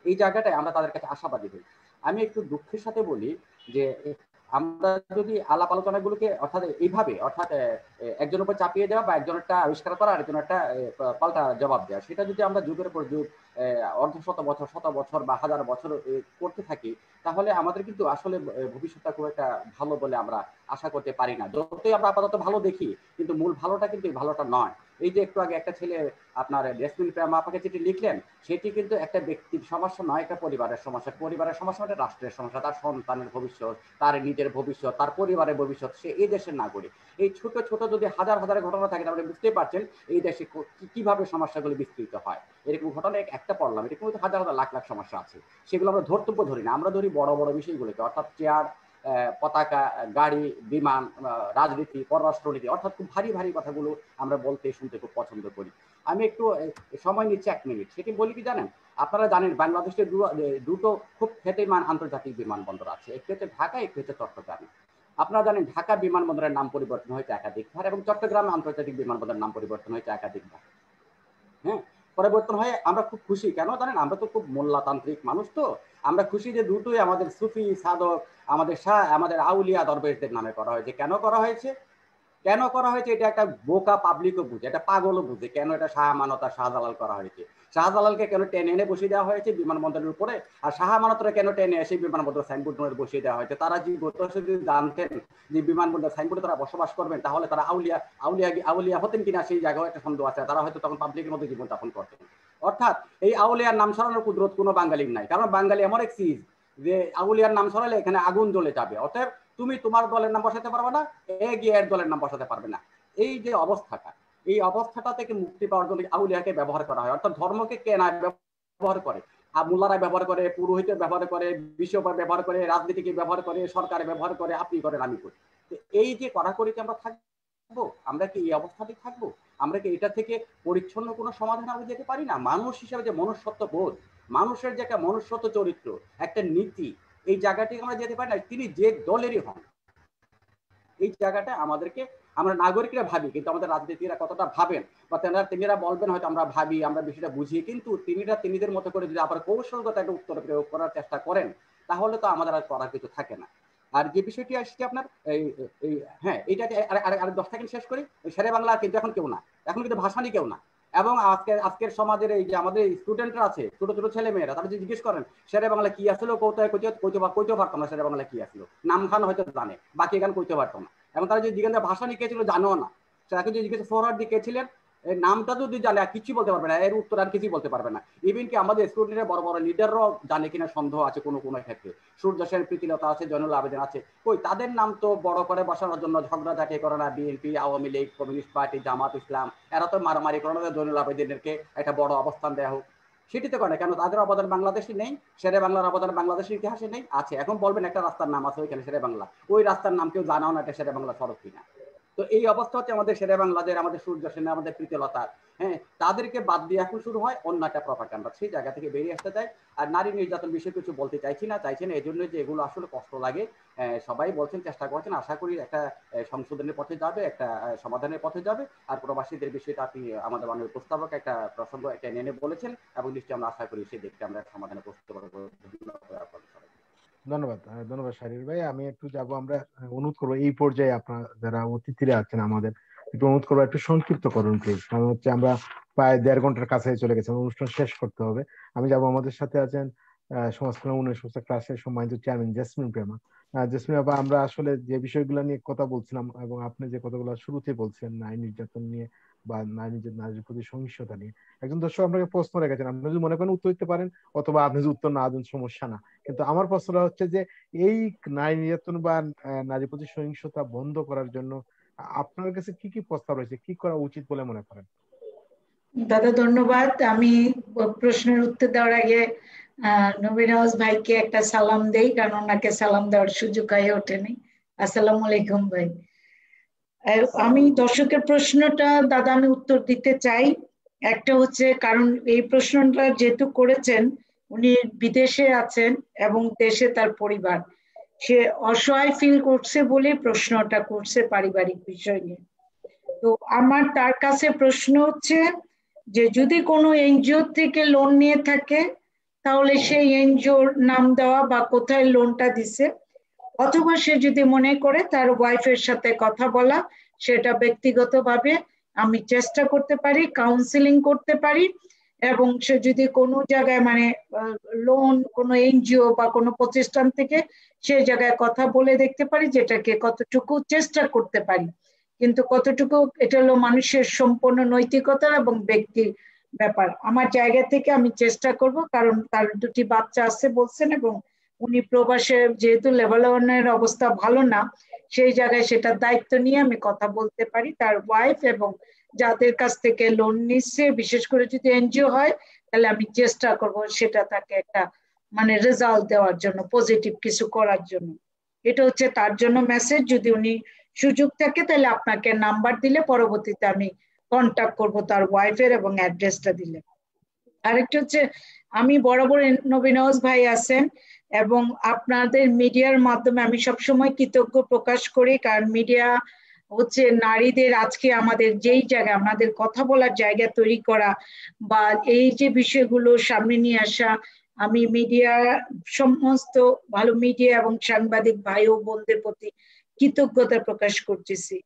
এই জায়গাটায় আমরা তাদের কাছে আশাবাদী হই। আমি একটু দুঃখের সাথে বলি যে আমরা যদি আলাপ আলোচনাগুলোকে অর্থাৎ এইভাবে অর্থাৎ একজনের উপর চাপিয়ে দেওয়া বা একজনেরটা আবিষ্কার করা আরেকজনের একটা পাল্টা জবাব দেওয়া, সেটা যদি আমরা যুগের পর যুগ শত বছর বা হাজার বছর করতে থাকি তাহলে আমাদের কিন্তু আসলে ভবিষ্যৎটা খুব একটা ভালো বলে আমরা আশা করতে পারি না। যতই আমরা আপাতত ভালো দেখি কিন্তু মূল ভালোটা কিন্তু এই ভালোটা নয়। এই যে একটু আগে একটা ছেলে আপনার জেসমিন প্রেমা আপনাকে যেটি লিখলেন সেটি কিন্তু একটা ব্যক্তির সমস্যা নয়, একটা পরিবারের সমস্যা। পরিবারের সমস্যা একটা রাষ্ট্রের সমস্যা, তার সন্তানের ভবিষ্যৎ, তার নিজের ভবিষ্যৎ, তার পরিবারের ভবিষ্যৎ, সে এই দেশের নাগরিক। এই ছোট ছোট যদি হাজার হাজার ঘটনা থাকে তাহলে বুঝতেই পারছেন এই দেশে কিভাবে সমস্যাগুলো বিস্তৃত হয়। এরকম ঘটনা একটা পড়লাম, এরকম হাজার হাজার লাখ লাখ সমস্যা আছে, সেগুলো আমরা ধর্তব্য ধরি না। আমরা ধরি বড় বড় বিষয়গুলোকে, অর্থাৎ চেয়ার, পতাকা, গাড়ি, বিমান, রাজনীতি, পররাষ্ট্রনীতি, অর্থাৎ খুব ভারী ভারী কথাগুলো আমরা বলতে শুনতে খুব পছন্দ করি। আমি একটু সময় নিচ্ছি 1 মিনিট। সেটি বলি কি জানেন, আপনারা জানেন বাংলাদেশের দুটো খুব খ্যাতিমান আন্তর্জাতিক বিমানবন্দর আছে, একটি হচ্ছে ঢাকা, একটি হচ্ছে চট্টগ্রাম। আপনারা জানেন ঢাকা বিমানবন্দরের নাম পরিবর্তন হয়েছে একাধিকবার এবং চট্টগ্রাম আন্তর্জাতিক বিমানবন্দরের নাম পরিবর্তন হয়েছে একাধিকবার। হ্যাঁ, পরিবর্তন হয়ে আমরা খুব খুশি। কেন জানেন, আমরা তো খুব মোল্লাতান্ত্রিক মানুষ, তো আমরা খুশি যে দুটোই আমাদের সুফি সাধক, আমাদের শাহ, আমাদের আউলিয়া দরবেশদের নামে করা হয়েছে। কেন করা হয়েছে এটা একটা বোকা পাবলিকও বুঝে, এটা পাগলও বুঝে কেন এটা শাহ আমানত আর শাহজালাল করা হয়েছে। শাহজালালকে কেন টেনে এনে বসিয়ে দেওয়া হয়েছে বিমানবন্দরের উপরে, আর শাহ আমানতরা কেন টেনে এসে বিমানবন্দর সাইনবোর্ড ধরে বসিয়ে দেওয়া হয়েছে। তারা যদি জানতেন যে বিমানবন্দর সাইনবোর্ডে তারা বসবাস করবেন, তাহলে তারা আউলিয়া হতেন কিনা সেই জায়গায় একটা সন্দেহ আছে। তারা হয়তো তখন পাবলিকের মধ্যে জীবনযাপন করতেন। অর্থাৎ এই আউলিয়ার নাম সরানোর কুদরত কোনো বাঙালির নাই, কারণ বাঙালি এমন এক চিজ যে আউলিয়ার নাম সরালে এখানে আগুন জ্বলে যাবে। অতএব তুমি তোমার দলের নাম বসাতে পারবে না, এর দলের নাম বসাতে পারবে না। এই যে অবস্থাটা, এই অবস্থাটা থেকে মুক্তি পাওয়ার জন্য আউলিয়াকে ব্যবহার করা হয়। অর্থাৎ ধর্মকে কেনা ব্যবহার করে, মোল্লারা ব্যবহার করে, পুরোহিতের ব্যবহার করে, বিশ্বপ ব্যবহার করে, রাজনীতিকে ব্যবহার করে, সরকারে ব্যবহার করে, আপনি করেন আমি করি। এই যে কড়াকড়িতে আমরা থাকবো, আমরা কি এই অবস্থাতেই থাকবো? আমরা কি এটা থেকে পরিচ্ছন্ন কোনো সমাধান আমরা যেতে পারি না? মানুষ হিসেবে যে মনুষ্যত্ব বোধ, মানুষের যে একটা মনুষ্যত্ব চরিত্র, একটা নীতি, এই জায়গাটি আমরা যেতে পারি না। তিনি যে দলেরই হন, এই জায়গাটা আমাদেরকে, আমরা নাগরিকরা ভাবি, কিন্তু আমাদের রাজনীতিরা কতটা ভাবেন বা তিনিরা বলবেন হয়তো আমরা ভাবি, আমরা বিষয়টা বুঝি, কিন্তু তিনিদের মতো করে যদি আবার কৌশলগত একটা উত্তর প্রয়োগ করার চেষ্টা করেন, তাহলে তো আমাদের আর করার কিছু থাকে না। আর যে বিষয়টি আসছে আপনার হ্যাঁ, এইটা আর 10 সেকেন্ড শেষ করি। শেরে বাংলা কিন্তু এখন কেউ না, এখন কিন্তু ভাষানি কেউ না। এবং আজকের সমাজের এই যে আমাদের স্টুডেন্টরা আছে, ছোট ছোট ছেলে মেয়েরা, তারা যদি জিজ্ঞেস করেন শেরে বাংলা কি আসলো, কইতে পারতো না শেরে বাংলা কি আসলো, নাম খান হয়তো জানে, বাকি গান কইতে পারতো না। এবং তারা যদি জিজ্ঞাসা ভাষা নিয়ে কে ছিল জানো না, তাকে যদি জিজ্ঞাসা ফরওয়ার্ড দিয়ে কে ছিলেন, এই নামটা যদি জানে আর কিছুই বলতে পারবে না, এর উত্তর আর কিছুই বলতে পারবে না। ইভেন কি আমাদের স্টুডেন্টের বড় বড় লিডাররাও জানে কিনা সন্দেহ আছে কোনো ক্ষেত্রে। সূর্য সেন, প্রীতিলতা আছে, জয়নুল আবেদিন আছে, কই তাদের নাম তো বড় করে বসানোর জন্য ঝগড়াঝাটি করে না বিএনপি, আওয়ামী লীগ, কমিউনিস্ট পার্টি, জামাত ইসলাম, এরা তো মারামারি করে না জয়নুল আবেদিনকে একটা বড় অবস্থান দেওয়া হোক। সেটি তো করে কেন? তাদের অবদান বাংলাদেশে নেই? শেরে বাংলার অবদান বাংলাদেশের ইতিহাসে নেই? আছে। এখন বলবেন একটা রাস্তার নাম আছে ওইখানে শেরে বাংলা, ওই রাস্তার নাম কেউ জানাও না এটা শেরে বাংলা সড়ক কিনা। তো এই অবস্থা হচ্ছে আমাদের শেরে বাংলাদের, আমাদের সূর্য সেন, আমাদের প্রীতিলতা, হ্যাঁ, তাদেরকে বাদ দিয়ে এখন শুরু হয় অন্য একটা প্রপাগান্ডা। সেই জায়গা থেকে বেরিয়ে আসতে চাই। আর নারী নির্যাতন বিষয়ে কিছু বলতে চাইছি না এই জন্য যে এগুলো আসলে কষ্ট লাগে। সবাই বলছেন, চেষ্টা করছেন, আশা করি একটা সংশোধনের পথে যাবে, একটা সমাধানের পথে যাবে। আর প্রবাসীদের বিষয়টা আপনি আমাদের মাননীয় প্রস্তাবক একটা প্রসঙ্গ একটা এনে বলেছেন, এবং নিশ্চয়ই আমরা আশা করি সেই দিকটা আমরা সমাধানের প্রস্তুত করবো। ধন্যবাদ শাহরির ভাই। আমি একটু যাব, আমরা অনুরোধ করবো এই পর্যায়ে আপনারা যারা অতিথিরা আছেন আমাদের একটু অনুরোধ করবো একটু সংক্ষিপ্ত করুন প্লিজ, কারণ হচ্ছে আমরা প্রায় 1.5 ঘন্টার কাছে চলে গেছে, অনুষ্ঠান শেষ করতে হবে। আমি যাব, আমাদের সাথে আছেন সমাজকল্যাণ উন্নয়ন ক্লাসের সম্মানিত চেয়ারম্যান জেসমিন প্রেমা। জেসমিন আপা, আমরা আসলে যে বিষয়গুলো নিয়ে কথা বলছিলাম এবং আপনি যে কথাগুলো শুরুতে বলছেন নারী নির্যাতন নিয়ে বা নারীর প্রতি সহিংসতা নিয়ে, একজন দর্শক আপনাকে প্রশ্ন রেখেছেন, আপনি যদি মনে করেন উত্তর দিতে পারেন, অথবা আপনি যদি উত্তর না দেন সমস্যা না। কিন্তু আমার প্রশ্নটা হচ্ছে যে এই নারী নির্যাতন বা নারীর প্রতি সহিংসতা বন্ধ করার জন্য আপনার কাছে কি কি প্রস্তাব রয়েছে, কি করা উচিত বলে মনে করেন? দাদা ধন্যবাদ। আমি প্রশ্নের উত্তর দেওয়ার আগে নবীন নওয়াজ ভাইকে একটা সালাম দেই, কারণ ওনাকে সালাম দেওয়ার সুযোগ হয়ে ওঠেনি। আসসালামু আলাইকুম ভাই। আমি দর্শকের প্রশ্নটা দাদা আমি উত্তর দিতে চাই। একটা হচ্ছে, কারণ এই প্রশ্নটা যেহেতু করেছেন, উনি বিদেশে আছেন এবং দেশে তার পরিবার, সে অসহায় ফিল করছে বলে প্রশ্নটা করছে পারিবারিক বিষয় নিয়ে। তো আমার তার কাছে প্রশ্ন হচ্ছে যে যদি কোনো এনজিও থেকে লোন নিয়ে থাকে, তাহলে সেই এনজিওর নাম দেওয়া বা কোথায় লোনটা দিছে, অথবা সে যদি মনে করে তার ওয়াইফের সাথে কথা বলা, সেটা ব্যক্তিগতভাবে আমি চেষ্টা করতে পারি, কাউন্সিলিং করতে পারি। এবং সে যদি কোনো জায়গায় মানে লোন কোনো এনজিও বা কোনো প্রতিষ্ঠান থেকে সেই জায়গায় কথা বলে দেখতে পারি, যেটাকে কতটুকু চেষ্টা করতে পারি। কিন্তু কতটুকু এটা হলো মানুষের সম্পূর্ণ নৈতিকতা এবং ব্যক্তির ব্যাপার। আমার জায়গা থেকে আমি চেষ্টা করব, কারণ তার 2টি বাচ্চা আছে বলছেন, এবং উনি প্রবাসে যেহেতু লেভেল 1-এর অবস্থা ভালো না, সেই জায়গায় সেটা দায়িত্ব নিয়ে আমি কথা বলতে পারি। তার ওয়াইফ এবং যাদের কাছ থেকে লোন নিচ্ছে, বিশেষ করে যদি এনজিও হয়, তাহলে আমি চেষ্টা করব সেটা তাকে একটা মানে রেজাল্ট দেওয়ার জন্য, পজিটিভ কিছু করার জন্য। এটা হচ্ছে তার জন্য মেসেজ। যদি উনি সুযোগ থাকে তাহলে আপনাকে নাম্বার দিলে পরবর্তীতে আমি কন্ট্যাক্ট করব তার ওয়াইফের এবং অ্যাড্রেসটা দিলে। আরেকটা হচ্ছে আমি বরাবর নবীনওয়াজ ভাই আছেন এবং আপনাদের মিডিয়ার মাধ্যমে আমি সবসময় কৃতজ্ঞ প্রকাশ করি, কারণ মিডিয়া হচ্ছে নারীদের আজকে আমাদের যেই জায়গায় আমাদের কথা বলার জায়গা তৈরি করা বা এই যে বিষয়গুলো সামনে নিয়ে আসা, আমি মিডিয়া সমস্ত ভালো মিডিয়া এবং সাংবাদিক ভাই ও বোনদের প্রতি কৃতজ্ঞতা প্রকাশ করতেছি।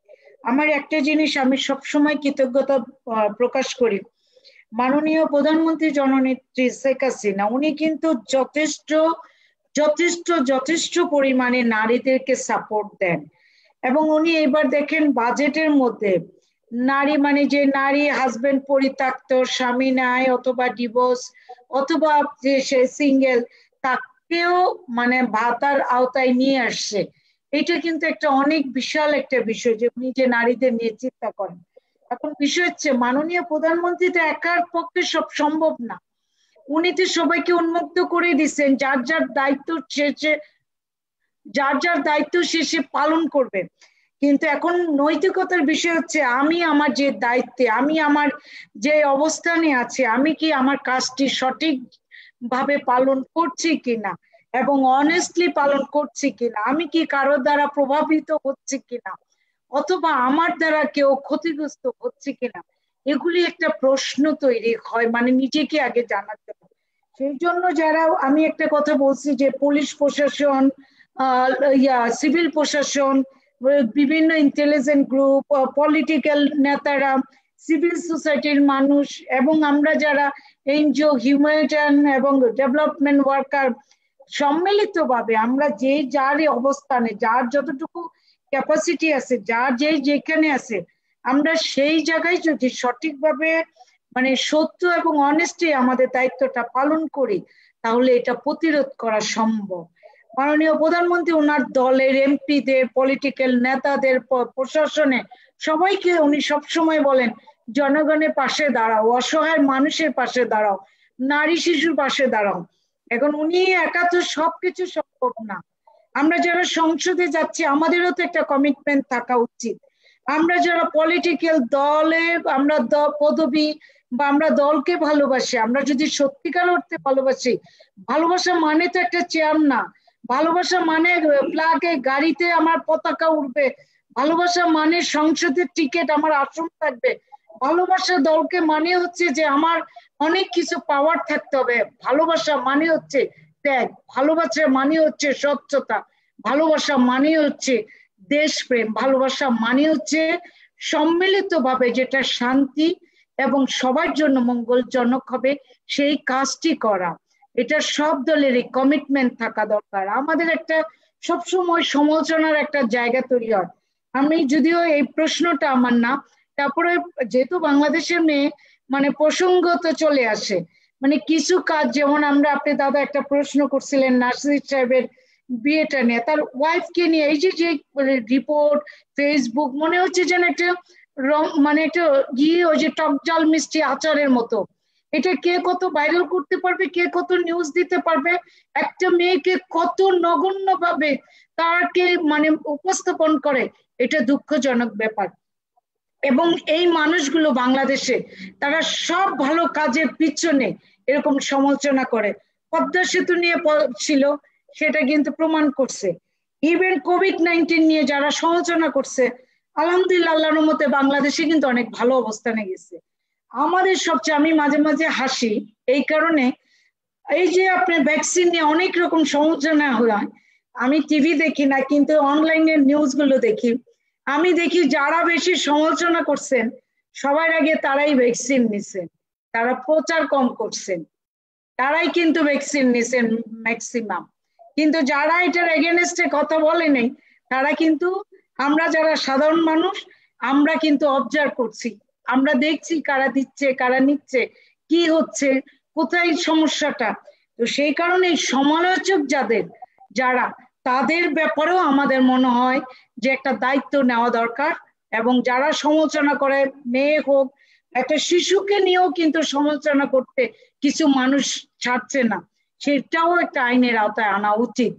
আমার একটা জিনিস আমি সবসময় কৃতজ্ঞতা প্রকাশ করি, মাননীয় প্রধানমন্ত্রী জননেত্রী শেখ হাসিনা উনি কিন্তু যথেষ্ট যথেষ্ট যথেষ্ট পরিমাণে নারীদেরকে সাপোর্ট দেন এবং উনি এবার দেখেন বাজেটের মধ্যে নারী মানে যে নারী হাজবেন্ড পরিত্যক্ত, স্বামী নাই অথবা ডিভোর্স অথবা যে সে সিঙ্গেল, তাকেও মানে ভাতার আওতায় নিয়ে আসছে। এটা কিন্তু একটা অনেক বিশাল একটা বিষয় যে উনি যে নারীদের নিয়ে চিন্তা করেন। এখন বিষয় হচ্ছে মাননীয় প্রধানমন্ত্রী তো একার পক্ষে সব সম্ভব না, উনি তো সবাইকে উন্মুক্ত করে দিচ্ছেন, যার যার দায়িত্ব শেষে পালন করবে। কিন্তু এখন নৈতিকতার বিষয় হচ্ছে আমি আমার যে দায়িত্বে আমি আমার যে অবস্থানে আছে আমি কি আমার কাজটি সঠিক ভাবে পালন করছি কিনা এবং অনেস্টলি পালন করছি কিনা, আমি কি কারো দ্বারা প্রভাবিত হচ্ছে কিনা অথবা আমার দ্বারা কেউ ক্ষতিগ্রস্ত হচ্ছে কিনা, এগুলি একটা প্রশ্ন তৈরি হয় মানে নিজেকে আগে জানার জন্য। সেই জন্য যারা আমি একটা কথা বলছি যে পুলিশ প্রশাসন, সিভিল প্রশাসন, বিভিন্ন ইন্টেলিজেন্ট গ্রুপ, পলিটিক্যাল নেতারা, সিভিল সোসাইটির মানুষ এবং আমরা যারা এনজিও হিউম্যানিটারিয়ান এবং ডেভেলপমেন্ট ওয়ার্কার সম্মিলিতভাবে আমরা যে যার অবস্থানে যার যতটুকু ক্যাপাসিটি আছে যার যেখানে আছে আমরা সেই জায়গায় যদি সঠিকভাবে মানে সত্য এবং অনেস্টি আমাদের দায়িত্বটা পালন করি তাহলে এটা প্রতিরোধ করা সম্ভব। মাননীয় প্রধানমন্ত্রী ওনার দলের এমপিদের, পলিটিক্যাল নেতাদের, প্রশাসনে সবাইকে উনি সবসময় বলেন জনগণের পাশে দাঁড়াও, অসহায় মানুষের পাশে দাঁড়াও, নারী শিশুর পাশে দাঁড়াও। এখন উনি একা তো সবকিছু সম্ভব না, আমরা যারা সংসদে যাচ্ছি আমাদেরও তো একটা কমিটমেন্ট থাকা উচিত। আমরা যারা পলিটিক্যাল দলে আমরা পদবি বা আমরা দলকে ভালোবাসি, আমরা যদি সত্যিকার অর্থে ভালোবাসি, ভালোবাসা মানে তো একটা চেয়ার না, ভালোবাসা মানে ফ্ল্যাগে গাড়িতে আমার পতাকা উঠবে, ভালোবাসা মানে সংসদের টিকিট আমার আসন থাকবে, ভালোবাসা দলকে মানে হচ্ছে যে আমার অনেক কিছু পাওয়ার থাকতে হবে, ভালোবাসা মানে হচ্ছে ত্যাগ, ভালোবাসা মানে হচ্ছে স্বচ্ছতা, ভালোবাসা মানে হচ্ছে দেশপ্রেম, ভালোবাসা মানে হচ্ছে সম্মিলিতভাবে যেটা শান্তি এবং সবার জন্য মঙ্গলজনক হবে সেই কাজটি করা। এটা সব দলেরই কমিটমেন্ট থাকা দরকার। আমাদের একটা সবসময় সমালোচনার একটা জায়গা তৈরি হয়। আমি যদিও এই প্রশ্নটা আমার না, তারপরে যেহেতু বাংলাদেশের মেয়ে মানে প্রসঙ্গত চলে আসে, মানে কিছু কাজ যেমন আমরা আপনি দাদা একটা প্রশ্ন করছিলেন নাসির সাহেবের বিয়েটা নিয়ে, তার ওয়াইফকে নিয়ে এই যে রিপোর্ট ফেসবুক মনে হচ্ছে যেন একটা মানে একটা ওই যে টক জাল মিষ্টি আচারের মতো, এটা কে কত ভাইরাল করতে পারবে, কে কত নিউজ দিতে পারবে, একটা মেয়েকে কত নগণ্য ভাবে তাকে মানে উপস্থাপন করে, এটা দুঃখজনক ব্যাপার। এবং এই মানুষগুলো বাংলাদেশে তারা সব ভালো কাজের পিছনে এরকম সমালোচনা করে। পদ্মা সেতু নিয়ে ছিল সেটা কিন্তু প্রমাণ করছে, ইভেন কোভিড-19 নিয়ে যারা সমালোচনা করছে আলহামদুলিল্লাহ আল্লাহর মতে বাংলাদেশে কিন্তু অনেক ভালো অবস্থানে গেছে। আমাদের সবচেয়ে আমি মাঝে মাঝে হাসি এই কারণে, এই যে আপনার ভ্যাকসিন নিয়ে অনেক রকম সমালোচনা হয়, আমি টিভি দেখি না কিন্তু অনলাইনে নিউজ গুলো দেখি, আমি দেখি যারা বেশি সমালোচনা করছেন সবার আগে তারাই ভ্যাকসিন নিছেন, তারা প্রচার কম করছেন, তারাই কিন্তু ভ্যাকসিন নিছেন ম্যাক্সিমাম। কিন্তু যারা এটার এগেনস্টে কথা বলে নেই তারা কিন্তু, আমরা যারা সাধারণ মানুষ আমরা কিন্তু অবজার্ভ করছি, আমরা দেখছি কারা দিচ্ছে কারা নিচ্ছে কি হচ্ছে কোথায় সমস্যাটা। তো সেই কারণে সমালোচক যারা তাদের ব্যাপারেও আমাদের মনে হয় যে একটা দায়িত্ব নেওয়া দরকার। এবং যারা সমালোচনা করে, মেয়ে হোক একটা শিশুকে নিয়েও কিন্তু সমালোচনা করতে কিছু মানুষ ছাড়ছে না, সেটাও একটা আইনের আওতায় আনা উচিত।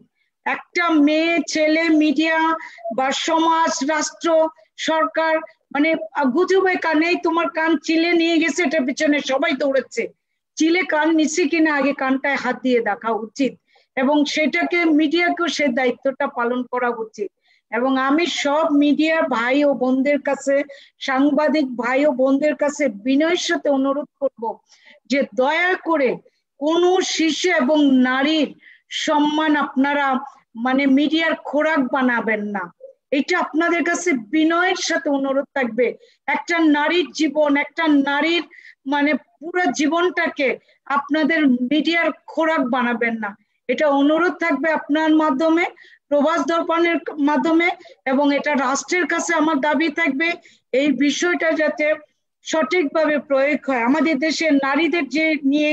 একটা মেয়ে ছেলে মিডিয়া বা সমাজ রাষ্ট্র সরকার মানে গুজবে কানে তোমার কান চিলে নিয়ে গেছে, এটা পিছনে সবাই দৌড়াচ্ছে। চিলে কান নিচ্ছে কিনা আগে কানটায় হাত দিয়ে দেখা উচিত, এবং সেটাকে মিডিয়াকেও সে দায়িত্বটা পালন করা উচিত। এবং আমি সব মিডিয়া ভাই ও বোনদের কাছে, সাংবাদিক ভাই ও বোনদের কাছে বিনয়ের সাথে অনুরোধ করব যে দয়া করে কোন শিশু এবং নারীর সম্মান আপনারা মানে মিডিয়ার খোরাক বানাবেন না। এটা আপনাদের কাছে বিনয়ের সাথে অনুরোধ থাকবে। একটা নারীর জীবন, একটা নারীর মানে পুরো জীবনটাকে আপনাদের মিডিয়ার খোরাক বানাবেন না। এটা অনুরোধ থাকবে আপনার মাধ্যমে, প্রবাস দর্পণের মাধ্যমে, এবং এটা রাষ্ট্রের কাছে আমার দাবি থাকবে এই বিষয়টা যাতে সঠিকভাবে প্রয়োগ হয়। আমাদের দেশে নারীদের যে নিয়ে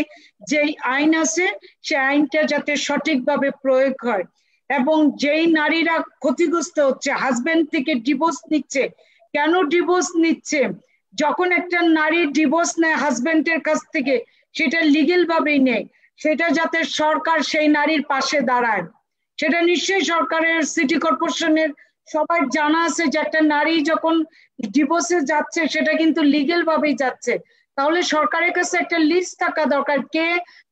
যে আইন আছে সেই আইনটা যাতে সঠিকভাবে প্রয়োগ হয়, এবং যেই নারীরা ক্ষতিগ্রস্ত হচ্ছে, হাজবেন্ড থেকে ডিভোর্স নিচ্ছে, কেন ডিভোর্স নিচ্ছে? যখন একটা নারী ডিভোর্স নেয় হাজবেন্ডের কাছ থেকে, সেটা লিগেল ভাবেই নেয়, সেটা যাতে সরকার সেই নারীর পাশে দাঁড়ায়। সেটা নিশ্চয়ই সরকারের, সিটি কর্পোরেশনের সবার জানা আছে যে একটা নারী যখন ডিভোর্সে যাচ্ছে সেটা কিন্তু লিগেল ভাবেই যাচ্ছে। তাহলে সরকারের কাছে একটা লিস্ট থাকা দরকার, কে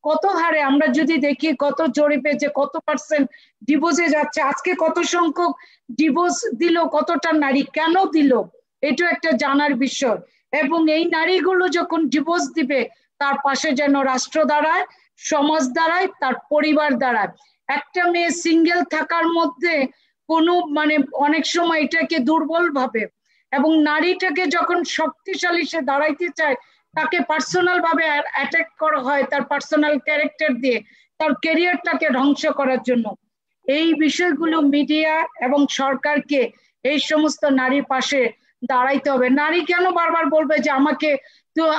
কত হারে, আমরা যদি দেখি কত জরিপে যে কত পার্সেন্ট ডিভোর্সে যাচ্ছে, আজকে কত সংখ্যক ডিভোর্স দিল, কতটা নারী কেন দিল, এটা একটা জানার বিষয়। এবং এই নারীগুলো যখন ডিভোর্স দিবে তার পাশে যেন রাষ্ট্র দাঁড়ায়, সমাজ দাঁড়ায়, তার পরিবার দাঁড়ায়। একটা মেয়ে সিঙ্গেল থাকার মধ্যে কোনো মানে অনেক সময় এটাকে দুর্বল ভাবে, এবং নারীটাকে যখন শক্তিশালী সে দাঁড়াইতে চায় তাকে পার্সোনাল ভাবে অ্যাটাক করা হয়, তার পার্সোনাল ক্যারেক্টার দিয়ে তার ক্যারিয়ারটাকে ধ্বংস করার জন্য। এই বিষয়গুলো মিডিয়া এবং সরকারকে এই সমস্ত নারীর পাশে দাঁড়াইতে হবে। নারী কেন বারবার বলবে যে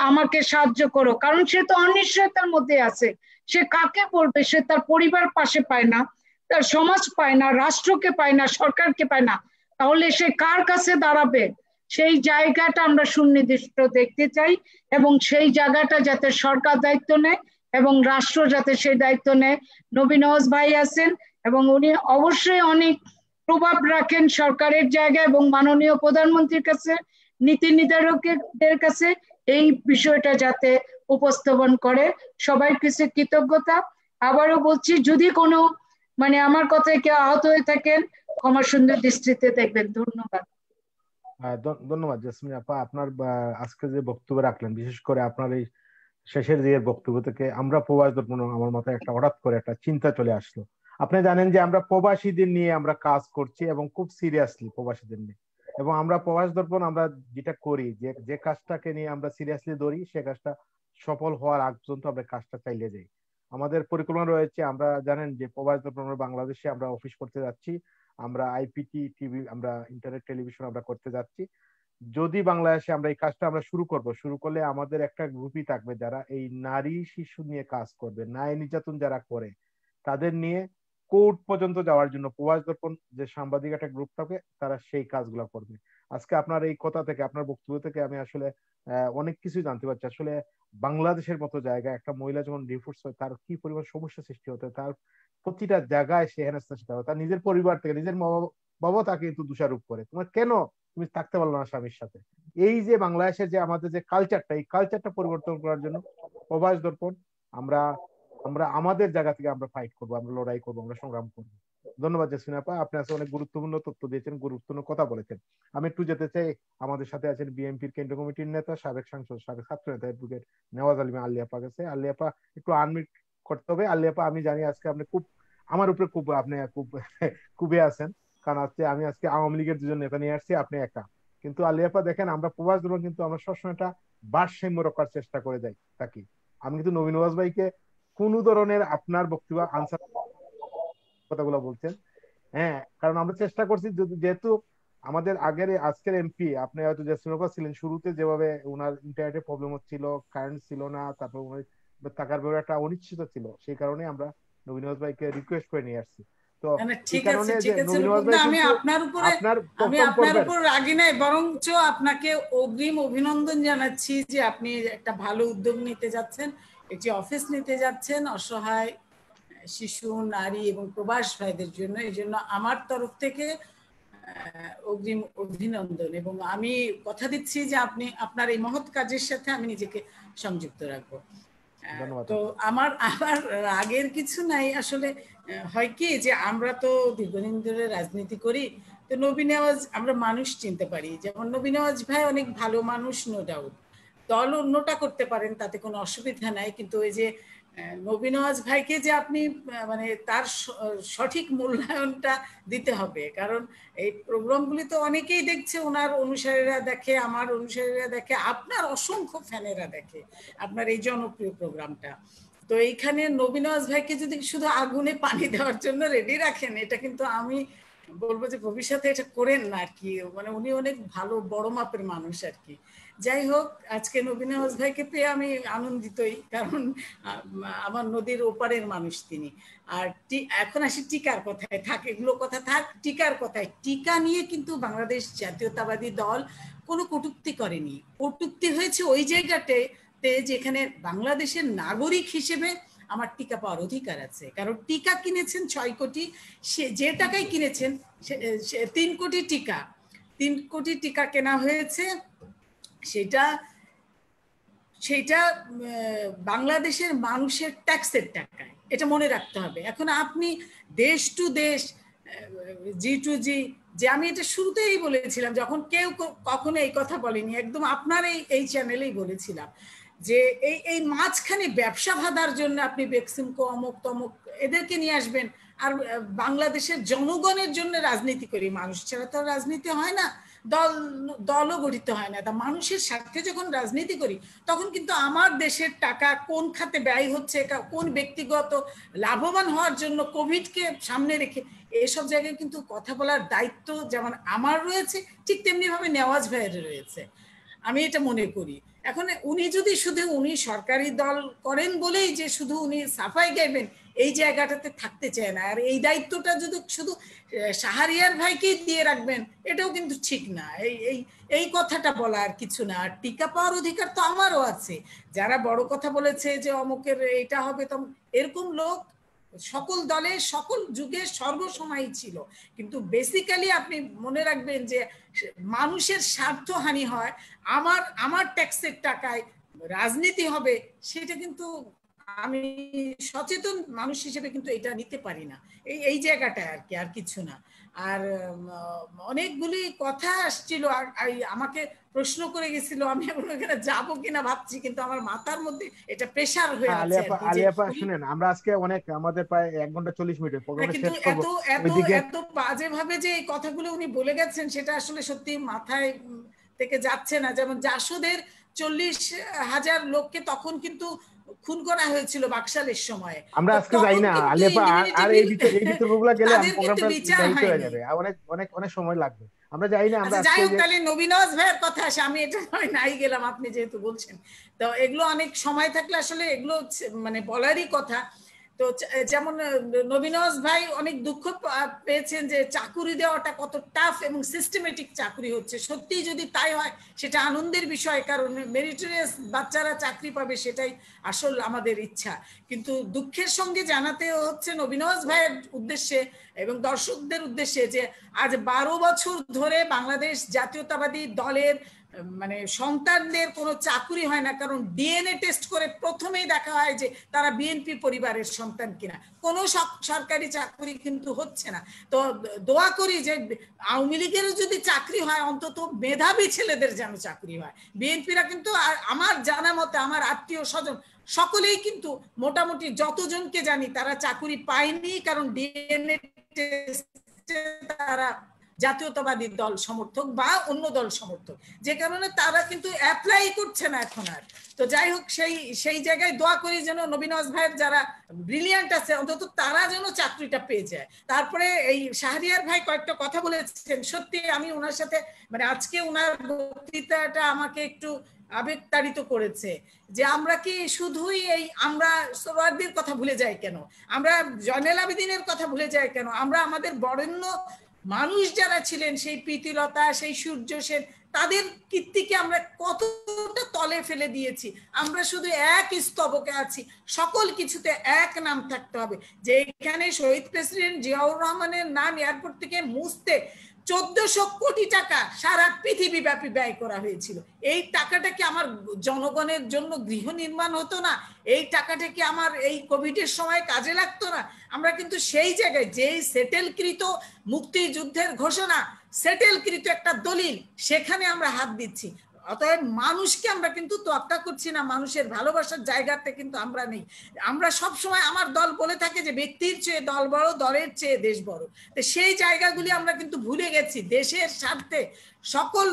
আমাকে সাহায্য করো? কারণ সে তো অনিশ্চয়তার মধ্যে আছে। সে কাকে বলবে? সে তার পরিবার পাশে পায় না, তার সমাজ পায় না, রাষ্ট্রকে পায় না, সরকারকে পায় না। তাহলে সে কার কাছে দাঁড়াবে? সেই জায়গাটা আমরা সুনির্দিষ্ট দেখতে চাই, এবং সেই জায়গাটা যাতে সরকার দায়িত্ব নেয় এবং রাষ্ট্র যাতে সেই দায়িত্ব নেয়। নবী নওয়াজ ভাই আছেন এবং উনি অবশ্যই অনেক প্রভাব রাখেন সরকারের জায়গায়, এবং মাননীয় প্রধানমন্ত্রীর কাছে, নীতি নির্ধারকদের কাছে এই বিষয়টা যাতে উপস্থাপন করে। সবাই কিছু কৃতজ্ঞতা। আবারও বলছি, যদি কোনো মানে আমার কথায় কেউ আহত হয়ে থাকেন ক্ষমা সুন্দর দৃষ্টিতে দেখবেন। ধন্যবাদ। ধন্যবাদ জেসমিন আপা, আপনার আজকে যে বক্তব্য রাখলেন, বিশেষ করে আপনার এই শেষের দিকের বক্তব্য থেকে আমরা প্রবাস দর্পণ, আমার মাথায় একটা হঠাৎ করে একটা চিন্তা চলে আসলো। আপনি জানেন যে আমরা প্রবাসীদের নিয়ে আমরা কাজ করছি এবং খুব সিরিয়াসলি প্রবাসীদের নিয়ে, এবং আমরা প্রবাস দর্পণ আমরা যেটা করি, যে কাজটাকে নিয়ে আমরা সিরিয়াসলি ধরি, সে কাজটা সফল হওয়ার আগ পর্যন্ত আমরা কাজটা চালিয়ে যাই। আমাদের পরিকল্পনা রয়েছে, আমরা জানেন যে প্রবাস দর্পণ বাংলাদেশে আমরা অফিস করতে যাচ্ছি, আমরা আইপিটি টিভি, আমরা ইন্টারনেট টেলিভিশন আমরা করতে যাচ্ছি। যদি বাংলাদেশে আমরা এই কাজটা আমরা শুরু করলে আমাদের একটা গ্রুপই থাকবে যারা এই নারী শিশু নিয়ে কাজ করবে, নারী নির্যাতন যারা করে তাদের নিয়ে কোর্ট পর্যন্ত যাওয়ার জন্য প্রবাস দর্পণ যে সাংবাদিক একটা গ্রুপ থাকবে, তারা সেই কাজগুলো করবে। আজকে আপনার এই কথা থেকে, আপনার বক্তব্য থেকে আমি আসলে অনেক কিছু জানতে পারছি। আসলে বাংলাদেশের মতো জায়গায় একটা মহিলা যখন ডিভোর্স হয় তার কি পরিমাণ সমস্যা সৃষ্টি হতে, তার প্রতিটা জায়গায় সে হেনস্থা শিকার হয়, তার নিজের পরিবার থেকে, নিজের বাবা তাকে কিন্তু দোষারোপ করে, তোমার কেন তুমি থাকতে পারলো না স্বামীর সাথে। এই যে বাংলাদেশের যে আমাদের যে কালচারটা, এই কালচারটা পরিবর্তন করার জন্য প্রবাস দর্পণ আমরা আমরা আমাদের জায়গা থেকে আমরা ফাইট করবো, আমরা লড়াই করবো, আমরা সংগ্রাম করবো। ধন্যবাদ জেসমিন আপা, আপনি আজকে অনেক গুরুত্বপূর্ণ তথ্য দিয়েছেন, গুরুত্বপূর্ণ কথা বলেছেন। আমি একটু যেতে চাই, আমাদের সাথে আছেন বিএনপির কেন্দ্রীয় কমিটির নেতা, সাবেক সাংসদ, সাবেক ছাত্র নেতা অ্যাডভোকেট নেওয়াজ আলী আলী আপা কাছে। আলী আপা একটু আনমিউট করতে হবে। আলী আপা, আমি জানি আজকে আপনি খুব আমার উপরে আপনি খুবই আছেন, কারণ আজকে আমি আওয়ামী লীগের দুজন নেতা নিয়ে আসছি, আপনি একা। কিন্তু আলী আপা দেখেন, আমরা প্রবাস দর্পণ কিন্তু আমরা সবসময় একটা ভারসাম্য রক্ষার চেষ্টা করে যাই থাকি। আমি কিন্তু নবী নওয়াজ ভাইকে কোন ধরনের আপনার বক্তব্য আনসার কথাগুলো বলছেন, হ্যাঁ, কারণ আমরা চেষ্টা করছি, যেহেতু আমাদের আজকের এমপি, আপনি হয়তো জেসমিন ছিলেন শুরুতে, যেভাবে ওনার ইন্টারনেটে প্রবলেম হচ্ছিল, কারেন্ট ছিল না, তারপর ওনার টাকার ব্যাপারে একটা অনিশ্চিত ছিল, সেই কারণে আমরা নবী নওয়াজ ভাইকে রিকোয়েস্ট করে নিয়ে আসছি। তো এই কারণে যে নবী নওয়াজ ভাই, আমি আপনার উপর রাগি নাই, বরঞ্চ আপনাকে অগ্রিম অভিনন্দন জানাচ্ছি যে আপনি একটা ভালো উদ্যোগ নিতে যাচ্ছেন, একটি অফিস নিতে যাচ্ছেন অসহায় শিশু, নারী এবং প্রবাস ভাইদের জন্য। এই জন্য আমার তরফ থেকে অগ্রিম অভিনন্দন, এবং আমি কথা দিচ্ছি যে আপনি আপনার এই মহৎ কাজের সাথে আমি নিজেকে সংযুক্ত রাখবো। তো আমার আগের কিছু নাই আসলে। হয় কি যে আমরা তো দীর্ঘদিন ধরে রাজনীতি করি, তো নবী নেওয়াজ আমরা মানুষ চিনতে পারি। যেমন নবী নেওয়াজ ভাই অনেক ভালো মানুষ, নো ডাউট। দল অন্যটা করতে পারেন, তাতে কোনো অসুবিধা নাই, কিন্তু ওই যে নবী নেওয়াজ ভাইকে যে আপনি মানে তার সঠিক মূল্যায়নটা দিতে হবে, কারণ এই প্রোগ্রামগুলি তো অনেকেই দেখছে, ওনার অনুসারীরা দেখে, আমার অনুসারীরা দেখে, আপনার অসংখ্য ফ্যানেরা দেখে আপনার এই জনপ্রিয় প্রোগ্রামটা। তো এইখানে নবী নেওয়াজ ভাইকে যদি শুধু আগুনে পানি দেওয়ার জন্য রেডি রাখেন, এটা কিন্তু আমি বলবো যে ভবিষ্যতে এটা করেন না আর কি। মানে উনি অনেক ভালো বড় মাপের মানুষ আর কি। যাই হোক, আজকে নবী নেওয়াজ ভাইকে পেয়ে আমি আনন্দিতই, কারণ আমার নদীর ওপারের মানুষ তিনি। আর এখন আসি টিকার কথায়, থাক এগুলো কথা থাক, টিকার কথায়। টিকা নিয়ে কিন্তু বাংলাদেশ জাতীয়তাবাদী দল কোনো কটূক্তি করেনি। কটূক্তি হয়েছে ওই জায়গাতে যেখানে বাংলাদেশের নাগরিক হিসেবে আমার টিকা পাওয়ার অধিকার আছে, কারণ টিকা কিনেছেন 6 কোটি, সে যে টাকায় কিনেছেন 3 কোটি টিকা, 3 কোটি টিকা কেনা হয়েছে, সেটা বাংলাদেশের মানুষের ট্যাক্সের টাকায়, এটা মনে রাখতে হবে। এখন আপনি দেশ টু দেশ, জি টু জি, যে আমি এটা শুরুতেই বলেছিলাম, যখন কেউ কখনো এই কথা বলেনি, একদম আপনার এই চ্যানেলেই বলেছিলাম যে এই মাঝখানে ব্যবসা বাঁধার জন্য আপনি বেক্সিমকো অমুক তমুক এদেরকে নিয়ে আসবেন, আর বাংলাদেশের জনগণের জন্য রাজনীতি করি। মানুষ ছাড়া তো রাজনীতি হয় না, দলও গঠিত হয় না। তা মানুষের স্বার্থে যখন রাজনীতি করি, তখন কিন্তু আমার দেশের টাকা কোন খাতে ব্যয় হচ্ছে, কোন ব্যক্তিগত লাভবান হওয়ার জন্য, কোভিডকে সামনে রেখে, এসব জায়গায় কিন্তু কথা বলার দায়িত্ব যেমন আমার রয়েছে, ঠিক তেমনি ভাবে নেওয়াজ ভাইয়ের রয়েছে, আমি এটা মনে করি। এখন উনি যদি শুধু উনি সরকারি দল করেন বলেই যে শুধু উনি সাফাই গাইবেন, এই জায়গাটাতে থাকতে চায় না। আর এই দায়িত্বটা যদি শুধু শাহরিয়ার ভাইকেই দিয়ে রাখবেন, এটাও কিন্তু ঠিক না। এই কথাটা বলা আর কিছু না। আর টিকা পাওয়ার অধিকার তো আমারও আছে। যারা বড় কথা বলেছে যে অমুকের এটা হবে, তো এরকম লোক সকল দলে সকল যুগে সর্বসময় ছিল, কিন্তু বেসিক্যালি আপনি মনে রাখবেন যে মানুষের স্বার্থহানি হয়, আমার ট্যাক্সের টাকায় রাজনীতি হবে, সেটা কিন্তু আমি সচেতন মানুষ হিসেবে কিন্তু এটা নিতে পারি না। এই জায়গাটা আর কি, আর কিছু না। আর অনেকগুলি কথা আসছিল, আর আমাকে প্রশ্ন করে গেছিল, আমি এখন ওখানে যাবো কিনা ভাবছি, কিন্তু আমার মাথার মধ্যে এটা প্রেসার হয়ে আছে। আলিয়াপা শুনেন, আমরা আজকে অনেক, আমাদের প্রায় 1 ঘন্টা 40 মিনিটের প্রোগ্রাম শেষ করব। এত বাজে ভাবে যে এই কথাগুলো উনি বলে গেছেন, সেটা আসলে সত্যি মাথায় থেকে যাচ্ছে না। যেমন জাসদের 40,000 লোককে তখন কিন্তু খুন করা হয়েছিল বাকশালের সময়। আমরা আজকে যাই না আলিয়াপা, আর এই ভিতরগুলো গেলে প্রোগ্রামটা দেরিতে হয়ে যাবে, অনেক সময় লাগবে। আমরা যাই না। আমরা যাই হোক, তাহলে নবী নেওয়াজ ভাইয়ের কথা আসে, আমি এটা নাই গেলাম, আপনি যেহেতু বলছেন। তো এগুলো অনেক সময় থাকলে আসলে এগুলো মানে বলারই কথা। তো যেমন নবী নেওয়াজ ভাই অনেক দুঃখ পেয়েছেন যে চাকুরি দেওয়াটা কত টাফ এবং সিস্টেমেটিক চাকরি হচ্ছে। সত্যিই যদি তাই হয় সেটা আনন্দের বিষয়, কারণ মেরিটোরিয়াস বাচ্চারা চাকরি পাবে, সেটাই আসল আমাদের ইচ্ছা। কিন্তু দুঃখের সঙ্গে জানাতে হচ্ছে নবী নেওয়াজ ভাইয়ের উদ্দেশ্যে এবং দর্শকদের উদ্দেশ্যে যে আজ 12 বছর ধরে বাংলাদেশ জাতীয়তাবাদী দলের মানে সন্তানদের কোনো চাকরি হয় না, কারণ ডিএনএ টেস্ট করে প্রথমেই দেখা হয় যে তারা বিএনপি পরিবারের সন্তান কিনা। কোনো সরকারি চাকরি কিন্তু হচ্ছে না। তো দোয়া করি যে আওয়ামী লীগেরও যদি চাকরি হয়, অন্তত মেধাবী ছেলেদের যেন চাকরি হয়। বিএনপিরা কিন্তু আমার জানা মতে, আমার আত্মীয় স্বজন সকলেই কিন্তু মোটামুটি যতজনকে জানি তারা চাকরি পায়নি, কারণ ডিএনএ টেস্টে তারা জাতীয়তাবাদী দল সমর্থক বা অন্য দল সমর্থক, যে কারণে তারা কিন্তু অ্যাপ্লাই করছে না এখন আর। তো যাই হোক, সেই জায়গায় দোয়া করি যেন নবী নেওয়াজ ভাইয়ের যারা ব্রিলিয়ান্ট আছে, অন্তত তারা যেন চাকরিটা পেয়ে যায়। তারপরে এই শাহরিয়ার ভাই কয়েকটা কথা বলেছেন, সত্যি আমি ওনার সাথে মানে আজকে ওনার বক্তৃতাটা আমাকে একটু আবেগতাড়িত করেছে, যে আমরা কি শুধুই আমরা সোহরাওয়ার্দীর কথা ভুলে যাই কেন, আমরা জয়নুল আবেদিনের কথা ভুলে যাই কেন, আমরা আমাদের বরেণ্য মানুষ যারা ছিলেন, সেই প্রীতিলতা, সেই সূর্য সেন, তাদের কীর্তিকে আমরা কতটা তলে ফেলে দিয়েছি। আমরা শুধু এক স্তবকে আছি, সকল কিছুতে এক নাম থাকতে হবে। যে এখানে শহীদ প্রেসিডেন্ট জিয়াউর রহমানের নাম এয়ারপোর্ট থেকে মুছতে 1400 কোটি টাকা সারা পৃথিবীব্যাপী ব্যয় করা হয়েছিল। এই টাকাটা কি আমার জনগণের জন্য গৃহ নির্মাণ হতো না? এই টাকাটা কি আমার এই কোভিডের সময় কাজে লাগতো না? আমরা কিন্তু সেই জায়গায় যেই সেটেলকৃত মুক্তিযুদ্ধের ঘোষণা, সেটেলকৃত একটা দলিল, সেখানে আমরা হাত দিচ্ছি। অতএব মানুষকে আমরা কিন্তু তোয়াক্কা করছি না, মানুষের ভালোবাসার জায়গাতে কিন্তু আমরা নেই। আমরা সব সময়, আমার দল বলে থাকে যে ব্যক্তির চেয়ে দল বড়, দলের চেয়ে দেশ বড়। তো সেই জায়গাগুলি আমরা কিন্তু ভুলে গেছি। দেশের স্বার্থে সকল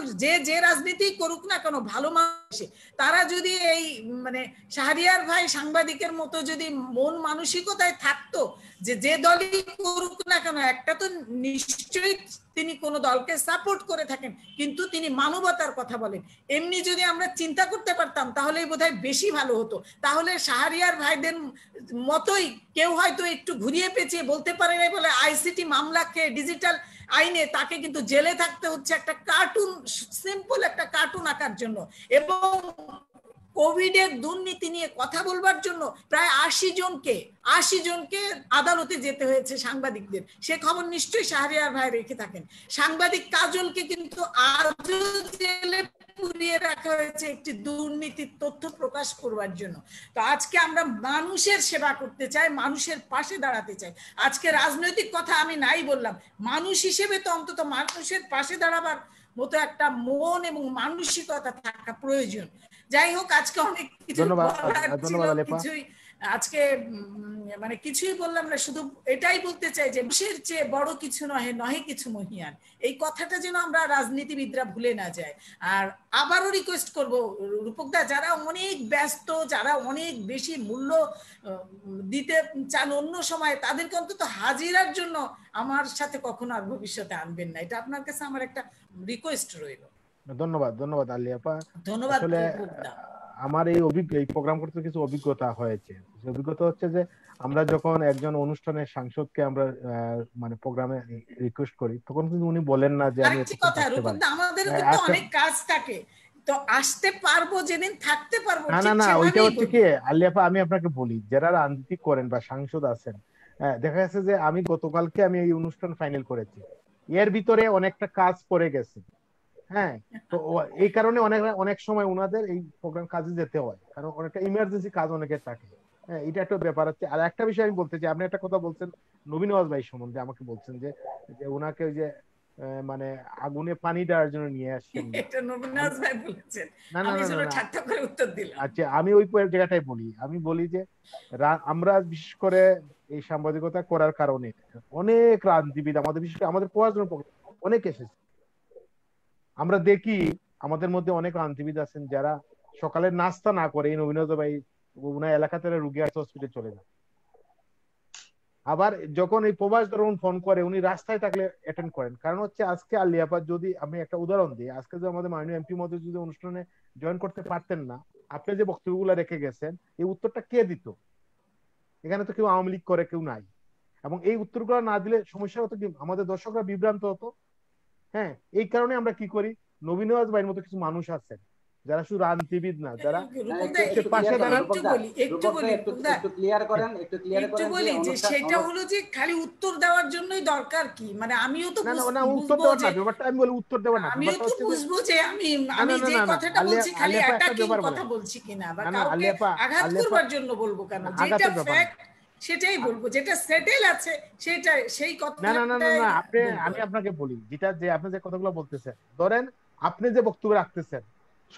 যে রাজনীতি করুক না কেন, ভালো মানুষে তারা যদি এই মানে শাহরিয়ার ভাই সাংবাদিকের মতো যদি মন মানসিকতায় থাকতো যে দলই করুক না কেন, একটা তো নিশ্চয়ই তিনি কোনো দলকে সাপোর্ট করে থাকেন, কিন্তু তিনি মানবতার কথা বলেন। এমনি যদি আমরা চিন্তা করতে পারতাম তাহলেই বোধহয় বেশি ভালো হতো। তাহলে শাহরিয়ার ভাইদের মতোই কেউ হয়তো একটু ঘুরিয়ে পেঁচিয়ে বলতে পারে না বলে আইসিটি মামলাকে ডিজিটাল আইনে তাকে কিন্তু জেলে থাকতে হচ্ছে একটা কার্টুন, সিম্পল একটা কার্টুন আঁকার জন্য। এবং কোভিডের দুর্নীতি নিয়ে কথা বলবার জন্য প্রায় 80 জনকে আদালতে যেতে হয়েছে সাংবাদিকদের। সে খবর নিশ্চয়ই শাহরিয়ার ভাই রেখে থাকেন। সাংবাদিক কাজলকে কিন্তু আজও জেলে পুড়িয়ে রাখা হয়েছে একটি দুর্নীতির তথ্য প্রকাশ করবার জন্য। তো আজকে আমরা মানুষের সেবা করতে চাই, মানুষের পাশে দাঁড়াতে চাই। আজকে রাজনৈতিক কথা আমি নাই বললাম, মানুষ হিসেবে তো অন্তত মানুষের পাশে দাঁড়াবার মতো একটা মন এবং মানসিকতা থাকা প্রয়োজন। যাই হোক, আজকে অনেক কিছু কিছুই আজকে মানে কিছুই বললাম না, শুধু এটাই বলতে চাই যে মানুষের চেয়ে বড় কিছু নহে কিছু মহিয়ান। এই কথাটা যেন আমরা রাজনীতিবিদরা ভুলে না যায়। আর আবারও রিকোয়েস্ট করব রূপকদা, যারা অনেক ব্যস্ত, যারা অনেক বেশি মূল্য দিতে চান অন্য সময়, তাদেরকে অন্তত হাজিরার জন্য আমার সাথে কখনো আর ভবিষ্যতে আনবেন না। এটা আপনার কাছে আমার একটা রিকোয়েস্ট রইল। ধন্যবাদ আলী আপা। ধন্যবাদ। আমার এই প্রোগ্রাম করতে কিছু অভিজ্ঞতা হয়েছে। অভিজ্ঞতা হচ্ছে যে আমরা যখন একজন অনুষ্ঠানের সাংসদকে আমরা মানে প্রোগ্রামে রিকোয়েস্ট করি, তখন কিন্তু উনি বলেন না যে আমি আমাদের কিন্তু অনেক কাজ থাকে, তো আসতে পারবো যেদিন থাকতে পারবো। না ওইটা হচ্ছে কি আলী আপা, আমি আপনাকে বলি, যারা রাজনীতি করেন বা সাংসদ আছেন, দেখা যাচ্ছে যে আমি গতকালকে আমি এই অনুষ্ঠান ফাইনাল করেছি, এর ভিতরে অনেকটা কাজ পড়ে গেছে। হ্যাঁ, তো এই কারণে অনেক সময় ওনাদের এই প্রোগ্রাম কাজে যেতে হয়, কারণ অনেকটা ইমার্জেন্সি কাজ অনেকের থাকে। হ্যাঁ, এটা একটা ব্যাপার হচ্ছে। আর একটা বিষয় আমি বলতে চাই, আপনি একটা কথা বলছেন নবীন নওয়াজ ভাই সম্বন্ধে, আমাকে বলছেন যে ওনাকে ওই যে মানে আগুনে পানি দেওয়ার জন্য নিয়ে আসছেন। এটা নবীন নওয়াজ ভাই বলেছেন, আমি শুধু ঠাট্টা করে উত্তর দিলাম। আচ্ছা, আমি ওই জায়গাটাই বলি, আমি বলি যে আমরা বিশেষ করে এই সাংবাদিকতা করার কারণে অনেক রাজনীতিবিদ আমাদের, বিশেষ করে আমাদের পড়াশোনার অনেক এসেছে। আমরা দেখি আমাদের মধ্যে অনেক রাজনীতিবিদ আছেন যারা সকালে নাস্তা না করে এই নবীন ভাই ওনার এলাকাতে রুগী আছে হসপিটালে চলে যান। আবার যখন এই প্রবাস ধরুন ফোন করে, উনি রাস্তায় থাকলে অ্যাটেন্ড করেন। কারণ হচ্ছে আজকে আলী আপা, যদি আমি একটা উদাহরণ দিই, আজকে যদি আমাদের মাননীয় এমপি মহোদয় যদি অনুষ্ঠানে জয়েন করতে পারতেন না, আপনি যে বক্তব্যগুলো রেখে গেছেন, এই উত্তরটা কে দিত? এখানে তো কেউ আওয়ামী লীগ করে কেউ নাই। এবং এই উত্তরগুলো না দিলে সমস্যা হতো কি, আমাদের দর্শকরা বিভ্রান্ত হতো। হ্যাঁ, এই কারণে আমরা কি করি, নবীন নওয়াজ ভাইয়ের মতো কিছু মানুষ আছেন যারা শুধু রাজনীতিবিদ না, যারা পাশে দাঁড়ান। একটু ক্লিয়ার করেন যে সেটা হলো যে খালি উত্তর দেওয়ার জন্যই দরকার কি, মানে আমিও তো উত্তর দেওয়ার না ব্যাপারটা, আমি বলি উত্তর দেওয়ার না, আমিও তো বুঝবো যে আমি যে কথাটা বলছি খালি অ্যাটাকিং কথা বলছি কিনা, বা কাউকে আঘাত করবার জন্য বলবো কেন, যেটা ফ্যাক্ট সেটাই বলবো, যেটা সেটেল আছে সেটা সেই কথা। না আমি আপনাকে বলি, যেটা যে আপনি যে কথাগুলো বলতেছেন, ধরেন আপনি যে বক্তব্য রাখতেছেন,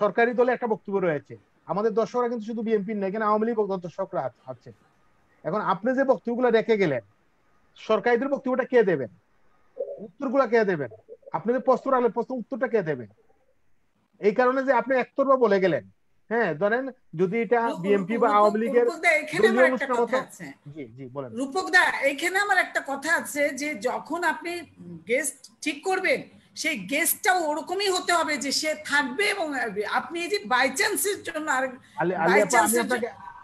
সরকারি দলে একটা বক্তব্য রয়েছে, আমাদের দর্শকরা কিন্তু শুধু বিএনপি না, এখানে আওয়ামী লীগ দর্শকরা আছে। এখন আপনি যে বক্তব্যগুলো রেখে গেলেন, সরকারিদের বক্তব্যটা কে দেবেন? উত্তরগুলা কে দেবেন? আপনি যে প্রশ্ন রাখলেন, প্রশ্ন উত্তরটা কে দেবেন? এই কারণে যে আপনি একতরফা বলে গেলেন। হ্যাঁ, ধরেন যদি এটা বিএনপি বা আওয়ামী লীগের রূপকদা, এখানে আমার একটা কথা আছে যে যখন আপনি গেস্ট ঠিক করবেন, সেই গেস্টটাও ওরকমই হতে হবে যে সে থাকবে, এবং আপনি এই যে বাই চান্সের জন্য আর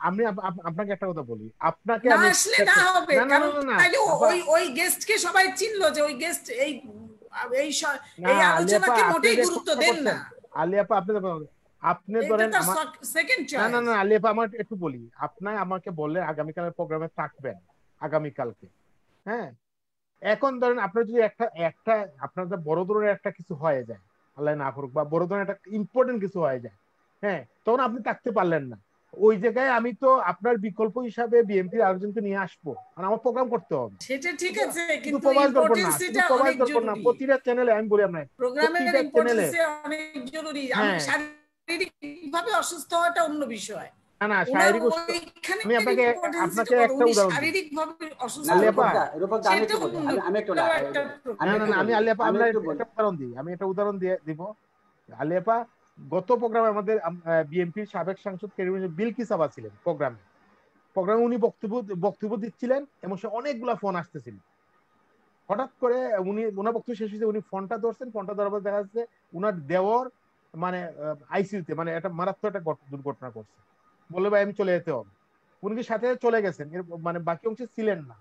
আমি আপনাকে একটা কথা বলি, আপনাকে আসলে না হবে, কারণ ওই গেস্টকে সবাই চিনলো যে ওই গেস্ট এই আলোচনাকে মোটেই গুরুত্ব দেন না। আলী আপা, আপনি ধরেন না আলী আপা, আমার একটু বলি, আপনি আমাকে বললেন আগামীকালের প্রোগ্রামে থাকবেন, আগামীকালকে। হ্যাঁ, এখন ধরেন আপনার যদি একটা একটা আপনার বড় ধরনের একটা কিছু হয়ে যায়, আল্লাহ না করুক, বা বড় ধরনের একটা ইম্পর্টেন্ট কিছু হয়ে যায়, হ্যাঁ, তখন আপনি থাকতে পারলেন না ওই জায়গায়, আমি তো আপনার বিকল্প হিসাবে বিএনপির আরেকজনকে নিয়ে আসবো, কারণ আমার প্রোগ্রাম করতে হবে। সেটা ঠিক আছে, শুধু কিন্তু প্রবাস দর্পণ না, শুধু ইম্পর্টেন্সিটা প্রবাস অনেক দর্পণ না, জরুরি, প্রতিটা চ্যানেলে আমি বলি আপনার, প্রোগ্রামের প্রতিটা চ্যানেলে, ইম্পর্টেন্স অনেক জরুরি। হ্যাঁ, শারীরিকভাবে অসুস্থ হওয়াটা অন্য বিষয়, না না ওনার শারীরিক ওইখানে আমি আপনাকে ইম্পর্টেন্সিটা বড়, একটা উনি উদাহরণ দিই। শারীরিকভাবে অসুস্থ, আলিয়াপা আমি একটু বলি, আমি একটু না না আমি আলিয়াপা আমরা একটা উদাহরণ দিই, আমি একটা উদাহরণ দিয়ে দিব। আলিয়াপা গত প্রোগ্রামে আমাদের বিএনপির সাবেক সাংসদ বিলকিস আবা ছিলেন প্রোগ্রামে উনি বক্তব্য দিচ্ছিলেন, এবং সে অনেকগুলা ফোন আসতেছিল। হঠাৎ করে ওনার বক্তব্য শেষ হয়েছে, উনি ফোনটা ধরছেন, ফোনটা ধরার পর দেখা যাচ্ছে উনার দেওর মানে আইসিইউতে, মানে একটা মারাত্মক একটা দুর্ঘটনা করছে, বললো ভাই আমি চলে যেতে হবে, উনি কি সাথে চলে গেছেন, মানে বাকি অংশে ছিলেন না।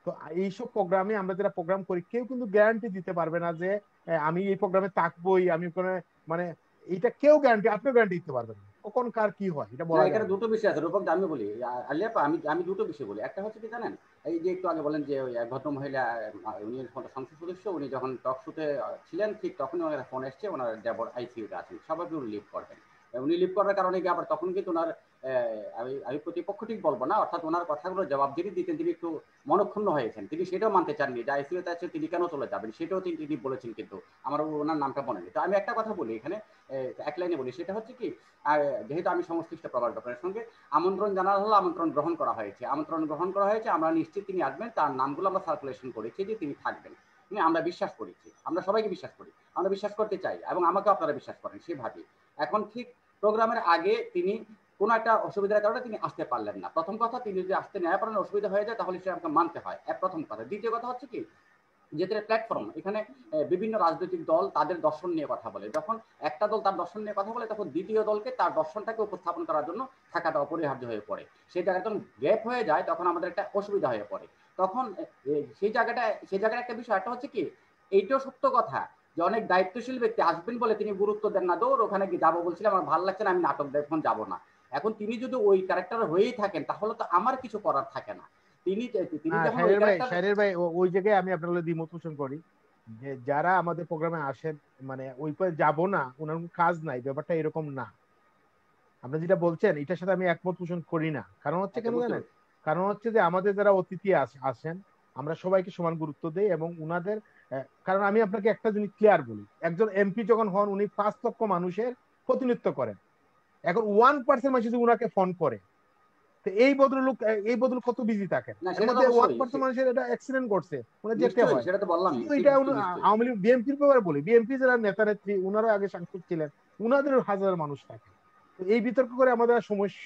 তো এইসব প্রোগ্রামে আমরা যারা প্রোগ্রাম করি কেউ কিন্তু গ্যারান্টি দিতে পারবে না যে আমি এই প্রোগ্রামে থাকবোই, আমি ওখানে, মানে এটা কেউ গ্যারান্টি, আপনিও গ্যারান্টি দিতে পারবেন না কখন কার কি হয়, এটা বলা যায় না। এখানে দুটো বিষয় আছে রূপক, আমি বলি আলিয়াপা, আমি দুটো বিষয় বলি। একটা হচ্ছে কি জানেন, এই যে একটু আগে বলেন যে ওই এক ভদ্র মহিলা, উনি সংসদ সদস্য, উনি যখন টক শোতে ছিলেন ঠিক তখনই ওনার ফোন এসছে ওনার দেবর আইসিইউতে আছেন, স্বাভাবিক উনি লিভ করবেন। উনি লিভ করার কারণে কি আবার তখন কিন্তু ওনার আমি প্রতিপক্ষ ঠিক বলবো না, অর্থাৎ ওনার কথাগুলো জবাব যিনি দিতেন তিনি একটু মনক্ষুণ্ণ হয়েছেন, তিনি সেটাও মানতে চাননি যে আইসিইউতে আছে তিনি কেন চলে যাবেন, সেটাও তিনি বলেছেন, কিন্তু আমার ওনার নামটা মনে নেই। তো আমি একটা কথা বলি এখানে, এক লাইনে বলি, সেটা হচ্ছে কি, যেহেতু আমি সংশ্লিষ্ট প্রবাস ডক্টরের সঙ্গে আমন্ত্রণ জানানো হলো, আমন্ত্রণ গ্রহণ করা হয়েছে, আমরা নিশ্চিত তিনি আসবেন, তার নামগুলো আমরা সার্কুলেশন করেছি যে তিনি থাকবেন, আমরা বিশ্বাস করেছি, আমরা সবাইকে বিশ্বাস করি, আমরা বিশ্বাস করতে চাই, এবং আমাকে আপনারা বিশ্বাস করেন সেভাবে। এখন ঠিক প্রোগ্রামের আগে তিনি কোনো একটা অসুবিধার কারণে তিনি আসতে পারলেন না। প্রথম কথা, তিনি যদি আসতে না পারেন, অসুবিধা হয়ে যায়, তাহলে সে আমাকে মানতে হয়, প্রথম কথা। দ্বিতীয় কথা হচ্ছে কি, যেটা প্ল্যাটফর্ম, এখানে বিভিন্ন রাজনৈতিক দল তাদের দর্শন নিয়ে কথা বলে, যখন একটা দল তার দর্শন নিয়ে কথা বলে তখন দ্বিতীয় দলকে তার দর্শনটাকে উপস্থাপন করার জন্য থাকাটা অপরিহার্য হয়ে পড়ে। সেই জায়গাটা যখন গ্যাপ হয়ে যায় তখন আমাদের একটা অসুবিধা হয়ে পড়ে। তখন সেই জায়গার একটা বিষয় একটা হচ্ছে কি, এইটাও সত্য কথা যে অনেক দায়িত্বশীল ব্যক্তি আসবেন বলে তিনি গুরুত্ব দেন না, দৌড় ওখানে গিয়ে যাবো বলছিলাম, আমার ভালো লাগছে না, আমি নাটক দেখুন যাবো না। এখন তিনি যদি ওই ক্যারেক্টার হয়েই থাকেন তাহলে তো আমার কিছু করার থাকে না। তিনি ভাই ওই জায়গায় আমি আপনার দ্বিমত পোষণ করি, যে যারা আমাদের প্রোগ্রামে আসেন মানে ওই পরে যাবো না, ওনার কাজ নাই, ব্যাপারটা এরকম না। আপনি যেটা বলছেন এটার সাথে আমি একমত পোষণ করি না। কারণ হচ্ছে কেন জানেন, কারণ হচ্ছে যে আমাদের যারা অতিথি আসেন আমরা সবাইকে সমান গুরুত্ব দেই, এবং উনাদের, কারণ আমি আপনাকে একটা জিনিস ক্লিয়ার বলি, একজন এমপি যখন হন উনি 5 লক্ষ মানুষের প্রতিনিধিত্ব করেন। এখন 1% মানুষ যদি উনাকে ফোন করে, এই ভদ্রলোক কত বিজি থাকেন, এর মধ্যে 1% মানুষের এটা অ্যাক্সিডেন্ট করছে, ওনার যেতে হয়। এটা আওয়ামী লীগ বিএনপির ব্যাপারে বলি, বিএনপি যারা নেতা নেত্রী উনারা আগে সাংসদ ছিলেন, উনাদের হাজার মানুষ থাকে। এই বিতর্ক করে আমাদের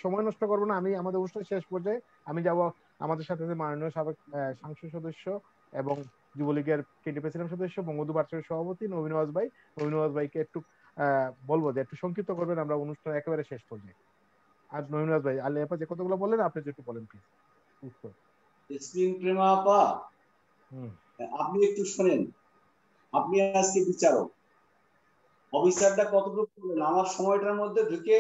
সময় নষ্ট করবো না। আমি আমাদের অনুষ্ঠান শেষ পর্যায়ে আমি যাব, আমাদের সাথে মাননীয় সাবেক সংসদ সদস্য এবং যুবলীগের কেন্দ্রীয় প্রেসিডেন্ট সদস্য বঙ্গবন্ধু বার্ষিক সভাপতি নবীন নওয়াজ ভাইকে একটু বলবো যে একটু সংক্ষিপ্ত করবেন, আমরা অনুষ্ঠান একেবারে শেষ পর্যায়ে। আর নবীন ভাই, আলিয়াপা যে কতগুলো বললেন আপনি একটু বলেন প্লিজ উত্তর। প্রেমা আপা, আপনি একটু শোনেন, আপনি আজকে বিচারক, অফিসারটা কতটুকু বললেন, আমার সময়টার মধ্যে ঢুকে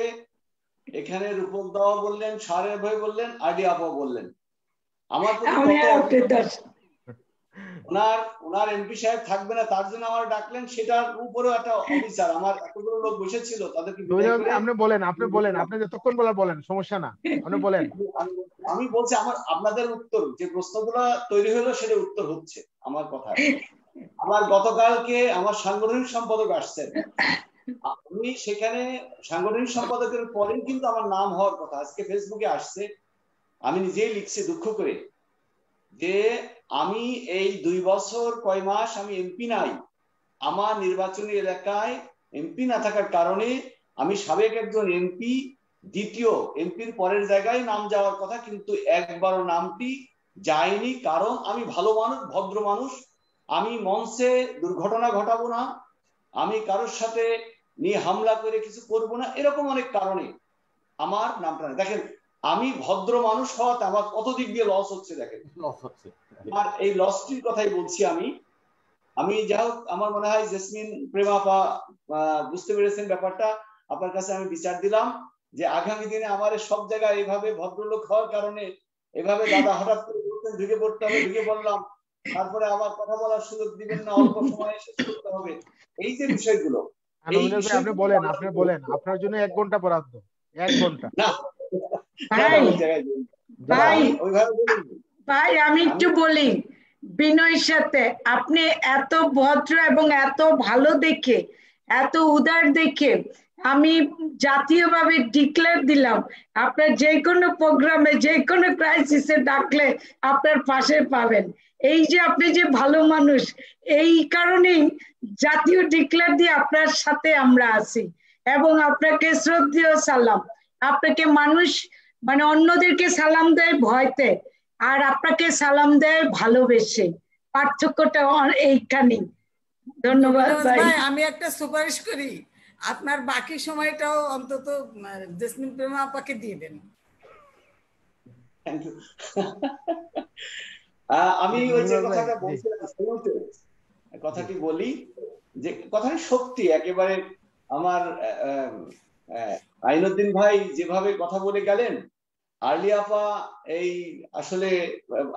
এখানে রূপক দাওয়া বললেন, সারে ভাই বললেন, আইডি আপা বললেন, আমার ওনার এমপি সাহেব থাকবে না তার জন্য আমার ডাকলেন, সেটার উপরেও একটা অফিসার, আমার এতগুলো লোক বসেছিল তাদেরকে আপনি বলেন আপনি যতক্ষণ বলেন সমস্যা না, আপনি বলেন। আমি বলছি আপনাদের উত্তর যে প্রশ্নগুলো তৈরি হলো সেটা উত্তর হচ্ছে আমার কথা। আমার গতকালকে আমার সাংগঠনিক সম্পাদক আসছেন, আমি সেখানে সাংগঠনিক সম্পাদকের পরেই কিন্তু আমার নাম হওয়ার কথা, আজকে ফেসবুকে আসছে, আমি নিজেই লিখছি দুঃখ করে যে আমি এই 2 বছর কয় মাস আমি এমপি নাই, আমার নির্বাচনী এলাকায় এমপি না থাকার কারণে আমি সাবেক একজন এমপি, দ্বিতীয় এমপির পরের জায়গায় নাম যাওয়ার কথা, কিন্তু একবারও নামটি যায়নি, কারণ আমি ভালো মানুষ, ভদ্র মানুষ, আমি মঞ্চে দুর্ঘটনা ঘটাবো না, আমি কারোর সাথে নিয়ে হামলা করে কিছু করবো না, এরকম অনেক কারণে আমার নামটা নেই। দেখেন আমি ভদ্র মানুষ হওয়াতে আমার কত দিক দিয়ে লস হচ্ছে, দেখেন আর এই লসটির কথাই বলছি আমি যাই হোক, আমার মনে হয় জেসমিন প্রেমা আপা বুঝতে পেরেছেন ব্যাপারটা, আপনার কাছে আমি বিচার দিলাম যে আগামী দিনে আমার সব জায়গায় এইভাবে ভদ্রলোক হওয়ার কারণে এভাবে দাদা হঠাৎ করে ঢুকে পড়তে হবে, ঢুকে পড়লাম, তারপরে আবার কথা বলার সুযোগ দিবেন না, অল্প সময়ে শেষ করতে হবে, এই যে বিষয়গুলো, এই আপনি বলেন, আপনার জন্য 1 ঘন্টা বরাদ্দ, 1 ঘন্টা। ভাই আমি একটু বলি বিনয়ের সাথে, আপনি এত ভদ্র এবং এত ভালো দেখে, এত উদার দেখে আমি জাতীয়ভাবে ডিক্লেয়ার দিলাম আপনার যে কোনো প্রোগ্রামে যে কোনো ক্রাইসিসে ডাকলে আপনার পাশে পাবেন। এই যে আপনি যে ভালো মানুষ, এই কারণেই জাতীয় ডিক্লেয়ার দিয়ে আপনার সাথে আমরা আছি। এবং আপনাকে শ্রদ্ধেয় সালাম। আপনাকে মানুষ মানে অন্যদেরকে সালাম দেয় ভয়তে, আর আপনাকে সালাম দেয় ভালোবেসে, পার্থক্যটা এইখানেই। ধন্যবাদ ভাই। আমি একটা সুপারিশ করি, আপনার বাকি সময়টাও অন্তত জেসমিন প্রেমা আপাকে দিয়ে দেন। আমি ওই যে কথাটা বলছিলাম, কথাটি বলি যে কথাটি সত্যি একেবারে। আমার আইনুদ্দিন ভাই যেভাবে কথা বলে গেলেন, আরলি আপা এই আসলে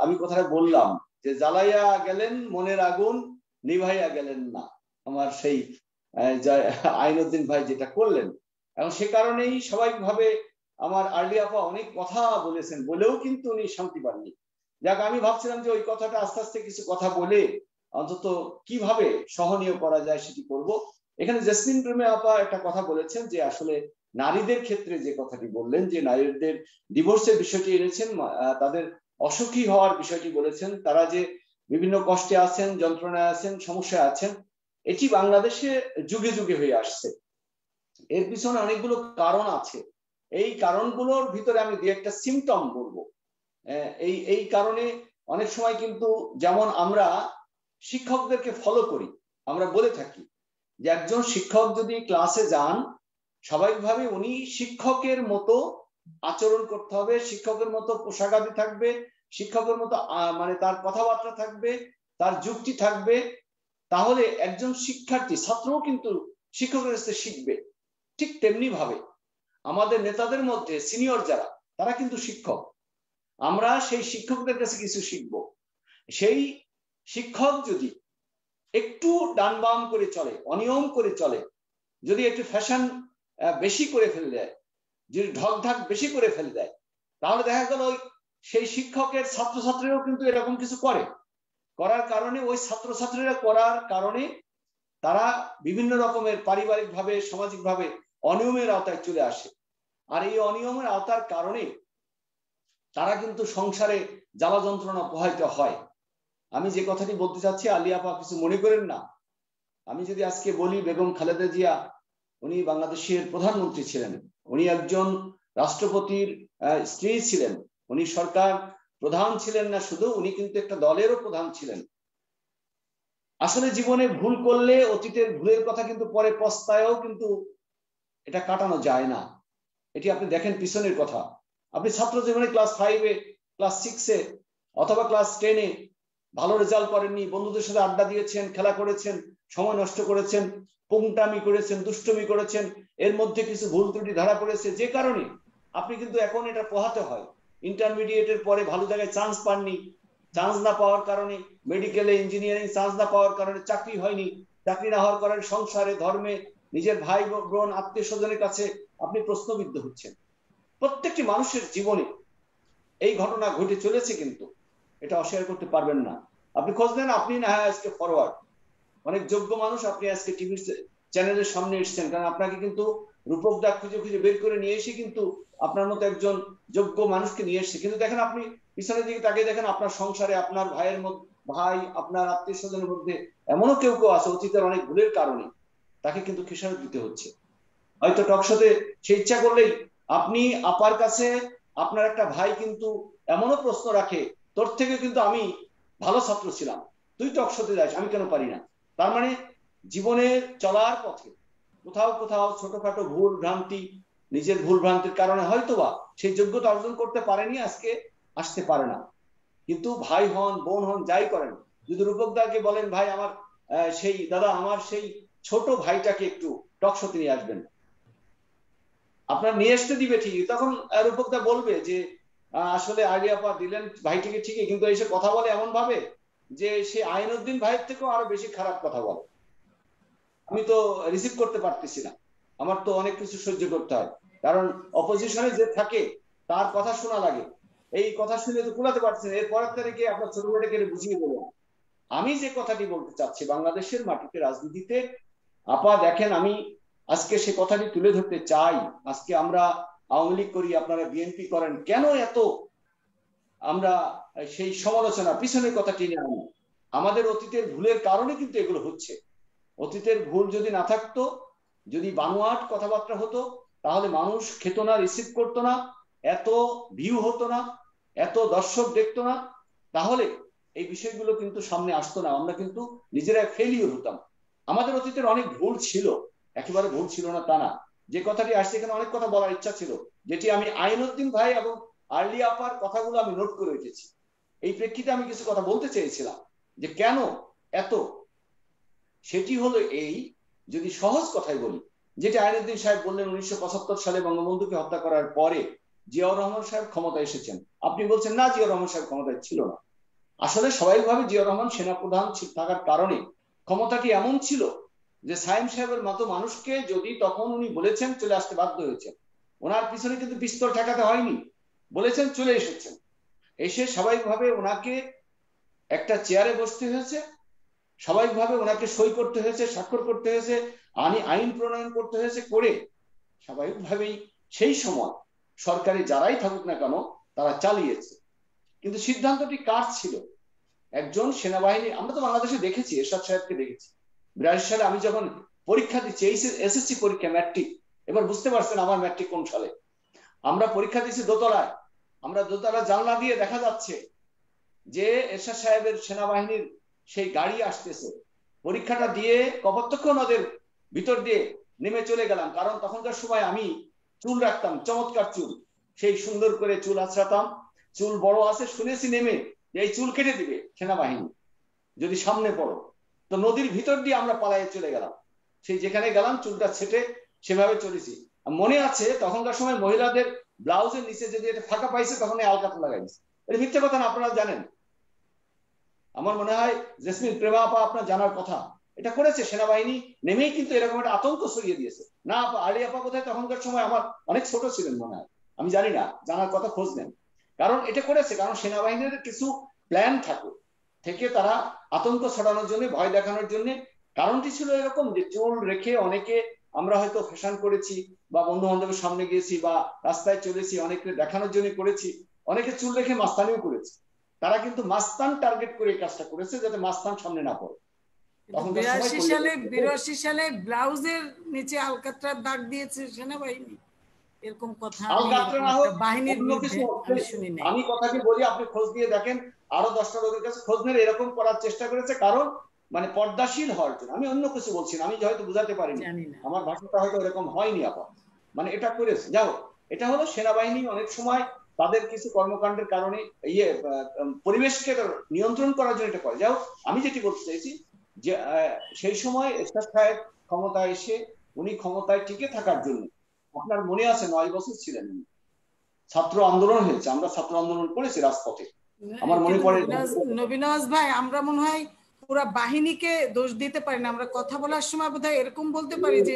আমি কথাটা বললাম যে জ্বালাইয়া গেলেন মনের আগুন, নিভাইয়া গেলেন না, আমার সেই আইনুদ্দিন ভাই যেটা করলেন। এবং সে কারণেই স্বাভাবিকভাবে আমার আরলি আপা অনেক কথা বলেছেন, বলেও কিন্তু উনি শান্তি পাননি। যাক, আমি ভাবছিলাম যে ওই কথাটা আস্তে আস্তে কিছু কথা বলে অন্তত কিভাবে সহনীয় করা যায় সেটি করব। এখানে জেসমিন প্রেমা আপা একটা কথা বলেছেন যে আসলে নারীদের ক্ষেত্রে যে কথাটি বললেন, যে নারীদের ডিভোর্সের বিষয়টি এনেছেন, তাদের অসুখী হওয়ার বিষয়টি বলেছেন, তারা যে বিভিন্ন কষ্টে আছেন, যন্ত্রণায় আছেন, সমস্যায় আছেন, এটি বাংলাদেশে যুগে যুগে হয়ে আসছে। এর পিছনে অনেকগুলো কারণ আছে। এই কারণগুলোর ভিতরে আমি দুই একটা সিমটম বলবো। এই কারণে অনেক সময় কিন্তু, যেমন আমরা শিক্ষকদেরকে ফলো করি, আমরা বলে থাকি যে একজন শিক্ষক যদি ক্লাসে যান, স্বাভাবিকভাবে উনি শিক্ষকের মতো আচরণ করতে হবে, শিক্ষকের মতো পোশাকাদি থাকবে, শিক্ষকের মতো মানে তার কথাবার্তা থাকবে, তার যুক্তি থাকবে। তাহলে একজন শিক্ষার্থী, ছাত্রও কিন্তু শিক্ষকের কাছে শিখবে। ঠিক তেমনি ভাবে আমাদের নেতাদের মধ্যে সিনিয়র যারা, তারা কিন্তু শিক্ষক। আমরা সেই শিক্ষকদের কাছে কিছু শিখবো। সেই শিক্ষক যদি একটু ডান বাম করে চলে, অনিয়ম করে চলে, যদি একটু ফ্যাশন বেশি করে ফেলে দেয়, যদি ঢক ঢাক বেশি করে ফেলে দেয়, তাহলে দেখা গেল সেই শিক্ষকের ছাত্রছাত্রীরাও কিন্তু এরকম কিছু করে। করার কারণে ওই ছাত্রছাত্রীরা করার কারণে তারা বিভিন্ন রকমের পারিবারিক ভাবে, সামাজিক ভাবে অনিয়মের আওতায় চলে আসে। আর এই অনিয়মের আওতার কারণে তারা কিন্তু সংসারে জ্বালা যন্ত্রণা পোহাইতে হয়। আমি যে কথাটি বলতে চাচ্ছি, আলী আপা কিছু মনে করেন না। আমি যদি আজকে বলি, বেগম খালেদা জিয়া উনি বাংলাদেশের প্রধানমন্ত্রী ছিলেন, উনি একজন রাষ্ট্রপতির স্ত্রী ছিলেন, উনি সরকার প্রধান ছিলেন না শুধু, উনি কিন্তু একটা দলেরও প্রধান ছিলেন। আসলে জীবনে ভুল করলে অতীতের ভুলের কথা কিন্তু পরে পস্তায়ও কিন্তু এটা কাটানো যায় না। এটি আপনি দেখেন পিছনের কথা। আপনি ছাত্র জীবনে ক্লাস 5-এ, ক্লাস 6-এ অথবা ক্লাস 10-এ ভালো রেজাল্ট করেননি, বন্ধুদের সাথে আড্ডা দিয়েছেন, খেলা করেছেন, সময় নষ্ট করেছেন, পুংটামি করেছেন, দুষ্টমি করেছেন, এর মধ্যে কিছু ভুল ত্রুটি ধরা পড়েছে, যে কারণে আপনি কিন্তু এখন এটা পোহাতে হয়। ইন্টারমিডিয়েটের পরে ভালো জায়গায় চান্স পাননি, চান্স না পাওয়ার কারণে মেডিকেলে, ইঞ্জিনিয়ারিং চান্স না পাওয়ার কারণে চাকরি হয়নি, চাকরি না হওয়ার কারণে সংসারে, ধর্মে, নিজের ভাই বোন, আত্মীয় স্বজনের কাছে আপনি প্রশ্নবিদ্ধ হচ্ছেন। প্রত্যেকটি মানুষের জীবনে এই ঘটনা ঘটে চলেছে, কিন্তু এটা অস্বীকার করতে পারবেন না। আপনি খোঁজ নেন, আপনি না হয় আজকে ফরওয়ার্ড, অনেক যোগ্য মানুষ, আপনি আজকে টিভি চ্যানেলের সামনে এসেছেন, কারণ আপনাকে কিন্তু রূপক দা খুঁজে খুঁজে বের করে নিয়ে এসে কিন্তু আপনার মতো একজন যোগ্য মানুষকে নিয়ে এসেছে। কিন্তু দেখেন, আপনি পিছনের দিকে তাকিয়ে দেখেন, আপনার সংসারে, আপনার ভাইয়ের মধ্যে, ভাই, আপনার আত্মীয় স্বজনের মধ্যে এমনও কেউ কেউ আছে অতীতের অনেক ভুলের কারণে তাকে কিন্তু খেসারত দিতে হচ্ছে। হয়তো টকশোতে সে ইচ্ছা করলেই আপনি আপার কাছে, আপনার একটা ভাই কিন্তু এমনও প্রশ্ন রাখে, তোর থেকে কিন্তু আমি ভালো ছাত্র ছিলাম, তুই টকশোতে যাস, আমি কেন পারি না? তার মানে জীবনে চলার পথে কোথাও কোথাও ছোটখাটো ভুল ভ্রান্তি, নিজের ভুল ভ্রান্তির কারণে হয়তোবা সেই যোগ্যতা অর্জন করতে পারেনি, আজকে আসতে পারে না। কিন্তু ভাই হন, বোন হন, যাই করেন, যদি রূপকদাকে বলেন, ভাই আমার সেই দাদা, আমার সেই ছোট ভাইটাকে একটু টকশোতে নিয়ে আসবেন, আপনার নিয়ে আসতে দিবে ঠিকই। তখন রূপকদা বলবে যে আসলে আগে আপা দিলেন ভাইটিকে ঠিকই, কিন্তু এসে কথা বলে এমন ভাবে যে সে আইনউদ্দিন ভাইয়ের থেকেও আরো বেশি খারাপ কথা বলে। আমি তো রিসিভ করতে পারতেছি না, আমার তো অনেক কিছু সহ্য করতে হয়, কারণ অপোজিশনে যে থাকে তার কথা শোনা লাগে। এই কথা শুনে তো কুলাতে পারছি না, এর পরের তারিখে আপনার ছোট ভাইটাকে বুঝিয়ে দেবো। আমি যে কথাটি বলতে চাচ্ছি, বাংলাদেশের মাটিতে রাজনীতিতে আপা দেখেন, আমি আজকে সে কথাটি তুলে ধরতে চাই। আজকে আমরা আওয়ামী লীগ করি, আপনারা বিএনপি করেন, কেন এত আমরা সেই সমালোচনা পিছনের কথা টেনে আনি? আমাদের অতীতের ভুলের কারণে কিন্তু এগুলো হচ্ছে। অতীতের ভুল যদি না থাকতো, যদি বানোয়াট কথাবার্তা হতো, তাহলে মানুষ খেত না, রিসিভ করতো না, এত ভিউ হতো না, এত দর্শক দেখতো না, তাহলে এই বিষয়গুলো কিন্তু সামনে আসতো না। আমরা কিন্তু নিজেরা ফেলিওর হতাম। আমাদের অতীতের অনেক ভুল ছিল, একেবারে ভুল ছিল না তা না। যে কথাটি আসছে, এখানে অনেক কথা বলার ইচ্ছা ছিল, যেটি আমি আইনউদ্দিন ভাই এবং আর্লি আপার কথাগুলো আমি নোট করে রেখেছি। এই প্রেক্ষিতে আমি কিছু কথা বলতে চেয়েছিলাম যে কেন এত, সেটি হলো এই, যদি সহজ কথাই বলি, যেটি আইনউদ্দিন সাহেব বললেন 1975 সালে বঙ্গবন্ধুকে হত্যা করার পরে জিয়াউর রহমান সাহেব ক্ষমতায় এসেছেন। আপনি বলছেন না, জিয়াউর রহমান সাহেব ক্ষমতায় ছিল না। আসলে স্বাভাবিকভাবে জিয়াউর রহমান সেনাপ্রধান থাকার কারণে ক্ষমতাটি এমন ছিল যে সাইম সাহেবের মতো মানুষকে যদি তখন উনি বলেছেন চলে আসতে বাধ্য হয়েছেন। ওনার পিছনে কিন্তু পিস্তল ঠেকাতে হয়নি, বলেছেন চলে এসেছেন। এসে স্বাভাবিকভাবে ওনাকে একটা চেয়ারে বসতে হয়েছে, স্বাভাবিকভাবে ওনাকে সই করতে হয়েছে, স্বাক্ষর করতে হয়েছে, আইন প্রণয়ন করতে হয়েছে, করে স্বাভাবিকভাবেই সেই সময় সরকারি যারাই থাকুক না কেন তারা চালিয়েছে। কিন্তু সিদ্ধান্তটি কার ছিল? একজন সেনাবাহিনী। আমরা তো বাংলাদেশে দেখেছি, এরশাদ সাহেবকে দেখেছি 82 সালে আমি যখন পরীক্ষা দিচ্ছি, এসএসসি পরীক্ষা, ম্যাট্রিক, এবার বুঝতে পারছেন আমার ম্যাট্রিক কোন সালে। আমরা পরীক্ষা দিচ্ছি দোতলায়, আমরা দোতলা জানলা দিয়ে দেখা যাচ্ছে যে এরশাদ সাহেবের সেনাবাহিনীর সেই গাড়ি আসতেছে। পরীক্ষাটা দিয়ে কপোতাক্ষ নদের ভিতর দিয়ে নেমে চলে গেলাম, কারণ তখনকার সময় আমি চুল রাখতাম, চমৎকার চুল, সেই সুন্দর করে চুল আঁচড়াতাম, চুল বড় আছে, শুনেছি নেমে যে এই চুল কেটে দিবে সেনাবাহিনী যদি সামনে পড়ো। তো নদীর ভিতর দিয়ে আমরা পালায়ে চলে গেলাম, সেই যেখানে গেলাম চুলটা ছেটে সেভাবে চলেছি। মনে আছে তখনকার সময় মহিলাদের ব্লাউজের নিচে যদি এটা ফাঁকা পাইছে তখন আলকাতা লাগাইছে। এটা মিথ্যে কথা না, আপনারা জানেন। আমার মনে হয় জেসমিন প্রেমা আপা আপনার জানার কথা, এটা করেছে সেনাবাহিনী নেমেই, কিন্তু এরকম একটা আতঙ্ক ছড়িয়ে দিয়েছে। না আলী আপা কোথায় তখনকার সময় আমার অনেক ছোট ছিলেন মনে হয়, আমি জানি না, জানার কথা খোঁজ নেন। কারণ এটা করেছে, কারণ সেনাবাহিনীর কিছু প্ল্যান থাকে থেকে তারা আতঙ্ক ছড়ানোর জন্য, ভয় দেখানোর জন্য। কারণটি ছিল এরকম যে চুল রেখে অনেকে আমরা হয়তো ফ্যাশন করেছি, বা বন্ধু বান্ধবের সামনে গিয়েছি, বা রাস্তায় চলেছি, অনেকে দেখানোর জন্য করেছি, অনেকে চুল রেখে মাস্তানিও করেছে। তারা কিন্তু মাস্তান টার্গেট করে এই কাজটা করেছে, যাতে মাস্তান সামনে না পড়ে। 82 সালে ব্লাউজের নিচে আলকাতরার দাগ দিয়েছে সেনাবাহিনী, এরকম কথা বাহিনীর বিরুদ্ধে আমি শুনি না। আমি কথাটি বলি, আপনি খোঁজ দিয়ে দেখেন, আরো 10টা লোকের কাছে খোঁজ নেন, এরকম করার চেষ্টা করেছে। কারণ মানে পর্দাশীল হওয়ার জন্য, আমি অন্য কিছু বলছি না, আমি হয়তো বুঝাতে পারিনি, আমার ভাষাটা হয়তো এরকম হয়নি আপা, মানে এটা করেছে। যাও, এটা হলো সেনাবাহিনী অনেক সময় তাদের কিছু কর্মকাণ্ডের কারণে পরিবেশকে নিয়ন্ত্রণ করার জন্য এটা করে। যাও, আমি যেটি বলতে চাইছি যে সেই সময় এরশাদ সাহেব ক্ষমতায় এসে উনি ক্ষমতায় টিকে থাকার জন্য, আপনার মনে আছে 9 বছর ছিলেন, ছাত্র আন্দোলন হয়েছে, আমরা ছাত্র আন্দোলন করেছি রাজপথে, আমার মনে পড়ে। নবীনওয়াজ ভাই, আমরা মনে হয় পুরা বাহিনীকে দোষ দিতে পারি না, আমরা কথা বলার সময় বোধহয় এরকম বলতে পারি যে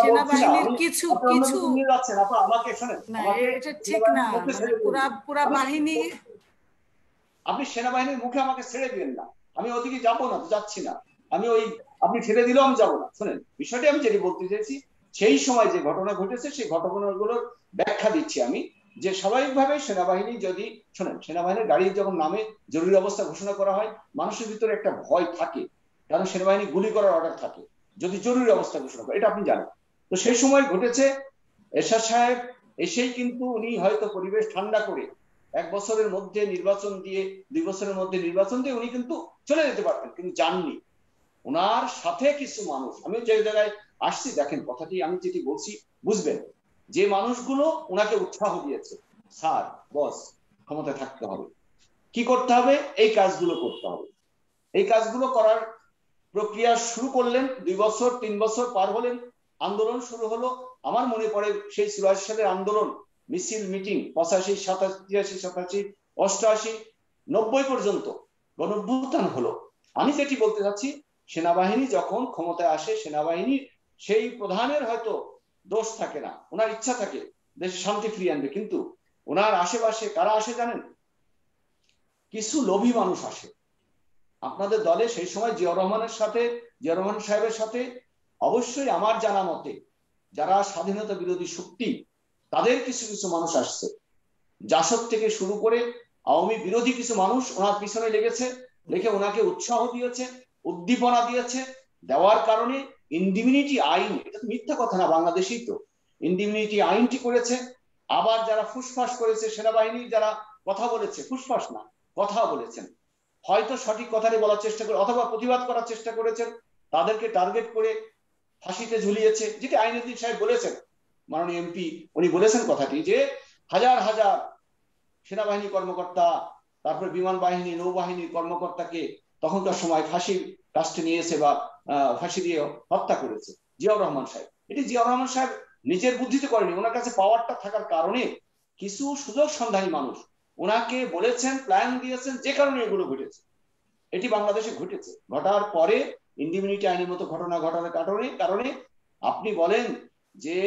সেনাবাহিনীর কিছু কিছু, না এটা ঠিক না, পুরা বাহিনী। আপনি সেনাবাহিনীর মুখে আমাকে ছেড়ে দিলেন না, আমি ওদিকে যাবো না, যাচ্ছি না, আমি ওই আপনি ছেড়ে দিলেও আমি যাবো না। শোনেন বিষয়টি আমি যেটি বলতে চাইছি, সেই সময় যে ঘটনা ঘটেছে সেই ঘটনাগুলোর ব্যাখ্যা দিচ্ছি আমি, যে স্বাভাবিকভাবে সেনাবাহিনী যদি, শোনেন, সেনাবাহিনীর গাড়ি যখন নামে জরুরি অবস্থা ঘোষণা করা হয়, মানুষের ভিতরে একটা ভয় থাকে, কারণ সেনাবাহিনী গুলি করার অর্ডার থাকে যদি জরুরি অবস্থা ঘোষণা করে, এটা আপনি জানেন। তো সেই সময় ঘটেছে, এরশাদ সাহেব এসেই কিন্তু উনি হয়তো পরিবেশ ঠান্ডা করে 1 বছরের মধ্যে নির্বাচন দিয়ে, 2 বছরের মধ্যে নির্বাচন দিয়ে উনি কিন্তু চলে যেতে পারতেন, কিন্তু যাননি। ওনার সাথে কিছু মানুষ, আমি যে জায়গায় আসছি দেখেন, কথাটি আমি যেটি বলছি বুঝবেন, যে মানুষগুলো ওনাকে উৎসাহ দিয়েছে, স্যার বস ক্ষমতায় থাকতে হবে, কি করতে হবে, এই কাজগুলো করতে হবে। এই কাজগুলো করার প্রক্রিয়া শুরু করলেন, 2 বছর 3 বছর পার হলেন, আন্দোলন শুরু হলো। আমার মনে পড়ে সেই 84 সালের আন্দোলন, মিছিল, মিটিং 85, 87, 87, 88, 90 পর্যন্ত গণঅভ্যুত্থান হলো। আমি যেটি বলতে চাচ্ছি, সেনাবাহিনী যখন ক্ষমতায় আসে, সেনাবাহিনীর সেই প্রধানের হয়তো দোষ থাকে না, ওনার ইচ্ছা থাকে দেশে শান্তি ফিরিয়ে আনবে, কিন্তু ওনার আশেপাশে কারা আসে জানেন? কিছু লোভী মানুষ আসে। আপনাদের দলে সেই সময় জিয়াউর রহমান সাহেবের সাথে অবশ্যই আমার জানা মতে যারা স্বাধীনতা বিরোধী শক্তি, তাদের কিছু কিছু মানুষ আসছে। জাসদ থেকে শুরু করে আওয়ামী বিরোধী কিছু মানুষ ওনার পিছনে লেগেছে, লেগে ওনাকে উৎসাহ দিয়েছে, উদ্দীপনা দিয়েছে। দেওয়ার কারণে ইন্ডিমিনিটি আইন, এটা তো মিথ্যা কথা না, বাংলাদেশেই তো ইন্ডিমিনিটি আইনটি করেছে। আবার যারা ফুসফাস করেছে, সেনাবাহিনী যারা কথা বলেছে, ফুসফাস না কথা বলেছেন, হয়তো সঠিক কথাটি বলার চেষ্টা করে অথবা প্রতিবাদ করার চেষ্টা করেছেন, তাদেরকে টার্গেট করে ফাঁসিতে ঝুলিয়েছে। যেটি আইনউদ্দিন সাহেব বলেছেন, মাননীয় এমপি, উনি বলেছেন কথাটি যে হাজার হাজার সেনাবাহিনী কর্মকর্তা, তারপরে বিমান বাহিনী, নৌবাহিনীর কর্মকর্তাকে তখনকার সময় ফাঁসির কাস্টে নিয়েছে বা ফাঁসি দিয়ে হত্যা করেছে জিয়াউর রহমান সাহেব। এটি জিয়াউর রহমান সাহেব নিজের বুদ্ধিতে করেনি, ওনার কাছে পাওয়ারটা থাকার কারণে কিছু সুযোগ সন্ধানী মানুষ ওনাকে বলেছেন, প্ল্যান দিয়েছেন, যে কারণে এগুলো ঘটেছে। এটি বাংলাদেশে ঘটেছে। ঘটার পরে ইন্ডিমিনিটি আইনের মতো ঘটনা ঘটানোর কারণে আপনি বলেন যে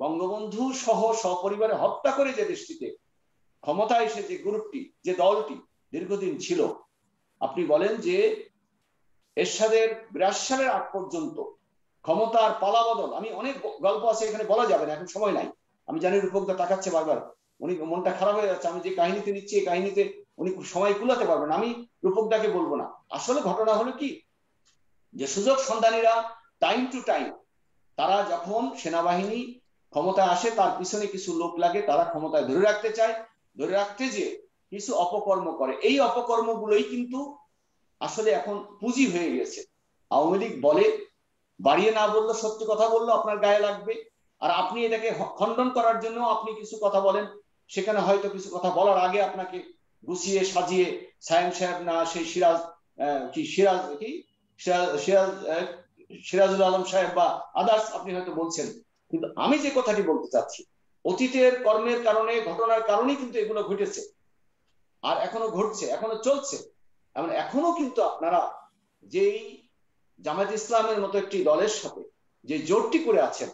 বঙ্গবন্ধু সহ সপরিবারে হত্যা করে যে দেশটিতে ক্ষমতায় এসে যে গ্রুপটি, যে দলটি দীর্ঘদিন ছিল, আপনি বলেন যে এরশাদের 82 সালের আগ পর্যন্ত ক্ষমতার পালাবদল, আমি অনেক গল্প আছে এখানে, বলা যাবে না, এখন সময় নাই। আমি জানি রূপকদা তাকাচ্ছে বারবার, উনি মনটা খারাপ হয়ে যাচ্ছে, আমি যে কাহিনীতে নিচ্ছি এই কাহিনীতে উনি সময় কুলাতে পারবেন, আমি রূপকদাকে বলবো না। আসলে ঘটনা হলো কি, যে সুযোগ সন্ধানীরা টাইম টু টাইম, তারা যখন সেনাবাহিনী ক্ষমতায় আসে তার পিছনে কিছু লোক লাগে, তারা ক্ষমতায় ধরে রাখতে চায়, ধরে রাখতে যে কিছু অপকর্ম করে। এই অপকর্মগুলোই কিন্তু আসলে এখন পুঁজি হয়ে গেছে। আওয়ামী লীগ বলে, বাড়িয়ে না বললো, সত্যি কথা বললো আপনার গায়ে লাগবে, আর আপনি এটাকে খণ্ডন করার জন্য আপনি কিছু কথা বলেন, সেখানে হয়তো কিছু কথা বলার আগে আপনাকে গুছিয়ে সাজিয়ে সায়েম সাহেব না সেই সিরাজুল আলম সাহেব বা আদার্স আপনি হয়তো বলছেন, কিন্তু আমি যে কথাটি বলতে চাচ্ছি, অতীতের কর্মের কারণে, ঘটনার কারণেই কিন্তু এগুলো ঘটেছে, আর এখনো ঘটছে, এখনো চলছে। এখনো কিন্তু আপনারা যেই জামায়াত ইসলামের মতো একটি দলের সাথে যে জোটটি করে আছেন,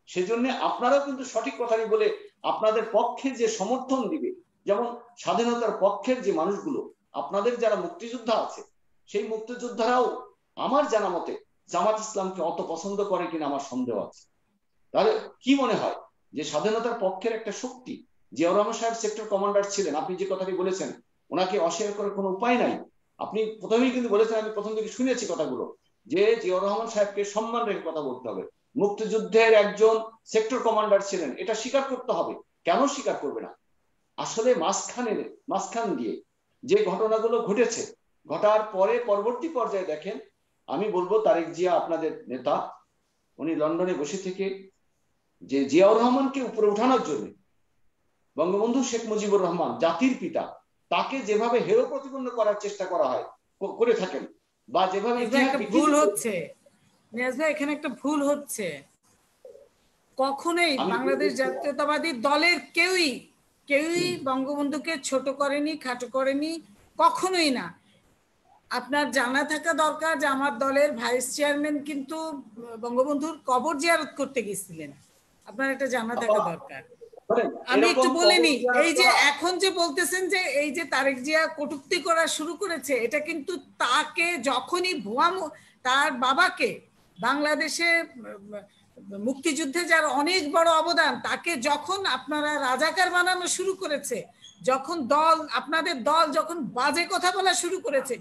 সেজন্য আপনারাও কিন্তু সঠিক কথাটি বলে আপনাদের পক্ষে যে সমর্থন দিবে, যেমন স্বাধীনতার পক্ষের যে মানুষগুলো, আপনাদের যারা মুক্তিযোদ্ধা আছে, সেই মুক্তিযোদ্ধারাও আমার জানা মতে জামাত ইসলামকে অত পছন্দ করে কিনা আমার সন্দেহ আছে। তাহলে কি মনে হয় যে স্বাধীনতার পক্ষের একটা শক্তি, জিয়াউর রহমান সাহেব সেক্টর কমান্ডার ছিলেন, আপনি যে কথাটি বলেছেন, ওনাকে অস্বীকার করার কোনো উপায় নাই। আপনি প্রথমেই কিন্তু বলেছেন, আমি প্রথম থেকে শুনেছি কথাগুলো, যে জিয়াউর রহমান সাহেবকে সম্মান রেখে কথা বলতে হবে, মুক্তিযুদ্ধের একজন সেক্টর কমান্ডার ছিলেন, এটা স্বীকার করতে হবে। কেন স্বীকার করবে না? আসলে মাঝখান দিয়ে যে ঘটনাগুলো ঘটেছে, ঘটার পরে পরবর্তী পর্যায়ে দেখেন, আমি বলবো তারেক জিয়া আপনাদের নেতা, উনি লন্ডনে বসে থেকে যে জিয়াউর রহমানকে উপরে উঠানোর জন্য বঙ্গবন্ধু শেখ মুজিবুর রহমান জাতির পিতা, তাকে যেভাবে হেয় প্রতিপন্ন করার চেষ্টা করা হয়, করে থাকেন, বা যেভাবে ভুল হচ্ছে, নিয়াজ ভাই এখানে একটা ভুল হচ্ছে। কখনোই বাংলাদেশ জাতীয়তাবাদী দলের কেউই বঙ্গবন্ধুকে ছোট করেনি, খাটো করেনি, কখনোই না। আপনার জানা থাকা দরকার যে আমার দলের ভাইস চেয়ারম্যান কিন্তু বঙ্গবন্ধুর কবর জিয়ারত করতে গেছিলেন, আপনার এটা জানা থাকা দরকার। আমি একটু বলিনি, এই যে এখন যে বলতেছেন যে এই যে তারেক জিয়া কটূক্তি করা শুরু করেছে, এটা কিন্তু তাকে যখনই তার বাবাকে বাংলাদেশে মুক্তিযুদ্ধে যার অনেক বড় অবদান, তাকে যখন আপনারা রাজাকার বানানো শুরু করেছে, যখন আপনাদের দল যখন বাজে কথা বলা শুরু করেছে,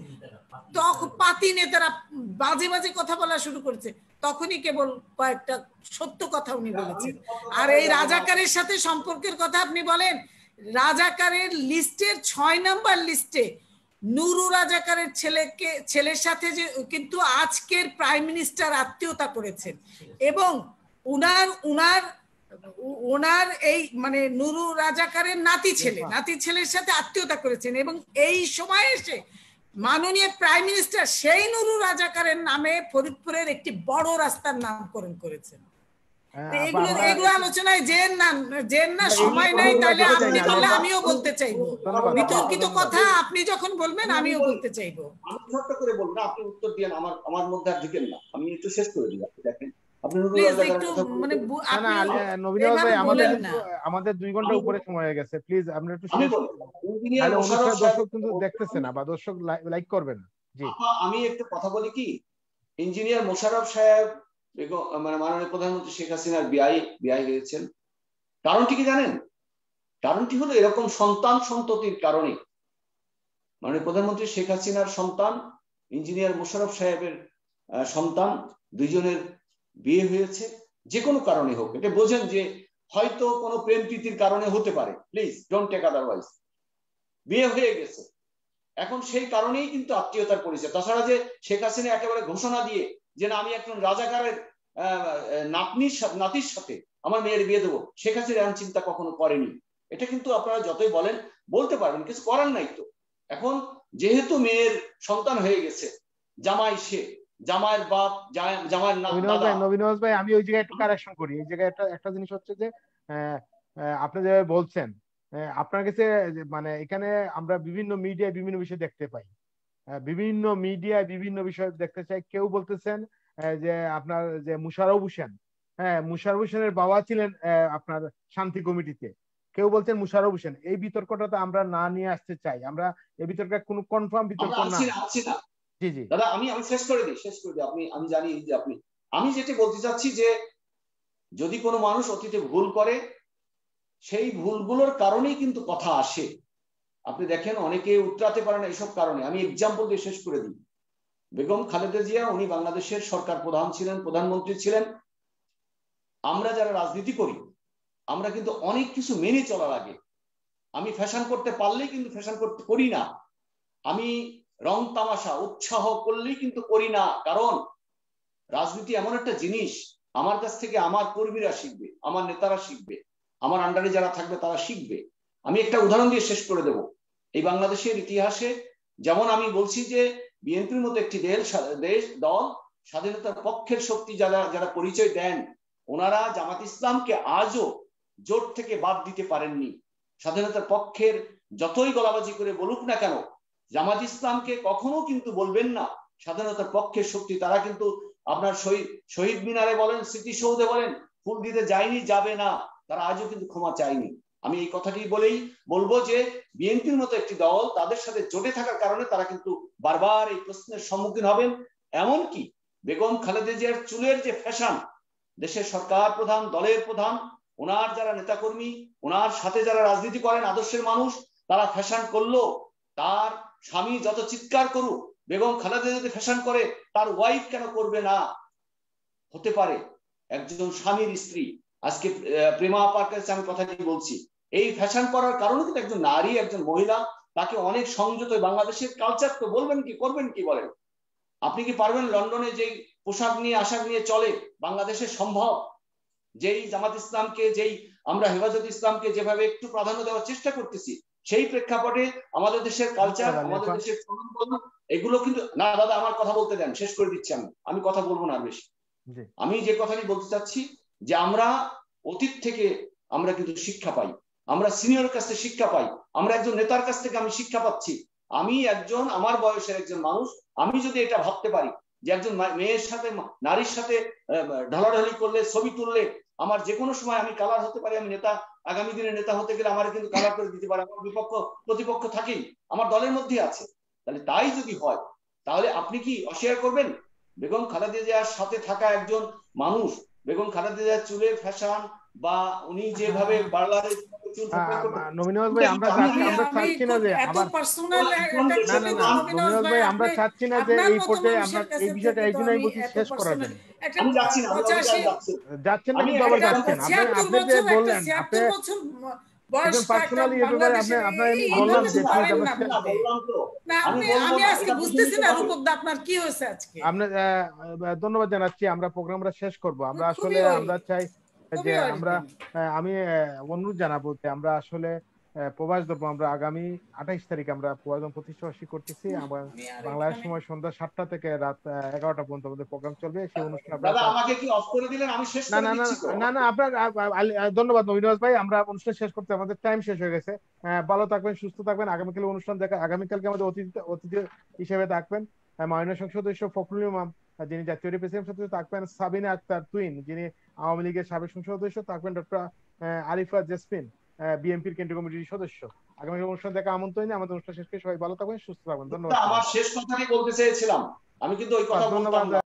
তখন পাতি নেতারা বাজে বাজে কথা বলা শুরু করেছে, তখনই কেবল কয়েকটা সত্য কথা উনি বলেছেন। আর এই রাজাকারের সাথে সম্পর্কের কথা আপনি বলেন, রাজাকারের লিস্টের 6 নম্বর লিস্টে নুরু রাজাকারের ছেলের সাথে যে কিন্তু আজকের প্রাইম মিনিস্টার আত্মীয়তা করেছেন, এবং ওনার এই মানে নুরু রাজাকারের নাতি ছেলের সাথে আত্মীয়তা করেছেন, এবং এই সময় এসে মাননীয় প্রাইম মিনিস্টার সেই নুরু রাজাকারের নামে ফরিদপুরের একটি বড় রাস্তার নামকরণ করেছেন। এগুলো এগুলো আলোচনায় জেন না সময় নাই, তাহলে আপনি বললে আমিও বলতে চাইবো। বিতর্কিত কথা আপনি যখন বলবেন আমিও বলতে চাইবো। আমি ছোট্ট করে বলবো না, আপনি উত্তর দিয়েন, আমার মধ্যে আর ঢুকেন না, আমি একটু শেষ করে দিই। আপনি দেখেন আপনি নবীনওয়াজ ভাই আমাদের 2 ঘন্টা উপরে সময় হয়ে গেছে, প্লিজ আপনি একটু দর্শক কিন্তু দেখতেছে না বা দর্শক লাইক করবেন। জি আমি একটু কথা বলি কি, ইঞ্জিনিয়ার মোশাররফ সাহেব মানে মাননীয় প্রধানমন্ত্রী শেখ হাসিনার বিআই হয়েছেন, কারণটি কি জানেন? কারণটি হলো এরকম সন্তান সন্ততির কারণে। মাননীয় প্রধানমন্ত্রী শেখ হাসিনার সন্তান ইঞ্জিনিয়ার মোশাররফ সাহেবের সন্তান, দুইজনের বিয়ে হয়েছে, যে কোনো কারণে হোক। এটা বোঝেন যে হয়তো কোনো প্রেম প্রীতির কারণে হতে পারে, প্লিজ ডোন্ট টেক আদারওয়াইজ। বিয়ে হয়ে গেছে, এখন সেই কারণেই কিন্তু আত্মীয়তার পরিচয়। তাছাড়া যে শেখ হাসিনা একেবারে ঘোষণা দিয়ে যে না আমি একজন রাজাকারের নাতির সাথে আমার মেয়ের বিয়ে দেবো, শেখ হাসিনা এমন চিন্তা কখনো করেনি। এটা কিন্তু আপনারা যতই বলতে পারবেন, কিছু করার নাই তো। এখন যেহেতু মেয়ের সন্তান হয়ে গেছে, জামাই সে, জামাইয়ের বাপ, জামাইয়ের নবীনওয়াজ ভাই আমি ওই জায়গায় একটু কারেকশন করি। এই জায়গায় একটা জিনিস হচ্ছে যে আপনি যে বলছেন আপনার কাছে মানে এখানে আমরা বিভিন্ন মিডিয়ায় বিভিন্ন বিষয় দেখতে পাই, বিভিন্ন মিডিয়ায় বিভিন্ন বিষয় দেখতে চাই। কেউ বলতেছেন যে আপনার যে মুশাররফ হোসেন, মুশাররফ হোসেনের বাবা ছিলেন আপনার শান্তি কমিটিতে, কেউ বলছেন মুশাররফ হোসেন। এই বিতর্কটা তো আমরা না নিয়ে আসতে চাই, আমরা এই বিতর্কে কোনো কনফার্ম বিতর্ক না। জি জি দাদা আমি শেষ করে দিই। আমি জানি যে আমি যেটা বলতে চাচ্ছি যে যদি কোনো মানুষ অতীতে ভুল করে, সেই ভুলগুলোর কারণেই কিন্তু কথা আসে। আপনি দেখেন অনেকে উতরাতে পারে না এইসব কারণে। আমি এক্সাম্পল দিয়ে শেষ করে দিই। বেগম খালেদা জিয়া উনি বাংলাদেশের সরকার প্রধান ছিলেন, প্রধানমন্ত্রী ছিলেন। আমরা যারা রাজনীতি করি আমরা কিন্তু অনেক কিছু মেনে চলা লাগে। আমি ফ্যাশন করতে পারলেই কিন্তু ফ্যাশন করি না, আমি রং তামাশা উৎসাহ করলেই কিন্তু করি না। কারণ রাজনীতি এমন একটা জিনিস, আমার কাছ থেকে আমার কর্মীরা শিখবে, আমার নেতারা শিখবে, আমার আন্ডারে যারা থাকবে তারা শিখবে। আমি একটা উদাহরণ দিয়ে শেষ করে দেব। এই বাংলাদেশের ইতিহাসে যেমন আমি বলছি যে বিএনপির মতো একটি দল স্বাধীনতার পক্ষের শক্তি যারা পরিচয় দেন, ওনারা জামাত ইসলামকে আজও জোট থেকে বাদ দিতে পারেননি। স্বাধীনতার পক্ষের যতই গলাবাজি করে বলুক না কেন, জামাত ইসলামকে কখনো কিন্তু বলবেন না স্বাধীনতার পক্ষের শক্তি। তারা কিন্তু আপনার শহীদ মিনারে বলেন, স্মৃতিসৌধে বলেন, ফুল দিতে যায়নি, যাবে না। তারা আজও কিন্তু ক্ষমা চায়নি। আমি এই কথাটি বলবো যে বিএনপির মতো একটি দল তাদের সাথে জোটে থাকার কারণে তারা কিন্তু বারবার এই প্রশ্নের সম্মুখীন হবেন। এমনকি বেগম খালেদা জিয়ার চুলের যে ফ্যাশন, দেশের সরকার প্রধান, দলের প্রধান, ওনার যারা নেতাকর্মী, ওনার সাথে যারা রাজনীতি করেন আদর্শের মানুষ, তারা ফ্যাশন করলো। তার স্বামী যত চিৎকার করুক, বেগম খালেদা যদি ফ্যাশন করে, তার ওয়াইফ কেন করবে না? হতে পারে একজন স্বামীর স্ত্রী। আজকে প্রেমা আপার কাছে আমি কথাটি বলছি, এই ফ্যাশন করার কারণে কিন্তু একজন নারী, একজন মহিলা, তাকে অনেক সংযত। বাংলাদেশের কালচার তো বলবেন কি, করবেন কি বলেন? আপনি কি পারবেন লন্ডনে যেই পোশাক নিয়ে আশাক নিয়ে চলে বাংলাদেশে সম্ভব? যেই জামাত ইসলামকে, যেই আমরা হেফাজত ইসলামকে যেভাবে একটু প্রাধান্য দেওয়ার চেষ্টা করতেছি, সেই প্রেক্ষাপটে আমাদের দেশের কালচার, আমাদের দেশের এগুলো কিন্তু না। দাদা আমার কথা বলতে দেন, শেষ করে দিচ্ছি। আমি কথা বলবো না বেশি। আমি যে কথাটি বলতে চাচ্ছি যে আমরা অতীত থেকে আমরা কিন্তু শিক্ষা পাই, আমরা সিনিয়র কাছ থেকে শিক্ষা পাই, আমরা একজন নেতার কাছ থেকে আমি শিক্ষা পাচ্ছি। আমি একজন আমার বয়সের একজন মানুষ, আমি যদি এটা ভাবতে পারি যে একজন মেয়ের সাথে, নারীর সাথে ঢলাঢলি করলে, ছবি তুললে আমার যে কোনো সময় আমি কালার হতে পারি, আমি নেতা, আগামী দিনে নেতা হতে গেলে আমার কিন্তু কালার করে দিতে পারে। আমার প্রতিপক্ষ থাকেই, আমার দলের মধ্যে আছে। তাহলে তাই যদি হয়, তাহলে আপনি কি অস্বীকার করবেন বেগম খালেদা জিয়ার সাথে থাকা একজন মানুষ, বেগম খালেদা জিয়ার চুলের ফ্যাশন বা উনি যেভাবে বার্লারে নবীনওয়াজ ভাই আমরা চাচ্ছি না যে নবীনওয়াজ ভাই আমরা চাচ্ছি না যে এই পর্যায়ে আমরা এই বিষয়টা এই জন্যই বলছি শেষ করার জন্য। আমি যাচ্ছি না, যাচ্ছেন না, কিন্তু আবার যাচ্ছেন। আপনি যে বললেন, আপনি পার্সোনালি এই ব্যাপারে আপনার আমি বললাম যে আমি আজকে বুঝতেছি না রূপকদা আপনার কি হয়েছে আজকে। আপনার ধন্যবাদ জানাচ্ছি। আমরা প্রোগ্রামটা শেষ করব। আমরা আসলে আমরা চাই যে আমি অনুরোধ জানাবো যে আমরা আসলে প্রবাস দ্রব্য আমরা আগামী 28 তারিখ আমরা প্রবাস প্রতিষ্ঠাবার্ষিকী করতেছি। আমরা বাংলাদেশ সময় সন্ধ্যা 7টা থেকে রাত 11টা পর্যন্ত আমাদের প্রোগ্রাম চলবে। সেই অনুষ্ঠানে দাদা আমাকে কি অফ করে দিলেন? আমি শেষ করে দিচ্ছি তো। না আপনার ধন্যবাদ নবীনবাজ ভাই, আমরা অনুষ্ঠান শেষ করতে আমাদের টাইম শেষ হয়ে গেছে। ভালো থাকবেন, সুস্থ থাকবেন। আগামীকাল অনুষ্ঠান আগামীকালকে আমাদের অতিথি হিসেবে থাকবেন মাননীয় সংসদ সদস্য ফখরুল ইমাম, যিনি জাতীয় প্রেসিডেন্ট সদস্য থাকবেন, সাবিনা আক্তার তুইন, যিনি আওয়ামী লীগের সাবেক সংসদ সদস্য থাকবেন, ডক্টর আরিফা জেসমিন, বিএনপির কেন্দ্রীয় কমিটির সদস্য। আগামী অনুষ্ঠান দেখা আমন্ত্রণ। আমাদের অনুষ্ঠান শেষ করে সবাই ভালো থাকবেন, সুস্থ থাকবেন। ধন্যবাদ। আমার শেষ কথাটাই বলতে চেয়েছিলাম, আমি কিন্তু ওই কথা বলতাম না।